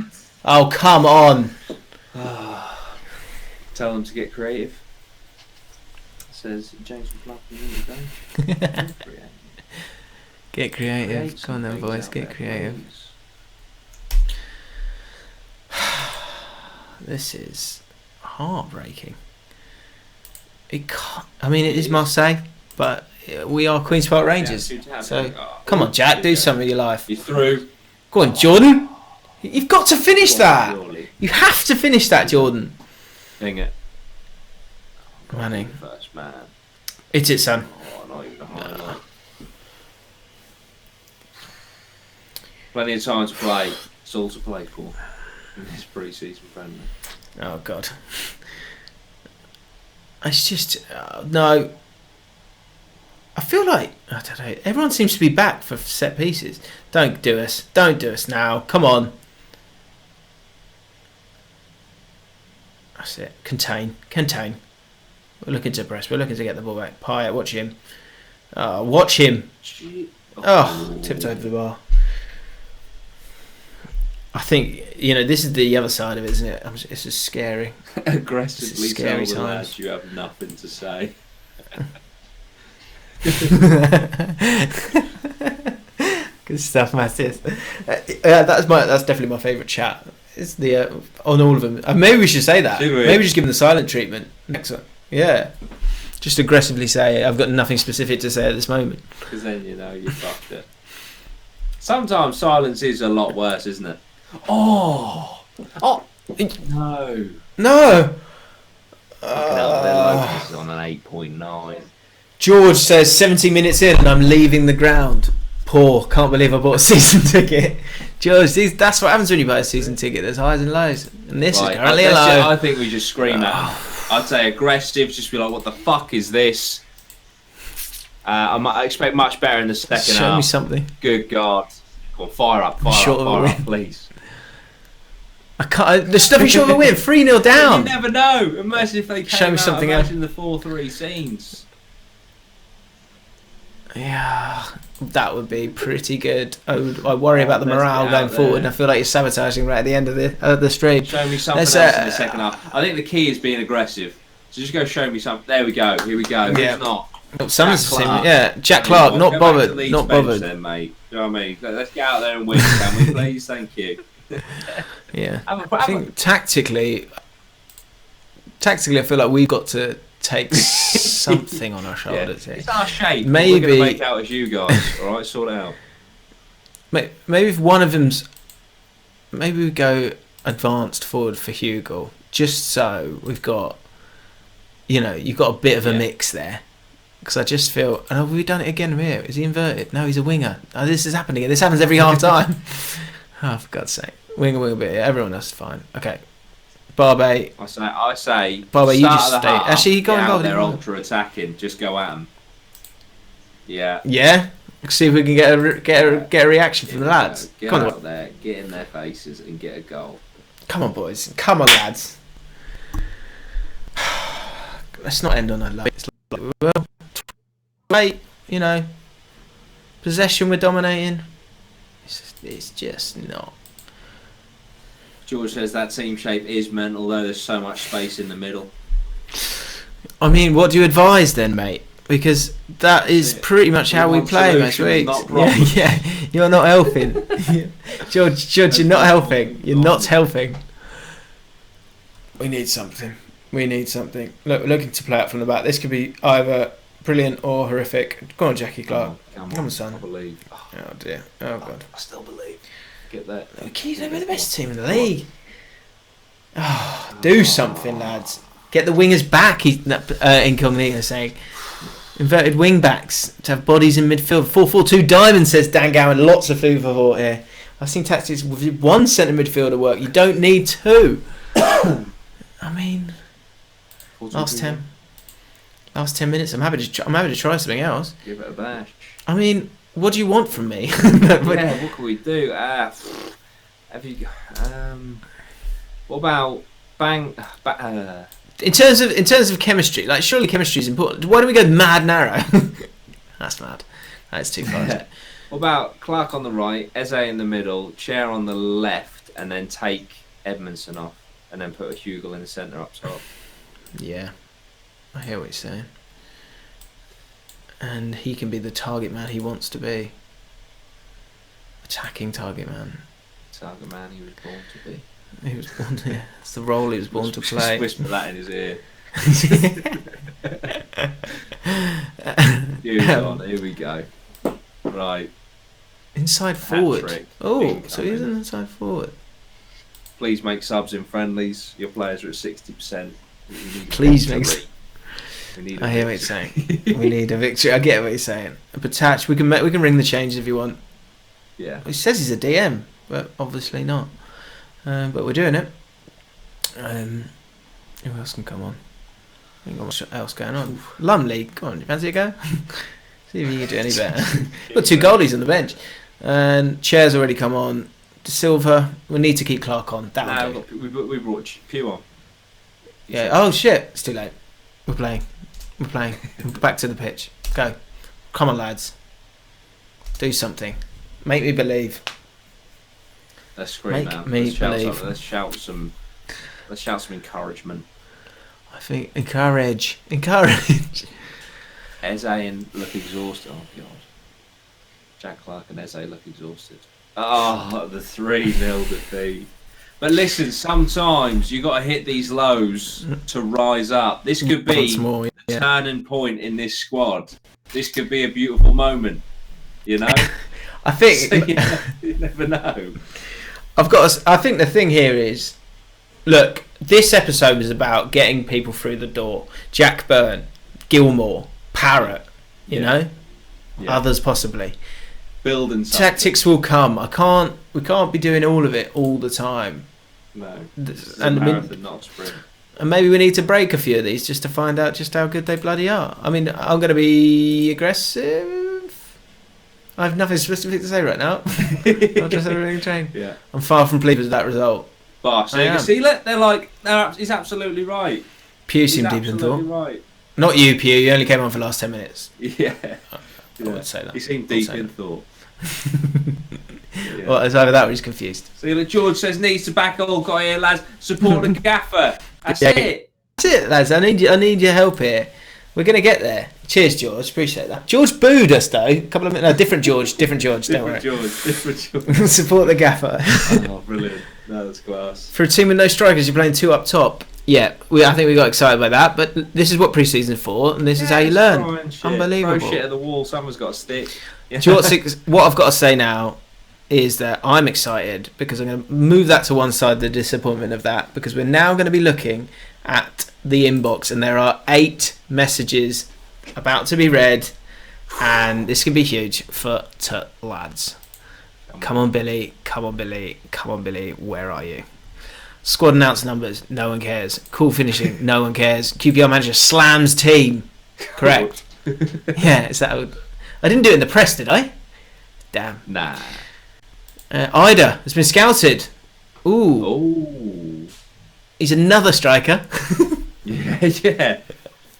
Oh come on! Tell them to get creative. Says James McLaughlin. Get creative. Come on then, boys. Get creative. This is heartbreaking. It can't. I mean, it is Marseille, but we are Queen's Park Rangers. So come on, Jack, do something with your life. You're through. Go on, Jordan. You've got to finish that. You have to finish that, Jordan. Dang it. Manning. First man. It's it, son. Oh, not even a highlight. Plenty of time to play. It's all to play for in this pre-season friendly. Oh God. It's just no. I feel like I don't know. Everyone seems to be back for set pieces. Don't do us. Don't do us now. Come on. That's it. Contain. Contain. We're looking to press. We're looking to get the ball back. Payet, watch him. Watch him. Oh, tipped over the bar. I think, this is the other side of it, isn't it? It's just scary. Aggressively scary tell the times. lads you have nothing to say. Good stuff, Mattis. That's definitely my favourite chat. It's the on all of them. Maybe we should say that. Maybe just give them the silent treatment. Next one. Yeah. Just aggressively say I've got nothing specific to say at this moment. Because then you fucked it. Sometimes silence is a lot worse, isn't it? Oh no. Lopez is on an 8.9. George says 70 minutes in and I'm leaving the ground. Poor, can't believe I bought a season ticket. George, that's what happens when you buy a season ticket. There's highs and lows, and this is currently a low. I think we just scream at him. I'd say aggressive, just be like, "What the fuck is this?" I expect much better in the second half. Show me something. Good God. Go on, fire up, please. I can't. There's nothing short of a win. 3-0 down. You never know. Imagine if they came Show me something else. Imagine the 4-3 scenes. Yeah, that would be pretty good. I worry about the morale going forward, and I feel like you're sabotaging right at the end of the stream. Show me something else in the second half. I think the key is being aggressive. So just go show me something. There we go. Here we go. Yeah. Who's not? Jack Clark, not bothered. Not bothered. Then, mate. You know what I mean? Let's get out there and win, can we, please? Thank you. Yeah. I think tactically, I feel like we've got to take something on our shoulders here. It's our shape. Maybe we're going to make out as you guys. All right, sort it out. Maybe if one of them's, maybe we go advanced forward for Hugo, just so we've got, you've got a bit of a mix there. Because I just feel, and have we done it again here? Is he inverted? No, he's a winger. Oh, this is happening again. This happens every half time. Oh, for God's sake. Winger bit. Everyone else is fine. Okay. Barbe. I say. Barbe, you just stay. Actually, you got involved. They're ultra attacking. Just go at them. Yeah. Yeah. See if we can get a reaction from the lads. Get Come on, out there, get in their faces, and get a goal. come on, boys. Come on, lads. Let's not end on a low. It's like, well, late, you know. Possession, we're dominating. It's just not. George says that team shape is mental, although there's so much space in the middle. I mean, what do you advise then, mate? Because that is pretty much how we play most weeks. Yeah, you're not helping. George, you're not helping. You're not helping. We need something. Look, we're looking to play out from the back. This could be either brilliant or horrific. Go on, Jackie Clark. Come on, son. I believe. Oh dear. Oh god. I still believe. Get that. We're the best team in the league. Oh, do something, lads. Get the wingers back. He's incognito saying. Inverted wing backs to have bodies in midfield. 4-4-2 diamond, says Dan Gowan. Lots of food for thought here. I've seen tactics with one centre midfielder work. You don't need two. I mean, last 10 minutes. I'm happy to try something else. Give it a bash. I mean, what do you want from me? Yeah, what can we do? Have you? What about bang? In terms of chemistry, like surely chemistry is important. Why don't we go mad narrow? That's mad. That's too far. What about Clark on the right, Eze in the middle, Chair on the left, and then take Edmondson off, and then put a Hugel in the centre up top? Yeah, I hear what you're saying. And he can be the target man he wants to be. Attacking target man. Target man he was born to be. He was born to. It's the role he was born to play. Whisper that in his ear. Here we go. Right. Inside forward. Hat-trick. Oh, so he's an inside forward. Please make subs in friendlies. Your players are at 60%. Please make. I hear what you're saying. We need a victory. I get what you're saying. But Tatch, we can ring the changes if you want. Yeah. He says he's a DM, but obviously not. But we're doing it. Who else can come on? I think what else going on? Lumley, go on, you fancy a go? See if you can do any better. Got two goalies on the bench. And Chair's already come on. De Silva, we need to keep Clark on. That'll do. We brought Pew on. Yeah. Oh shit! It's too late. We're playing. Back to the pitch. Go. Come on, lads. Do something. Make me believe. Let's scream out. Let's shout some encouragement. I think encourage. Eze and look exhausted. Oh god. Jack Clark and Eze look exhausted. Oh, the 3-0 defeat. But listen, sometimes you got to hit these lows to rise up. This could be the turning point in this squad. This could be a beautiful moment. You know. I think you never know. I think the thing here is, look, this episode is about getting people through the door. Jack Byrne, Gilmour, Parrott, you know, others possibly. Building something. Tactics will come. We can't be doing all of it all the time. No, it's a marathon, not a sprint. And maybe we need to break a few of these just to find out just how good they bloody are. I mean, I'm going to be aggressive. I have nothing specific to say right now. I'll just have a train. Yeah. I'm far from pleased with that result. But so you can see, they're like, he's absolutely right. Pew seemed deep in thought. Right. Not you, Pew. You only came on for the last 10 minutes. Yeah. I would say that. He seemed deep in thought. Well, it's either that or he's confused. So look, George says needs to back Allcott here, lads. Support the gaffer. That's it. That's it, lads. I need your help here. We're gonna get there. Cheers, George. Appreciate that. George booed us though. A couple of minutes. No, different George. Different George. Don't worry. Different George. Support the gaffer. Oh, brilliant. No, that's class. For a team with no strikers, you're playing two up top. Yeah, I think we got excited by that. But this is what pre-season's for, and this is how you learn. Unbelievable. Throw shit at the wall. Someone's got a stick. Yeah. Do you know what I've got to say now is that I'm excited because I'm going to move that to one side, the disappointment of that, because we're now going to be looking at the inbox and there are 8 messages about to be read, and this can be huge for lads. Come on, Billy. Where are you? Squad announced numbers. No one cares. Cool finishing. No one cares. QPR manager slams team. Correct. Yeah, is that? I didn't do it in the press, did I? Damn. Nah. Ida has been scouted. Ooh. Oh. He's another striker. Yeah.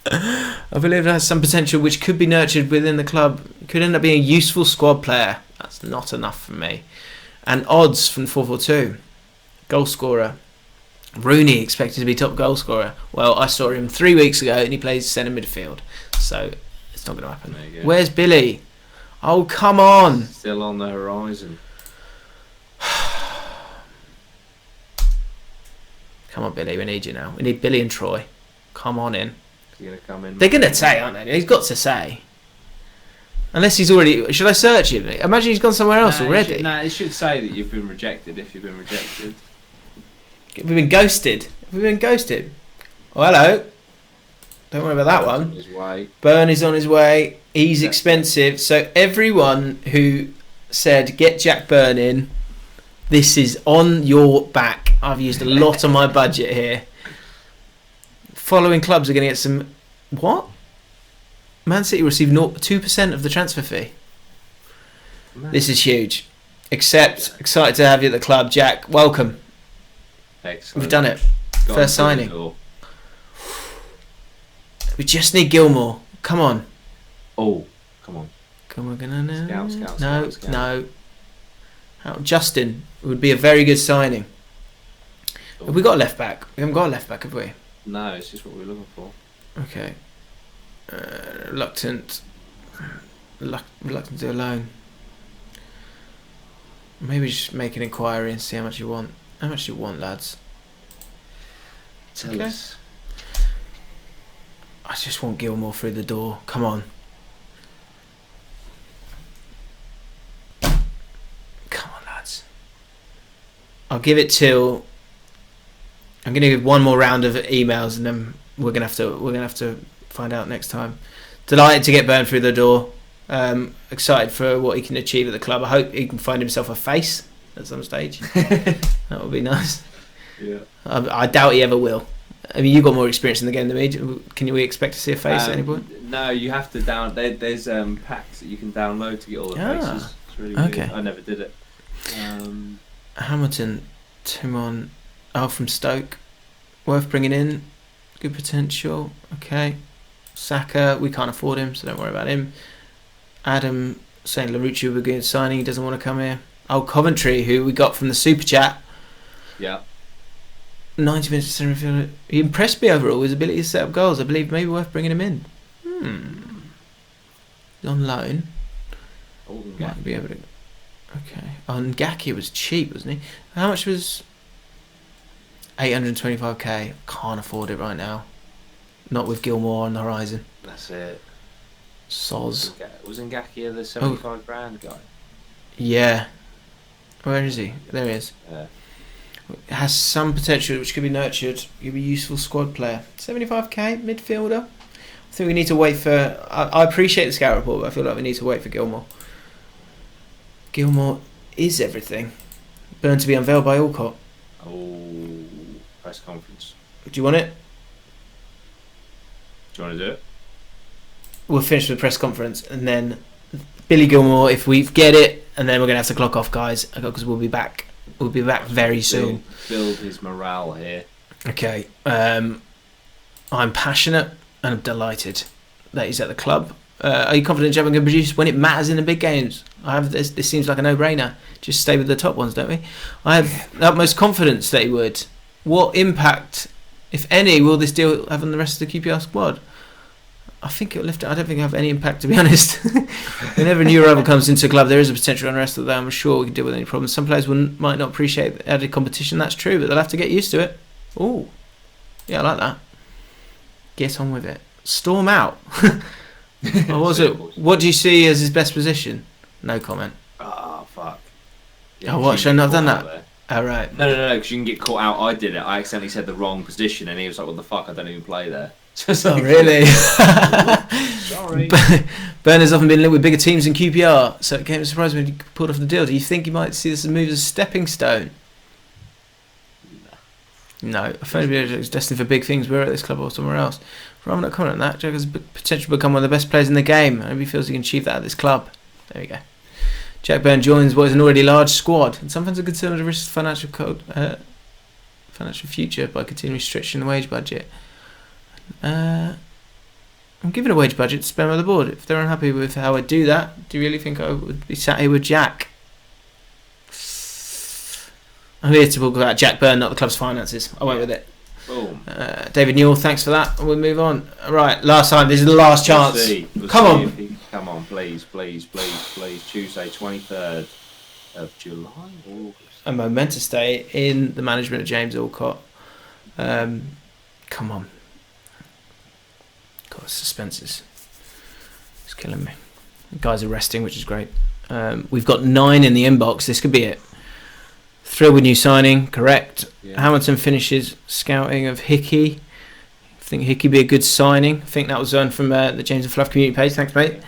I believe it has some potential which could be nurtured within the club. Could end up being a useful squad player. That's not enough for me. And odds from 442. Goal scorer. Rooney expected to be top goal scorer. Well, I saw him 3 weeks ago and he plays centre midfield. So it's not going to happen. Where's Billy? Oh, come on. Still on the horizon. Come on, Billy. We need you now. We need Billy and Troy. Come on in. He's going to come in. They're going to say, aren't they? He's got to say. Unless he's already... Should I search him? Imagine he's gone somewhere else already. It should say that you've been rejected if you've been rejected. We've been ghosted. We've been ghosted. Oh, hello. Don't worry about that one. Byrne is on his way. He's expensive. So everyone who said, get Jack Byrne in, this is on your back. I've used a lot of my budget here. Following clubs are going to get some... What? Man City received 2% of the transfer fee. Man. This is huge. Excited to have you at the club, Jack. Welcome. Excellent. We've done it. First signing. We just need Gilmour. Come on. Oh, come on. Come on, Scout. No. Justin would be a very good signing. Have we got a left back? We haven't got a left back, have we? No, it's just what we're looking for. Okay. Reluctant to do a loan. Maybe just make an inquiry and see how much you want. How much do you want, lads? Tell us. I just want Gilmour through the door. Come on. Come on, lads. I'll give it till... I'm going to give one more round of emails and then we're going to have to find out next time. Delighted to get Byrne through the door. Excited for what he can achieve at the club. I hope he can find himself a face at some stage. That would be nice. Yeah. I doubt he ever will. I mean, you've got more experience in the game than me. Can we expect to see a face at any point? No, you have to there's packs that you can download to get all the faces. It's really weird. I never did it. Hamilton, Timon, from Stoke, worth bringing in. Good potential. Okay. Saka, we can't afford him, so don't worry about him. Adam saying Larouci will be a good signing. He doesn't want to come here. Coventry, who we got from the super chat. Yeah. 90 minutes of centre midfielder. He impressed me overall with his ability to set up goals. I believe maybe worth bringing him in. He's on loan. Might be able to. Okay. Ngaki was cheap, wasn't he? How much was 825k? Can't afford it right now. Not with Gilmour on the horizon. That's it. Soz. Was Ngaki the 75 grand guy? Yeah. Where is he? There he is. It has some potential which could be nurtured. He'll be a useful squad player. 75k, midfielder. I think we need to wait for... I appreciate the scout report, but I feel like we need to wait for Gilmour. Gilmour is everything. Byrne to be unveiled by Allcott. Oh, press conference. Do you want it? Do you want to do it? We'll finish with the press conference and then Billy Gilmour, if we get it, and then we're going to have to clock off, guys, because we'll be back. We'll be back very soon. Build his morale here. Okay. I'm passionate and I'm delighted that he's at the club. Are you confident Jabba can produce when it matters in the big games? This seems like a no-brainer. Just stay with the top ones, don't we? I have the utmost confidence that he would. What impact, if any, will this deal have on the rest of the QPR squad? I think it'll lift it. I don't think it'll have any impact, to be honest. Whenever a new rival comes into a club, there is a potential unrest that I'm sure we can deal with any problems. Some players might not appreciate the added competition. That's true, but they'll have to get used to it. Oh, yeah, I like that. Get on with it. Storm out. Or was it? What do you see as his best position? No comment. Oh, fuck. Yeah, what? Should I not have done that? Oh, right. No, because you can get caught out. I did it. I accidentally said the wrong position, and he was like, what the fuck? I don't even play there. Oh, really? Sorry. Byrne has often been linked with bigger teams than QPR, so it came as a surprise when he pulled off the deal. Do you think you might see this move as a stepping stone? No. I find he's destined for big things. We're at this club or somewhere else. I'm not commenting on that. Jack has potential to become one of the best players in the game. I hope he feels he can achieve that at this club. There we go. Jack Byrne joins what is an already large squad, and sometimes a concern of the risk financial future by continuing stretching the wage budget. I'm given a wage budget to spend by the board. If they're unhappy with how I do that, do you really think I would be sat here with Jack? I'm here to talk about Jack Byrne, not the club's finances. I went with it. Boom. David Newell, thanks for that. We'll move on. Right, last time. This is the last chance. Come on. Come on, please. Tuesday, 23rd of July or August. A momentous day in the management of James Allcott. Come on. God, suspense is killing me. The guys are resting, which is great. We've got 9 in the inbox. This could be it. Thrilled with new signing, correct. Yeah. Hamilton finishes scouting of Hickey. I think Hickey be a good signing. I think that was done from the James and Fluff community page. Thanks, mate.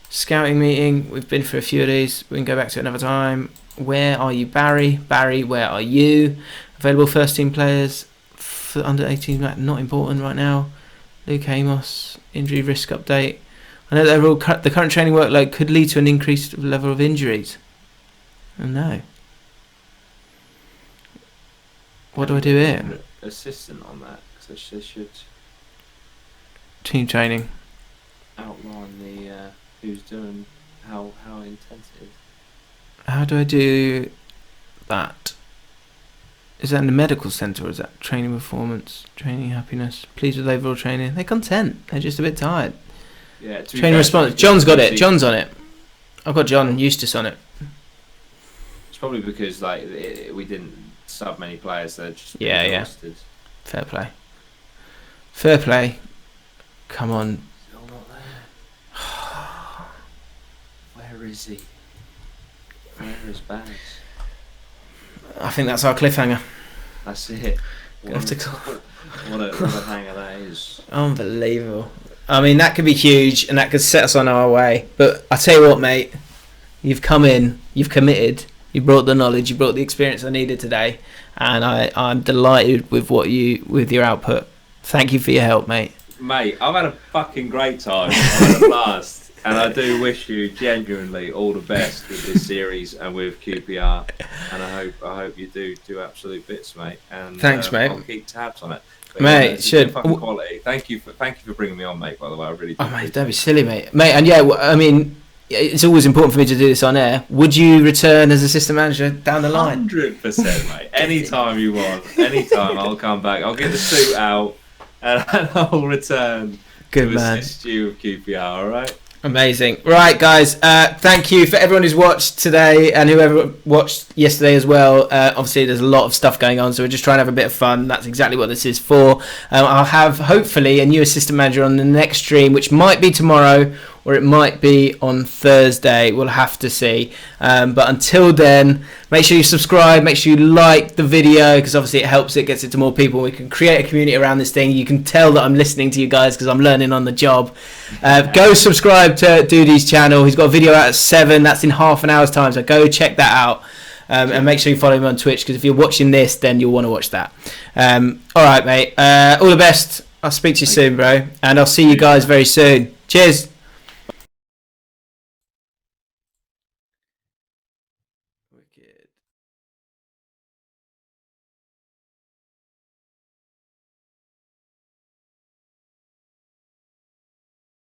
Scouting meeting. We've been for a few of these. We can go back to it another time. Where are you, Barry? Barry, where are you? Available first team players for under 18. Not important right now. Luke Amos. Injury risk update. I know that overall the current training workload could lead to an increased level of injuries. Oh no. What do I do here? Assistant on that, because they should team training outline the who's doing how intense it is. How do I do that? Is that in the medical centre or is that training performance, training happiness? Pleased with overall training. They're content. They're just a bit tired. Yeah. Training response. John's got it. John's on it. I've got John Eustace on it. It's probably because we didn't sub many players that just exhausted. Fair play. Come on. Still not there. Where is he? Where is Bags? I think that's our cliffhanger. That's it. What a hanger that is. Unbelievable. I mean, that could be huge and that could set us on our way. But I tell you what, mate, you've come in, you've committed. You brought the knowledge, you brought the experience I needed today, and I'm delighted with with your output. Thank you for your help, mate. Mate, I've had a fucking great time. I've had a blast, and I do wish you genuinely all the best with this series and with QPR. And I hope you do absolute bits, mate. And thanks, mate. I'll keep tabs on it. But mate, it's should fucking quality. Thank you for bringing me on, mate. By the way, I really do. Oh, mate, don't be silly, mate. And yeah, I mean, it's always important for me to do this on air. Would you return as assistant manager down the line? 100%, mate. Anytime you want. Anytime, I'll come back. I'll get the suit out and I'll return to assist you with QPR, all right? Amazing. Right, guys, thank you for everyone who's watched today and whoever watched yesterday as well. Obviously, there's a lot of stuff going on, so we're just trying to have a bit of fun. That's exactly what this is for. I'll have, hopefully, a new assistant manager on the next stream, which might be tomorrow or it might be on Thursday. We'll have to see. But until then, make sure you subscribe, make sure you like the video, because obviously it helps, it gets it to more people. We can create a community around this thing. You can tell that I'm listening to you guys because I'm learning on the job. Go subscribe to Dudey's channel. He's got a video out at 7. That's in half an hour's time, so go check that out. And make sure you follow him on Twitch, because if you're watching this, then you'll want to watch that. All right, mate. All the best. I'll speak to you soon, bro. And I'll see you guys very soon. Cheers.